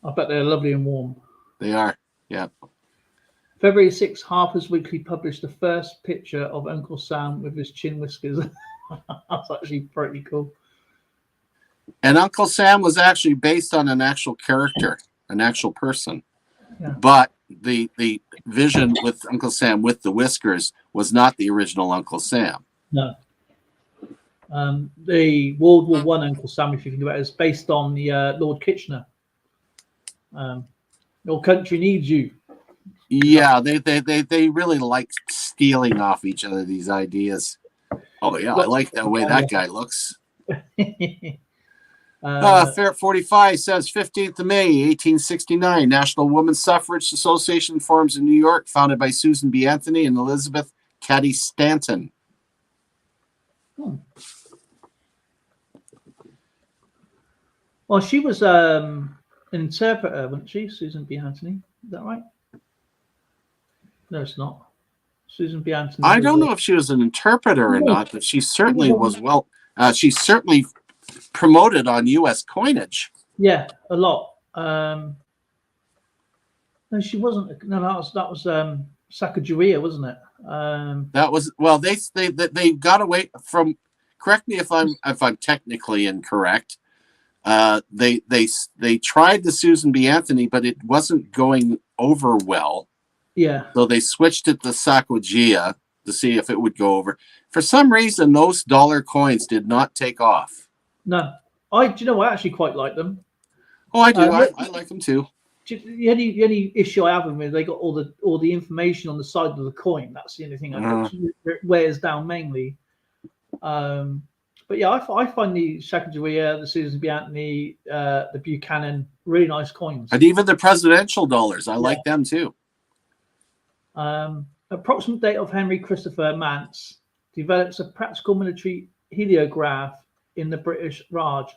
Speaker 1: I bet they're lovely and warm.
Speaker 2: They are, yeah.
Speaker 1: February 6th, Harper's Weekly published the first picture of Uncle Sam with his chin whiskers. That's actually pretty cool.
Speaker 2: And Uncle Sam was actually based on an actual character, an actual person.
Speaker 1: Yeah.
Speaker 2: But the vision with Uncle Sam with the whiskers was not the original Uncle Sam.
Speaker 1: No. The World War I Uncle Sam, if you think about it, is based on the Lord Kitchener. Your country needs you.
Speaker 2: Yeah, they really like stealing off each other these ideas. Oh yeah, I like the way that guy looks. Fair 45 says 15th of May, 1869, National Women's Suffrage Association forms in New York, founded by Susan B. Anthony and Elizabeth Cady Stanton.
Speaker 1: Well, she was an interpreter, wasn't she, Susan B. Anthony? Is that right? No, it's not. Susan B. Anthony.
Speaker 2: I don't know if she was an interpreter or not, but she certainly was she's certainly promoted on U.S. coinage.
Speaker 1: Yeah, a lot. No, she wasn't. No, that was Sacagawea, wasn't it?
Speaker 2: That was they got away from. Correct me if I'm technically incorrect. They tried the Susan B. Anthony, but it wasn't going over well.
Speaker 1: Yeah.
Speaker 2: So they switched it to Sacagawea to see if it would go over. For some reason, those dollar coins did not take off.
Speaker 1: No, do you know what? I actually quite like them.
Speaker 2: Oh, I do. I like them too.
Speaker 1: The only issue I have with them is they got all the information on the side of the coin. That's the only thing it wears down mainly. But yeah, I find the Sacagawea, the Susan B. Anthony, the Buchanan really nice coins.
Speaker 2: And even the presidential dollars, I like them too.
Speaker 1: Approximate date of Henry Christopher Mance develops a practical military heliograph in the British Raj.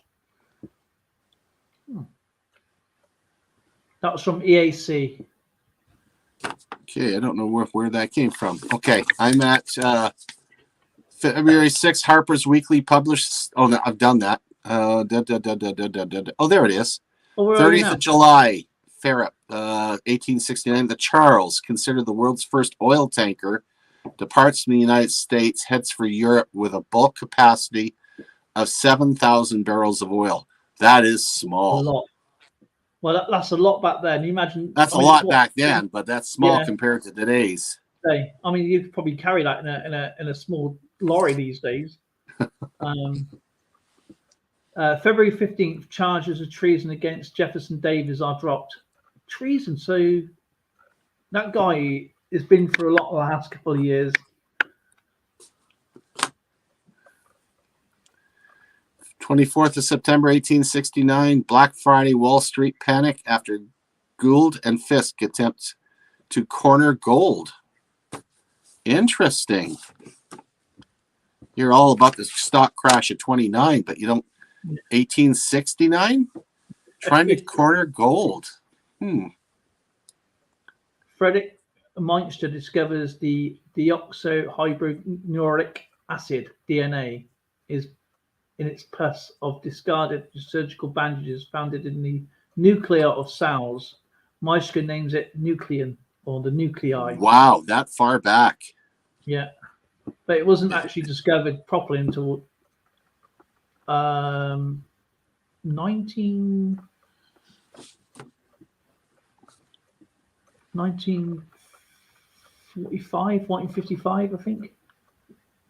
Speaker 1: That was from EAC.
Speaker 2: Okay, I don't know where that came from. Okay, I'm at February 6th, Harper's Weekly published. Oh, no, I've done that. Oh, there it is. 30th of July, Farrap, 1869. The Charles, considered the world's first oil tanker, departs from the United States, heads for Europe with a bulk capacity of 7,000 barrels of oil. That is small.
Speaker 1: A lot. Well, that's a lot back then. You imagine
Speaker 2: that's a lot back then, but that's small compared to today's.
Speaker 1: I mean, you could probably carry that in a small lorry these days. February 15th, charges of treason against Jefferson Davis are dropped. Treason. So that guy has been for a lot of the last couple of years.
Speaker 2: 24th of September, 1869, Black Friday Wall Street panic after Gould and Fisk attempt to corner gold. Interesting. You're all about the stock crash at 29, but you don't. 1869, trying to corner gold.
Speaker 1: Frederick Meinster discovers the deoxyhydrognoric acid, DNA, is in its pus of discarded surgical bandages found in the nuclei of cells. Meister names it nucleon, or the nuclei.
Speaker 2: Wow, that far back.
Speaker 1: Yeah, but it wasn't actually discovered properly until 1955, I think.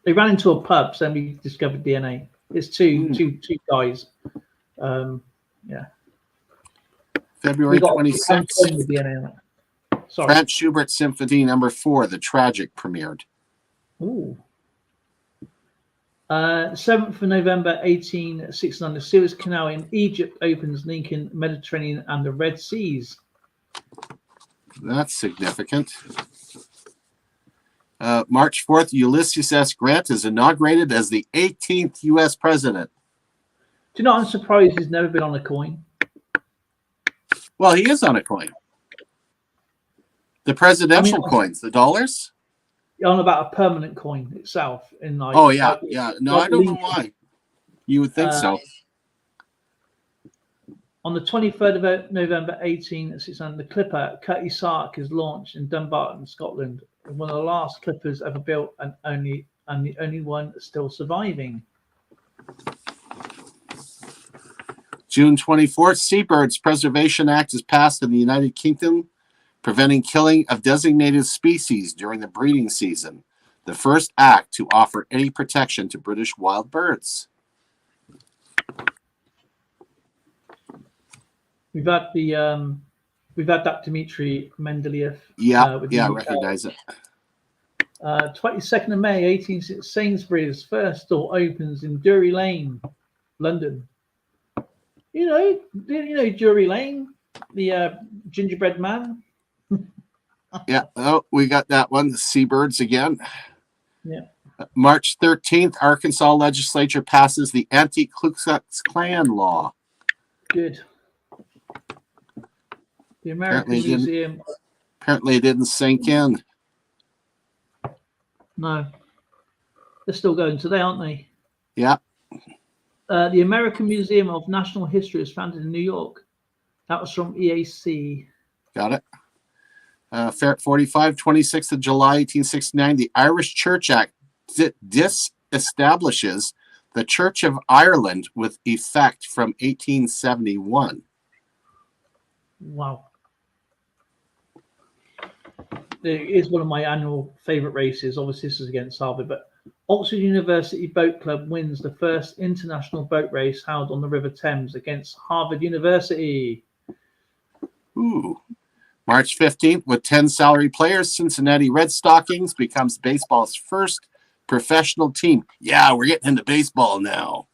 Speaker 1: They ran into a pub, so we discovered DNA. It's two guys. Yeah.
Speaker 2: February 26th.
Speaker 1: DNA. Sorry.
Speaker 2: Franz Schubert Symphony No. 4, The Tragic, premiered.
Speaker 1: Ooh. 7th of November 1869, the Suez Canal in Egypt opens, linking Mediterranean and the Red Seas.
Speaker 2: That's significant. March 4th, Ulysses S. Grant is inaugurated as the 18th U.S. president.
Speaker 1: Do you know, I'm surprised he's never been on a coin.
Speaker 2: Well, he is on a coin. The presidential coins, the dollars?
Speaker 1: On about a permanent coin itself. In like,
Speaker 2: oh, yeah, yeah. No, I don't know why. You would think so.
Speaker 1: On the 23rd of November 1869, the clipper Cutty Sark is launched in Dumbarton, Scotland. One of the last clippers ever built, and the only one still surviving.
Speaker 2: June 24th, Seabirds Preservation Act is passed in the United Kingdom, preventing killing of designated species during the breeding season. The first act to offer any protection to British wild birds.
Speaker 1: We've had that Dmitry Mendeleev.
Speaker 2: Yeah, I recognize it.
Speaker 1: 22nd of May, 1860, Sainsbury's first store opens in Drury Lane, London. You know Drury Lane, the gingerbread man.
Speaker 2: Yeah, oh, we got that one. The Seabirds again.
Speaker 1: Yeah.
Speaker 2: March 13th, Arkansas legislature passes the Anti-Ku Klux Klan law.
Speaker 1: Good. The American Museum.
Speaker 2: Apparently it didn't sink in.
Speaker 1: No. They're still going today, aren't they?
Speaker 2: Yeah.
Speaker 1: The American Museum of National History was founded in New York. That was from EAC.
Speaker 2: Got it. 45, 26th of July, 1869, the Irish Church Act disestablishes the Church of Ireland with effect from 1871.
Speaker 1: Wow. It is one of my annual favourite races. Obviously, this is against Harvard, but Oxford University Boat Club wins the first international boat race held on the River Thames against Harvard University.
Speaker 2: Ooh. March 15th, with 10 salary players, Cincinnati Red Stockings becomes baseball's first professional team. Yeah, we're getting into baseball now.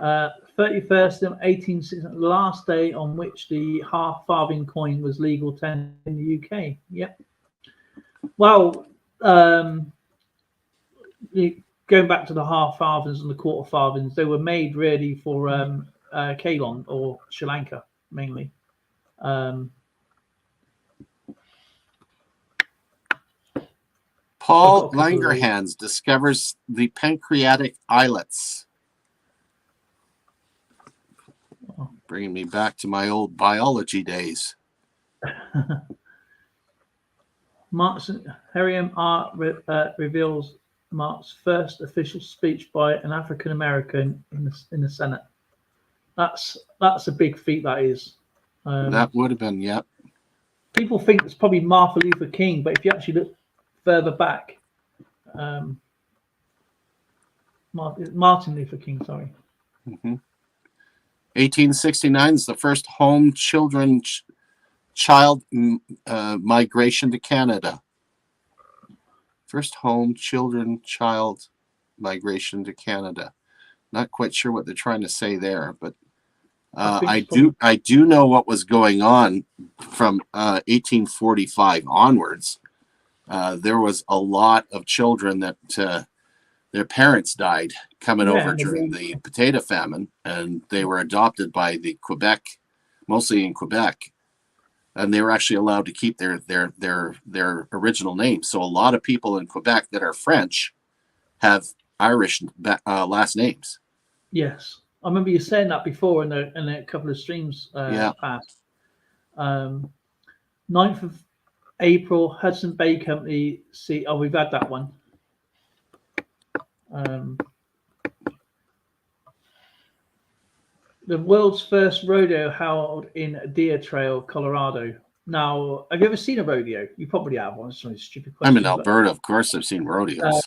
Speaker 1: 31st of 1860, the last day on which the half-farthing coin was legal tender in the UK. Yep. Well, going back to the half-farthings and the quarter-farthings, they were made really for Ceylon or Sri Lanka, mainly.
Speaker 2: Paul Langerhans discovers the pancreatic islets. Bringing me back to my old biology days.
Speaker 1: Harry M. R. reveals Mark's first official speech by an African American in the Senate. That's a big feat. That is.
Speaker 2: That would have been, yeah.
Speaker 1: People think it's probably Martin Luther King, but if you actually look further back, Martin Luther King, sorry.
Speaker 2: 1869 is the first home child migration to Canada. First home child migration to Canada. Not quite sure what they're trying to say there, but I do know what was going on from 1845 onwards. There was a lot of children that their parents died coming over during the potato famine, and they were adopted by the Quebec, mostly in Quebec. and they were actually allowed to keep their original name. So a lot of people in Quebec that are French have Irish last names.
Speaker 1: Yes, I remember you saying that before in a couple of streams past. 9th of April, Hudson Bay Company. We've had that one. The world's first rodeo held in Deer Trail, Colorado. Now, have you ever seen a rodeo? You probably have. One. It's a stupid question.
Speaker 2: I'm in Alberta, of course. I've seen rodeos.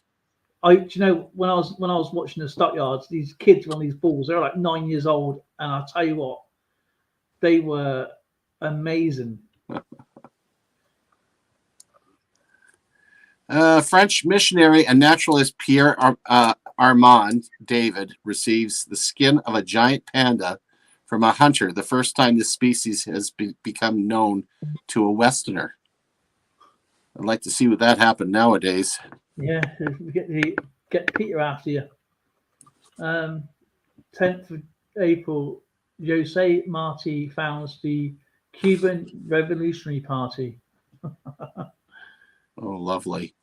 Speaker 1: Do you know when I was watching the stockyards, these kids were on these bulls. They were like 9 years old, and I'll tell you what, they were amazing.
Speaker 2: French missionary and naturalist Pierre Armand David receives the skin of a giant panda from a hunter, the first time this species has become known to a Westerner. I'd like to see what that happened nowadays.
Speaker 1: Yeah, get Peter after you. 10th of April, Jose Marti founds the Cuban Revolutionary Party.
Speaker 2: Oh, lovely.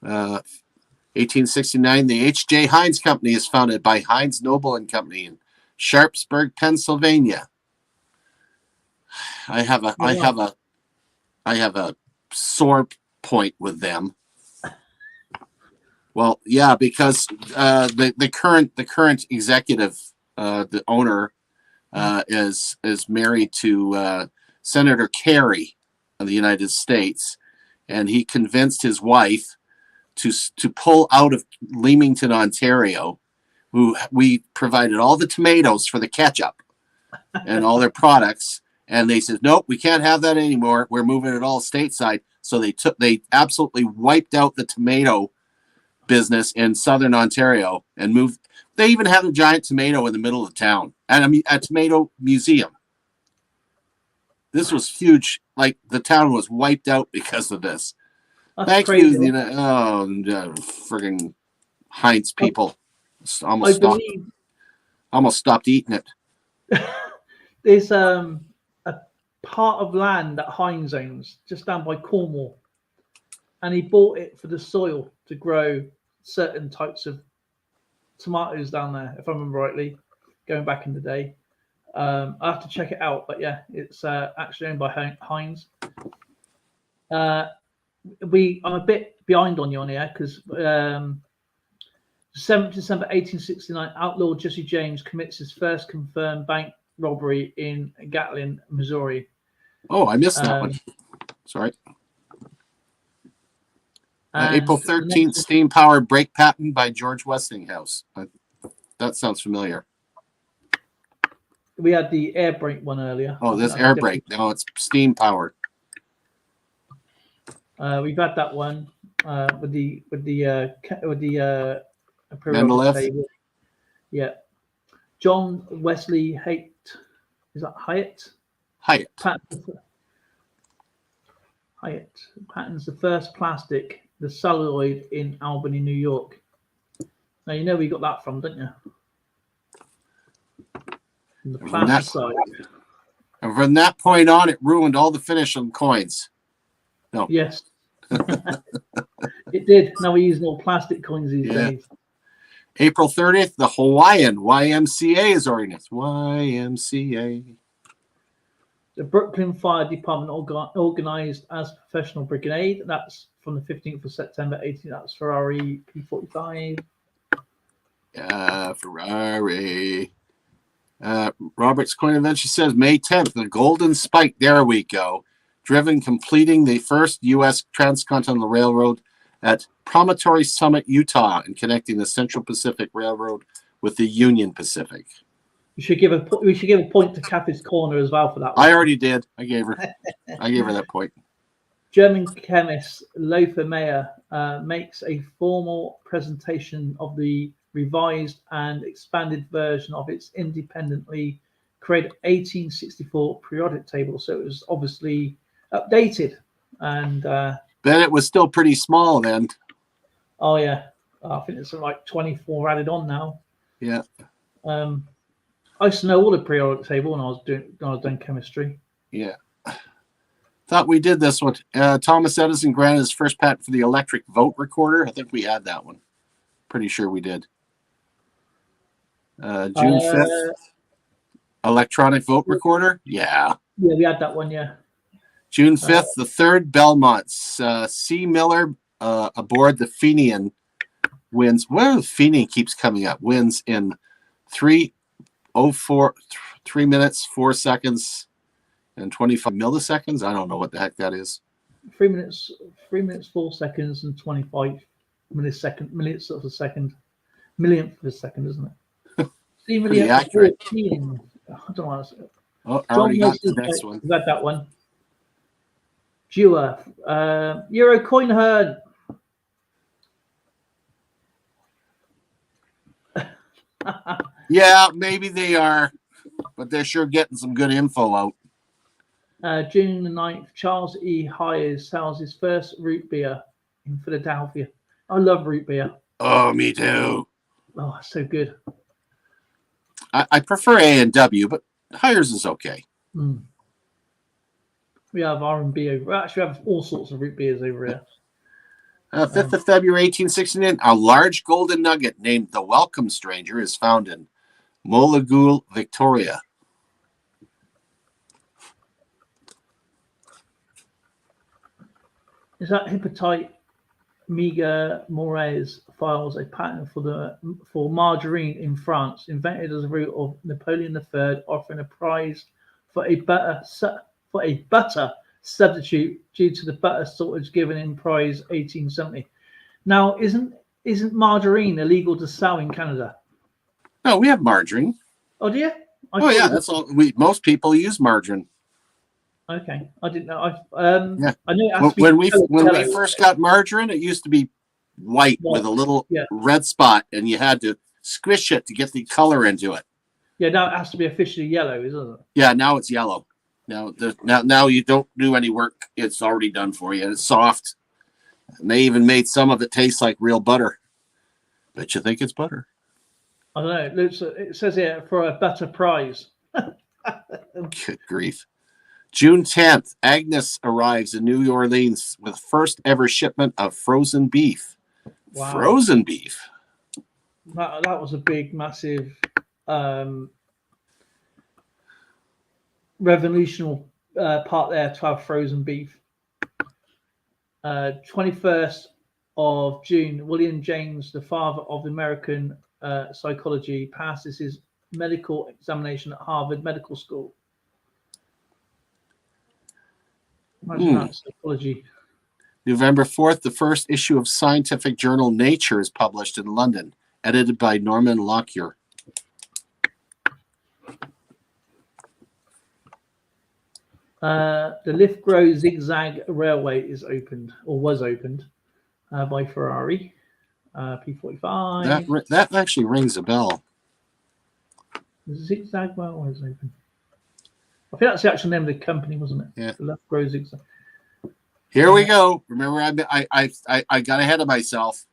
Speaker 2: 1869, the H.J. Heinz Company is founded by Heinz Noble and Company in Sharpsburg, Pennsylvania. I have a sore point with them. Well, yeah, because the current executive, the owner, is married to Senator Kerry of the United States, and he convinced his wife to pull out of Leamington, Ontario, who we provided all the tomatoes for the ketchup and all their products. And they said, nope, we can't have that anymore. We're moving it all stateside. So they absolutely wiped out the tomato business in Southern Ontario and moved. They even have a giant tomato in the middle of town, and I mean a tomato museum. This was huge. Like the town was wiped out because of this.
Speaker 1: That's
Speaker 2: Thank
Speaker 1: crazy.
Speaker 2: you, friggin' Heinz people. Almost stopped eating it.
Speaker 1: There's a part of land that Heinz owns just down by Cornwall, and he bought it for the soil to grow certain types of tomatoes down there, if I remember rightly, going back in the day. I have to check it out, but yeah, it's actually owned by Heinz. I'm a bit behind on you on here because 7th December 1869, outlaw Jesse James commits his first confirmed bank robbery in Gatlin, Missouri.
Speaker 2: Oh, I missed that one. Sorry. April 13th, steam-powered brake patent by George Westinghouse. That sounds familiar.
Speaker 1: We had the air brake one earlier.
Speaker 2: Oh, this air brake. No, it's steam-powered.
Speaker 1: We've had that one with the
Speaker 2: Mendeleev.
Speaker 1: Yeah. John Wesley Haight. Is that Hyatt?
Speaker 2: Hyatt.
Speaker 1: Hyatt patents the first plastic, the celluloid, in Albany, New York. Now you know where you got that from, don't you? From the plastic side.
Speaker 2: And from that point on, it ruined all the finish on coins. No.
Speaker 1: Yes. It did. Now we're using all plastic coins these days.
Speaker 2: April 30th, the Hawaiian YMCA is organized. YMCA.
Speaker 1: The Brooklyn Fire Department organized as professional brigade. That's from the 15th of September 18th. That's Ferrari P45.
Speaker 2: Ferrari. Robert's Coin Invention says May 10th, the Golden Spike. There we go. Driven, completing the first U.S. transcontinental railroad at Promontory Summit, Utah, and connecting the Central Pacific Railroad with the Union Pacific.
Speaker 1: We should give a point to Kathy's Corner as well for that one.
Speaker 2: I already did. I gave her that point.
Speaker 1: German chemist Lothar Meyer makes a formal presentation of the revised and expanded version of its independently created 1864 periodic table. So it was obviously updated, and
Speaker 2: then it was still pretty small then.
Speaker 1: Oh yeah, I think it's like 24 added on now.
Speaker 2: Yeah.
Speaker 1: I used to know all the periodic table when I was doing chemistry.
Speaker 2: Yeah. Thought we did this one. Thomas Edison granted his first patent for the electric vote recorder. I think we had that one. Pretty sure we did. June 5th. Electronic vote recorder? Yeah.
Speaker 1: Yeah, we had that one, yeah.
Speaker 2: June 5th, the third Belmont. C. Miller aboard the Fenian wins. Well, the Fenian keeps coming up. Wins in 3 minutes, 4 seconds, and 25 milliseconds. I don't know what the heck that is.
Speaker 1: 3 minutes, 4 seconds, and 25 minutes of a second. Millionth of a second, isn't it?
Speaker 2: Pretty accurate.
Speaker 1: I don't know.
Speaker 2: Oh, I already got the next one.
Speaker 1: We got that one. Dewar, Euro coin herd.
Speaker 2: Yeah, maybe they are, but they're sure getting some good info out.
Speaker 1: June the 9th, Charles E. Hires sells his first root beer in Philadelphia. I love root beer.
Speaker 2: Oh, me too.
Speaker 1: Oh, so good.
Speaker 2: I prefer A&W, but Hires is okay.
Speaker 1: Mm. We have R&B over. Actually, we have all sorts of root beers over here.
Speaker 2: 5th of February, 1869, a large golden nugget named the Welcome Stranger is found in Molegool, Victoria.
Speaker 1: Is that Hippolyte Miguel Moraes files a patent for margarine in France, invented as a root of Napoleon III, offering a prize for a butter substitute due to the butter shortage given in prize 1870. Now, isn't margarine illegal to sell in Canada?
Speaker 2: No, we have margarine.
Speaker 1: Oh, do you?
Speaker 2: Yeah, that's all. Most people use margarine.
Speaker 1: Okay, I didn't know.
Speaker 2: Yeah.
Speaker 1: I know it has to
Speaker 2: when
Speaker 1: be
Speaker 2: we first got margarine, it used to be white with a little red spot, and you had to squish it to get the color into it.
Speaker 1: Yeah, now it has to be officially yellow, isn't it?
Speaker 2: Yeah, now it's yellow. Now you don't do any work; it's already done for you. It's soft, and they even made some of it taste like real butter. Bet you think it's butter.
Speaker 1: I don't know. It says here for a better prize.
Speaker 2: Good grief. June 10th, Agnes arrives in New Orleans with first ever shipment of frozen beef. Wow. Frozen beef.
Speaker 1: That was a big, massive, revolutionary part there to have frozen beef. 21st of June, William James, the father of American psychology, passes his medical examination at Harvard Medical School. Imagine that, psychology.
Speaker 2: November 4th, the first issue of scientific journal Nature is published in London, edited by Norman Lockyer.
Speaker 1: The Lithgow Zigzag Railway is opened, or was opened, by Ferrari. P45.
Speaker 2: That actually rings a bell.
Speaker 1: The Zigzag Railway is open. I think that's the actual name of the company, wasn't it?
Speaker 2: Yeah.
Speaker 1: The Lithgow Zigzag.
Speaker 2: Here we go. Remember, I got ahead of myself.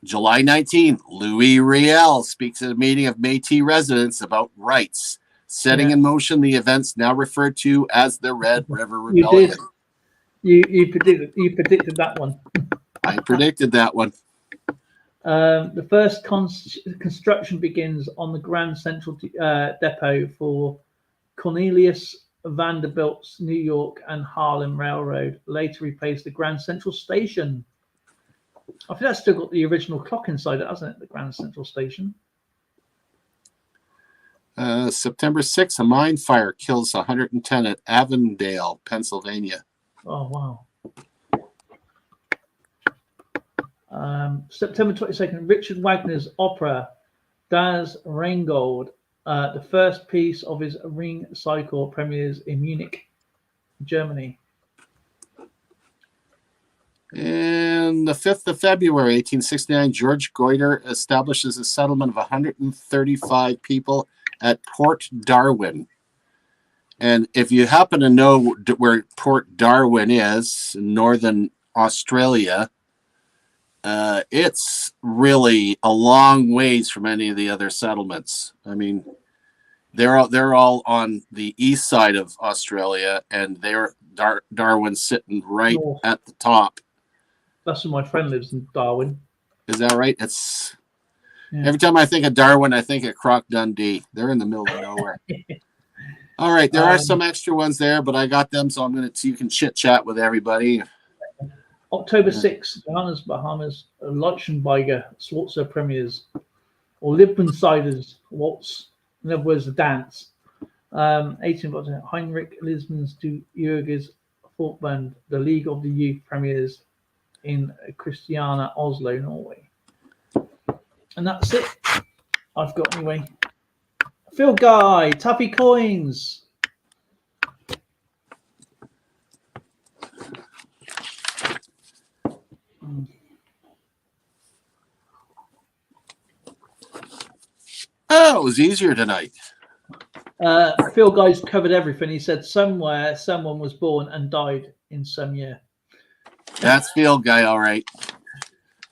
Speaker 2: July 19th, Louis Riel speaks at a meeting of Métis residents about rights, setting in motion the events now referred to as the Red River Rebellion.
Speaker 1: You predicted that one.
Speaker 2: I predicted that one.
Speaker 1: The first construction begins on the Grand Central Depot for Cornelius Vanderbilt's New York and Harlem Railroad, later replaced the Grand Central Station. I think that's still got the original clock inside it, hasn't it? The Grand Central Station.
Speaker 2: September 6th, a mine fire kills 110 at Avondale, Pennsylvania.
Speaker 1: Oh, wow. September 22nd, Richard Wagner's opera Das Rheingold, the first piece of his Ring Cycle, premieres in Munich, Germany.
Speaker 2: And the 5th of February, 1869, George Goiter establishes a settlement of 135 people at Port Darwin. And if you happen to know where Port Darwin is, in northern Australia, it's really a long ways from any of the other settlements. I mean, they're all on the east side of Australia, and Darwin sitting right
Speaker 1: North.
Speaker 2: at the top.
Speaker 1: That's where my friend lives, in Darwin.
Speaker 2: Is that right? It's every time I think of Darwin, I think of Croc Dundee. They're in the middle of nowhere. All right, there are some extra ones there, but I got them, so I'm gonna. So you can chit chat with everybody.
Speaker 1: October 6th, Bahamas, Leichenberger, Schwarzer premieres, or Lippenseider's waltz. In other words, the dance. 18 Heinrich Lisbon's to Jürgen's Folkband, the League of the Youth premieres in Christiania, Oslo, Norway. And that's it. I've got anyway. Phil Guy, Tuffy Coins.
Speaker 2: Oh, it was easier tonight.
Speaker 1: Phil Guy's covered everything. He said somewhere someone was born and died in some year.
Speaker 2: That's Phil Guy, all right.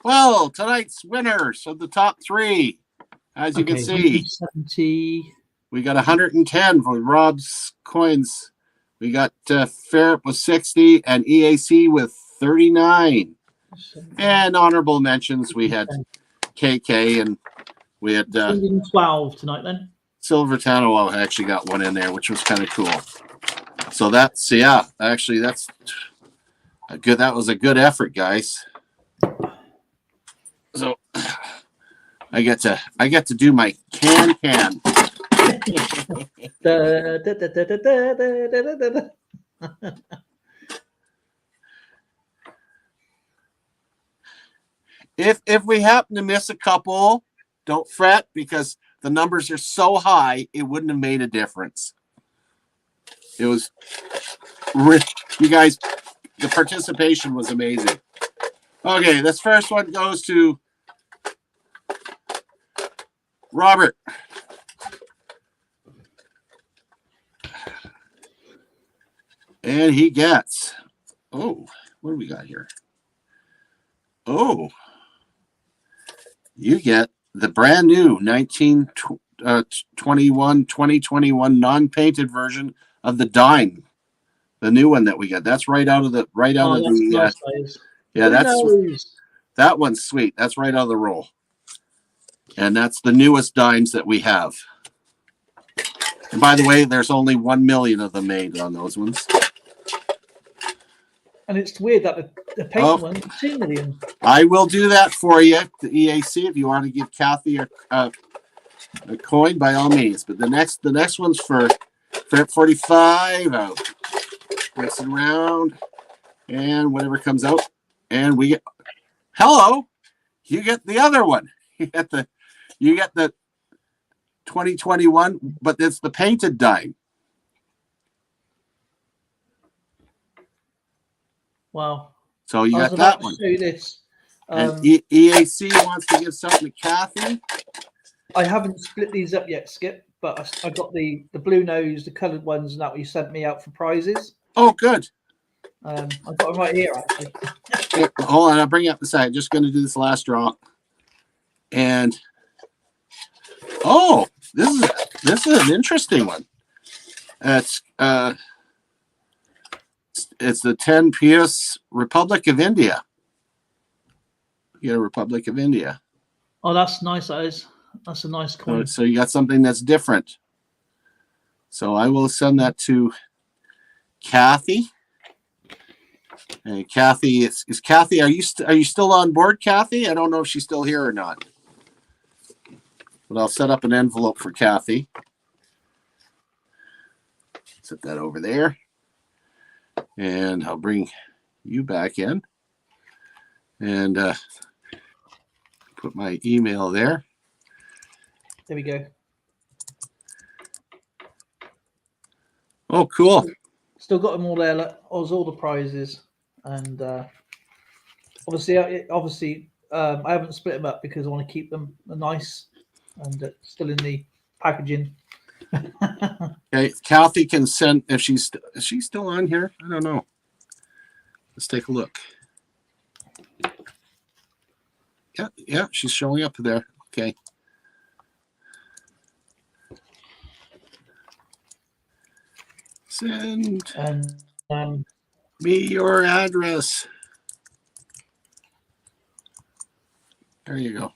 Speaker 2: Well, tonight's winners of the top three, as you can see,
Speaker 1: 170.
Speaker 2: We got 110 for Rob's coins. We got Ferret with 60 and EAC with 39. And honorable mentions, we had KK and we had
Speaker 1: 112 tonight then.
Speaker 2: Silver Tano actually got one in there, which was kind of cool. So that's, yeah, actually that's a good, that was a good effort, guys. So I get to do my can. If we happen to miss a couple, don't fret, because the numbers are so high, it wouldn't have made a difference. It was, you guys, the participation was amazing. Okay, this first one goes to Robert. And he gets, oh, what do we got here? Oh, you get the brand new 2021 non-painted version of the dime, the new one that we got. That's right out of the
Speaker 1: nice.
Speaker 2: Yeah, that one's sweet. That's right out of the roll, and that's the newest dimes that we have. And by the way, there's only 1 million of them made on those ones.
Speaker 1: And it's weird that the paint one is 2 million.
Speaker 2: I will do that for you, the EAC, if you want to give Kathy a coin, by all means. But the next one's for 45. I'll press it around, and whatever comes out, and we get. Hello, you get the other one. You get the 2021, but it's the painted dime.
Speaker 1: Wow.
Speaker 2: So you got that one.
Speaker 1: Show you this.
Speaker 2: And EAC wants to give something to Kathy.
Speaker 1: I haven't split these up yet, Skip, but I got the blue nose, the coloured ones, and that you sent me out for prizes.
Speaker 2: Oh, good.
Speaker 1: I've got them right here, actually.
Speaker 2: Hold on, I'll bring you up the side. Just going to do this last draw. And oh, this is an interesting one. It's the 10 PS Republic of India. You got a Republic of India.
Speaker 1: Oh, that's nice. That's a nice coin.
Speaker 2: So you got something that's different. So I will send that to Kathy. And Kathy, is Kathy? Are you still on board, Kathy? I don't know if she's still here or not. But I'll set up an envelope for Kathy. Set that over there. And I'll bring you back in. And put my email there.
Speaker 1: There we go.
Speaker 2: Oh, cool.
Speaker 1: Still got them all there. Look, all the prizes. And obviously, I haven't split them up because I want to keep them nice and still in the packaging.
Speaker 2: Okay, Kathy can send if she's still on here. I don't know. Let's take a look. Yeah, she's showing up there. Okay. Send.
Speaker 1: And
Speaker 2: me your address. There you go.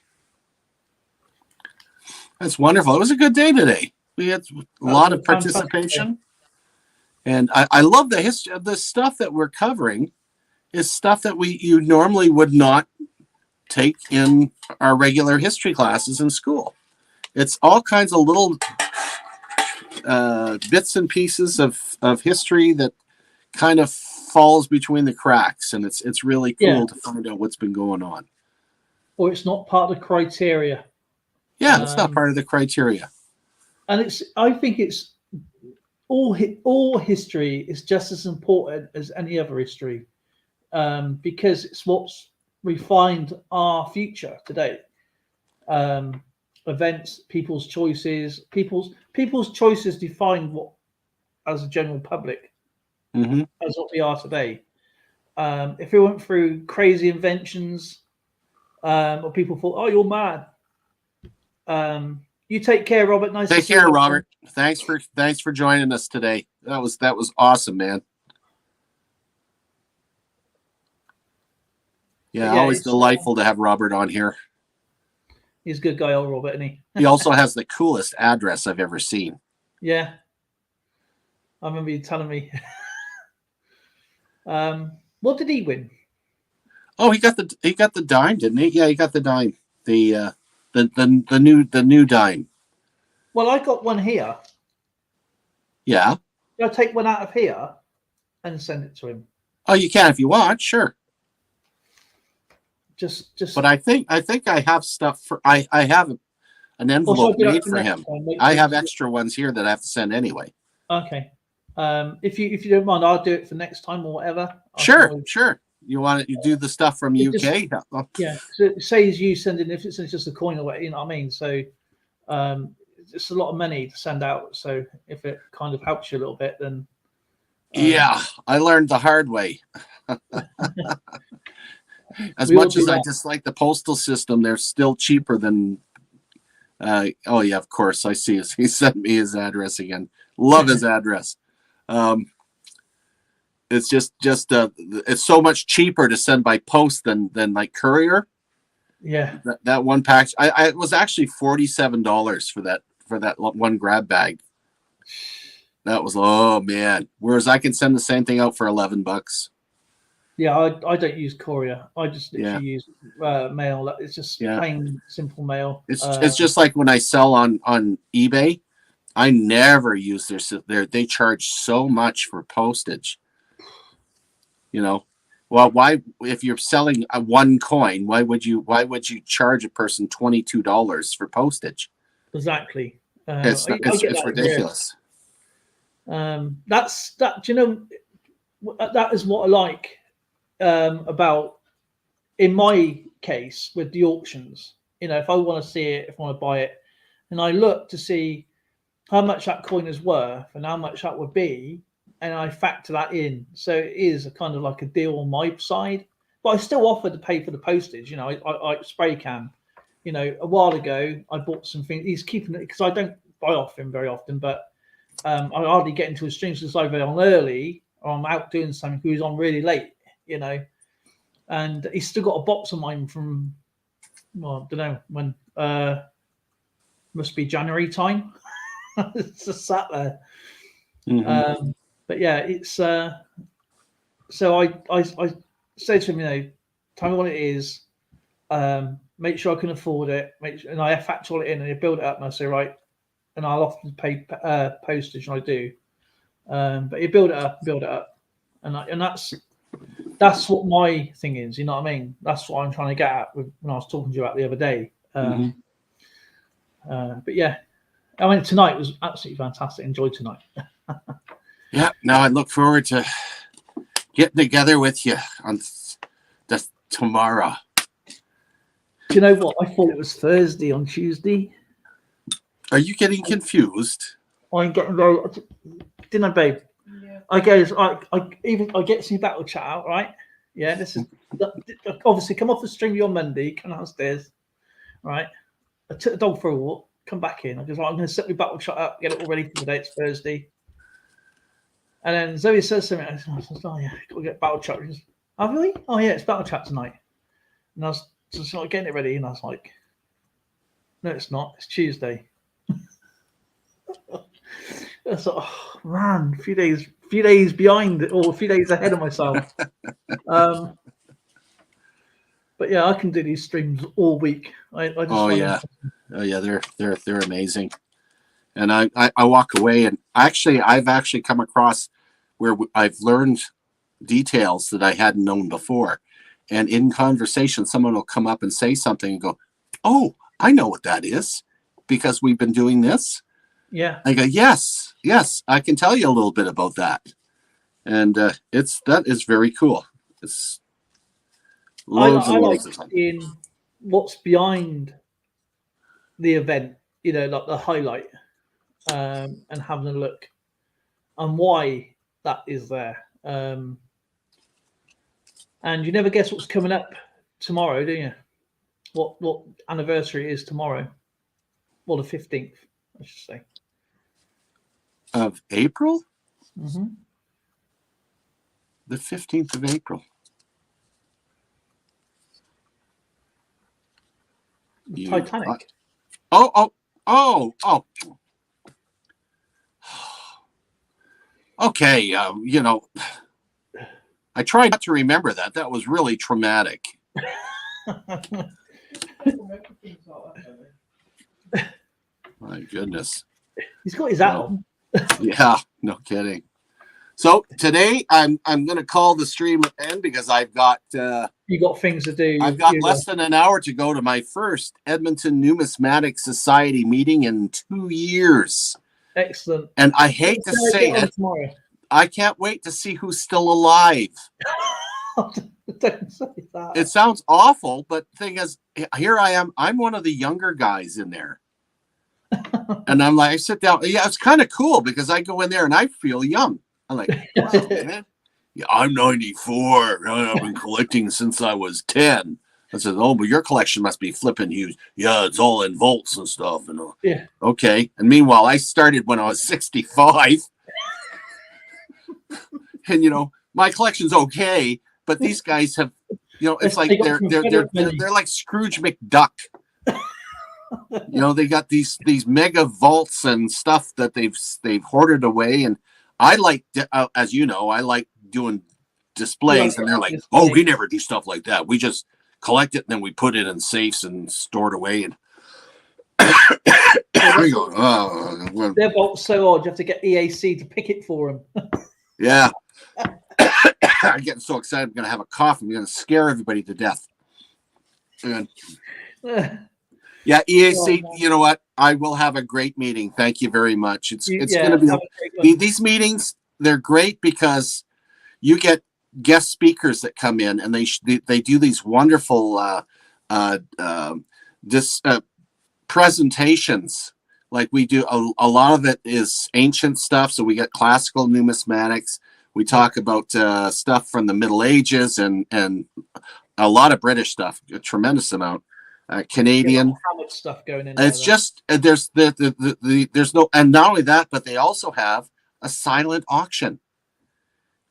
Speaker 2: That's wonderful. It was a good day today. We had a lot of participation. And I love the history of the stuff that we're covering is stuff that you normally would not take in our regular history classes in school. It's all kinds of little bits and pieces of history that kind of falls between the cracks, and it's really cool to find out what's been going on.
Speaker 1: Or it's not part of the criteria.
Speaker 2: Yeah, it's not part of the criteria.
Speaker 1: And I think it's all history is just as important as any other history, because it's what's refined our future today. Events, people's choices define what, as a general public, as what we are today. If we went through crazy inventions, or people thought, "Oh, you're mad." You take care, Robert. Nice.
Speaker 2: Take care, Robert. Thanks for joining us today. That was awesome, man. Yeah, always delightful to have Robert on here.
Speaker 1: He's a good guy, old Robert, isn't he?
Speaker 2: He also has the coolest address I've ever seen.
Speaker 1: Yeah, I remember you telling me. What did he win?
Speaker 2: Oh, he got the dime, didn't he? Yeah, he got the dime. The new dime.
Speaker 1: Well, I got one here.
Speaker 2: Yeah.
Speaker 1: I'll take one out of here and send it to him.
Speaker 2: Oh, you can if you want, sure.
Speaker 1: Just.
Speaker 2: But I think I have stuff for. I have an envelope made for him. I have extra ones here that I have to send anyway.
Speaker 1: Okay. If you don't mind, I'll do it for next time or whatever.
Speaker 2: Sure. You want it? You do the stuff from UK?
Speaker 1: Yeah. So it says you sending if it's just a coin or whatever, you know what I mean. So, it's a lot of money to send out. So if it kind of helps you a little bit, then.
Speaker 2: Yeah, I learned the hard way. As much as I dislike the postal system, they're still cheaper than. Oh yeah, of course. I see. He sent me his address again. Love his address. It's just it's so much cheaper to send by post than like courier.
Speaker 1: Yeah.
Speaker 2: That one package. It was actually $47 for that one grab bag. That was, oh man. Whereas I can send the same thing out for $11.
Speaker 1: Yeah, I don't use courier. I just literally use mail. It's just plain simple mail.
Speaker 2: It's just like when I sell on eBay, I never use their they charge so much for postage. You know, well, why if you're selling one coin, why would you charge a person $22 for postage?
Speaker 1: Exactly.
Speaker 2: It's ridiculous.
Speaker 1: That's that. Do you know that is what I like about, in my case, with the auctions. You know, if I want to see it, if I want to buy it, and I look to see how much that coin is worth and how much that would be, and I factor that in. So it is a kind of like a deal on my side, but I still offer to pay for the postage. You know, I spray can. You know, a while ago I bought something. He's keeping it because I don't buy off him very often, but I hardly get into his streams because either on early or I'm out doing something. Who's on really late, you know, and he's still got a box of mine from, well, I don't know when, must be January time. It's just sat there. But yeah, it's so I say to him, you know, tell me what it is, make sure I can afford it, and I factor all it in and I build it up, and I say, right, and I'll often pay postage, and I do, but you build it up, and that's what my thing is, you know what I mean? That's what I'm trying to get at when I was talking to you about the other day. But yeah, I mean, tonight was absolutely fantastic. Enjoyed tonight.
Speaker 2: Yeah, now I look forward to getting together with you on tomorrow.
Speaker 1: Do you know what? I thought it was Thursday on Tuesday.
Speaker 2: Are you getting confused?
Speaker 1: I'm getting very. Didn't I, babe? Yeah. I get some battle chat out, right? Yeah, this is obviously come off the stream on Monday, come downstairs, right? I took the dog for a walk, come back in. I was like, I'm going to set my battle chat up, get it all ready for today. It's Thursday. And then Zoe says something. I said, "Oh yeah, got to get battle chat." She goes, "Oh really? Oh yeah, it's battle chat tonight." And I was just like getting it ready, and I was like, "No, it's not. It's Tuesday." I was like, "Oh man, a few days behind, or a few days ahead of myself." But yeah, I can do these streams all week. I just
Speaker 2: Oh yeah, they're amazing. And I walk away, and I've actually come across where I've learned details that I hadn't known before. And in conversation, someone will come up and say something and go, "Oh, I know what that is because we've been doing this."
Speaker 1: Yeah.
Speaker 2: I go, yes, I can tell you a little bit about that. And that is very cool. It's loads
Speaker 1: I
Speaker 2: and
Speaker 1: like
Speaker 2: loads of fun.
Speaker 1: seeing what's behind the event, like the highlight, and having a look and why that is there. And you never guess what's coming up tomorrow, do you? What anniversary is tomorrow? Well, the 15th, I should say.
Speaker 2: Of April?
Speaker 1: Mm-hmm.
Speaker 2: The 15th of April.
Speaker 1: The Titanic.
Speaker 2: Oh. Okay, I tried not to remember that. That was really traumatic. My goodness.
Speaker 1: He's got his hat on.
Speaker 2: Yeah, no kidding. So today I'm going to call the stream an end because I've got
Speaker 1: you got things to do.
Speaker 2: I've got less than an hour to go to my first Edmonton Numismatics Society meeting in 2 years.
Speaker 1: Excellent.
Speaker 2: And I hate to say it, I can't wait to see who's still alive.
Speaker 1: Don't say that.
Speaker 2: It sounds awful, but the thing is, here I am. I'm one of the younger guys in there. And I'm like, I sit down. Yeah, it's kind of cool because I go in there and I feel young. I'm like, wow, man. Yeah, I'm 94. I've been collecting since I was 10. I said, oh, but your collection must be flipping huge. Yeah, it's all in volts and stuff. And
Speaker 1: yeah.
Speaker 2: Okay. And meanwhile, I started when I was 65. And, my collection's okay. But these guys have, it's like they're like Scrooge McDuck. They got these mega vaults and stuff that they've hoarded away. And I like, as you know, I like doing displays. And they're like, oh, we never do stuff like that. We just collect it and then we put it in safes and store it away. And
Speaker 1: their vault's so odd, you have to get EAC to pick it for them.
Speaker 2: Yeah. I'm getting so excited. I'm going to have a cough. I'm going to scare everybody to death. And, yeah, EAC, you know what? I will have a great meeting. Thank you very much. It's going to be these meetings. They're great because you get guest speakers that come in and they do these wonderful presentations. Like we do a lot of it is ancient stuff. So we get classical numismatics. We talk about stuff from the Middle Ages and a lot of British stuff, a tremendous amount. Canadian
Speaker 1: stuff going in.
Speaker 2: It's just there's no, and not only that, but they also have a silent auction.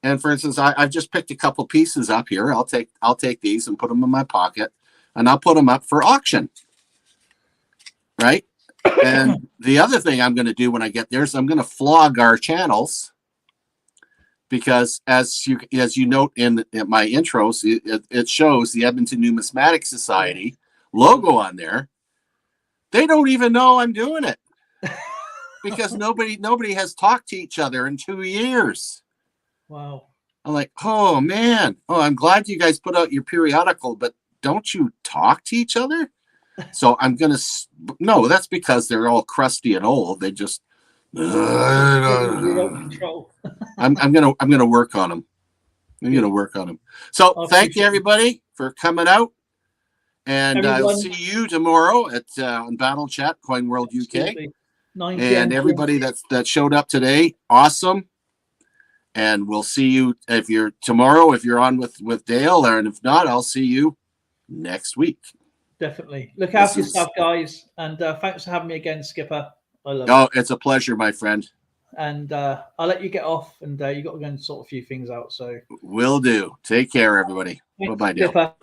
Speaker 2: And for instance, I've just picked a couple pieces up here. I'll take these and put them in my pocket, and I'll put them up for auction. Right. And the other thing I'm going to do when I get there is I'm going to flog our channels. Because as you note in my intros, it shows the Edmonton Numismatics Society logo on there. They don't even know I'm doing it because nobody has talked to each other in 2 years.
Speaker 1: Wow.
Speaker 2: I'm like, oh man, I'm glad you guys put out your periodical, but don't you talk to each other? So I'm gonna no, that's because they're all crusty and old. They just I'm gonna work on them. So thank you everybody for coming out, and I'll see you tomorrow at on Battle Chat Coin World UK. And everybody that showed up today, awesome. And we'll see you if you're on with Dale, and if not, I'll see you next week.
Speaker 1: Definitely look after yourself, guys, and thanks for having me again, Skipper. I love it.
Speaker 2: Oh, it's a pleasure, my friend.
Speaker 1: and I'll let you get off, and you got to go and sort a few things out. So
Speaker 2: will do. Take care, everybody. Bye-bye now.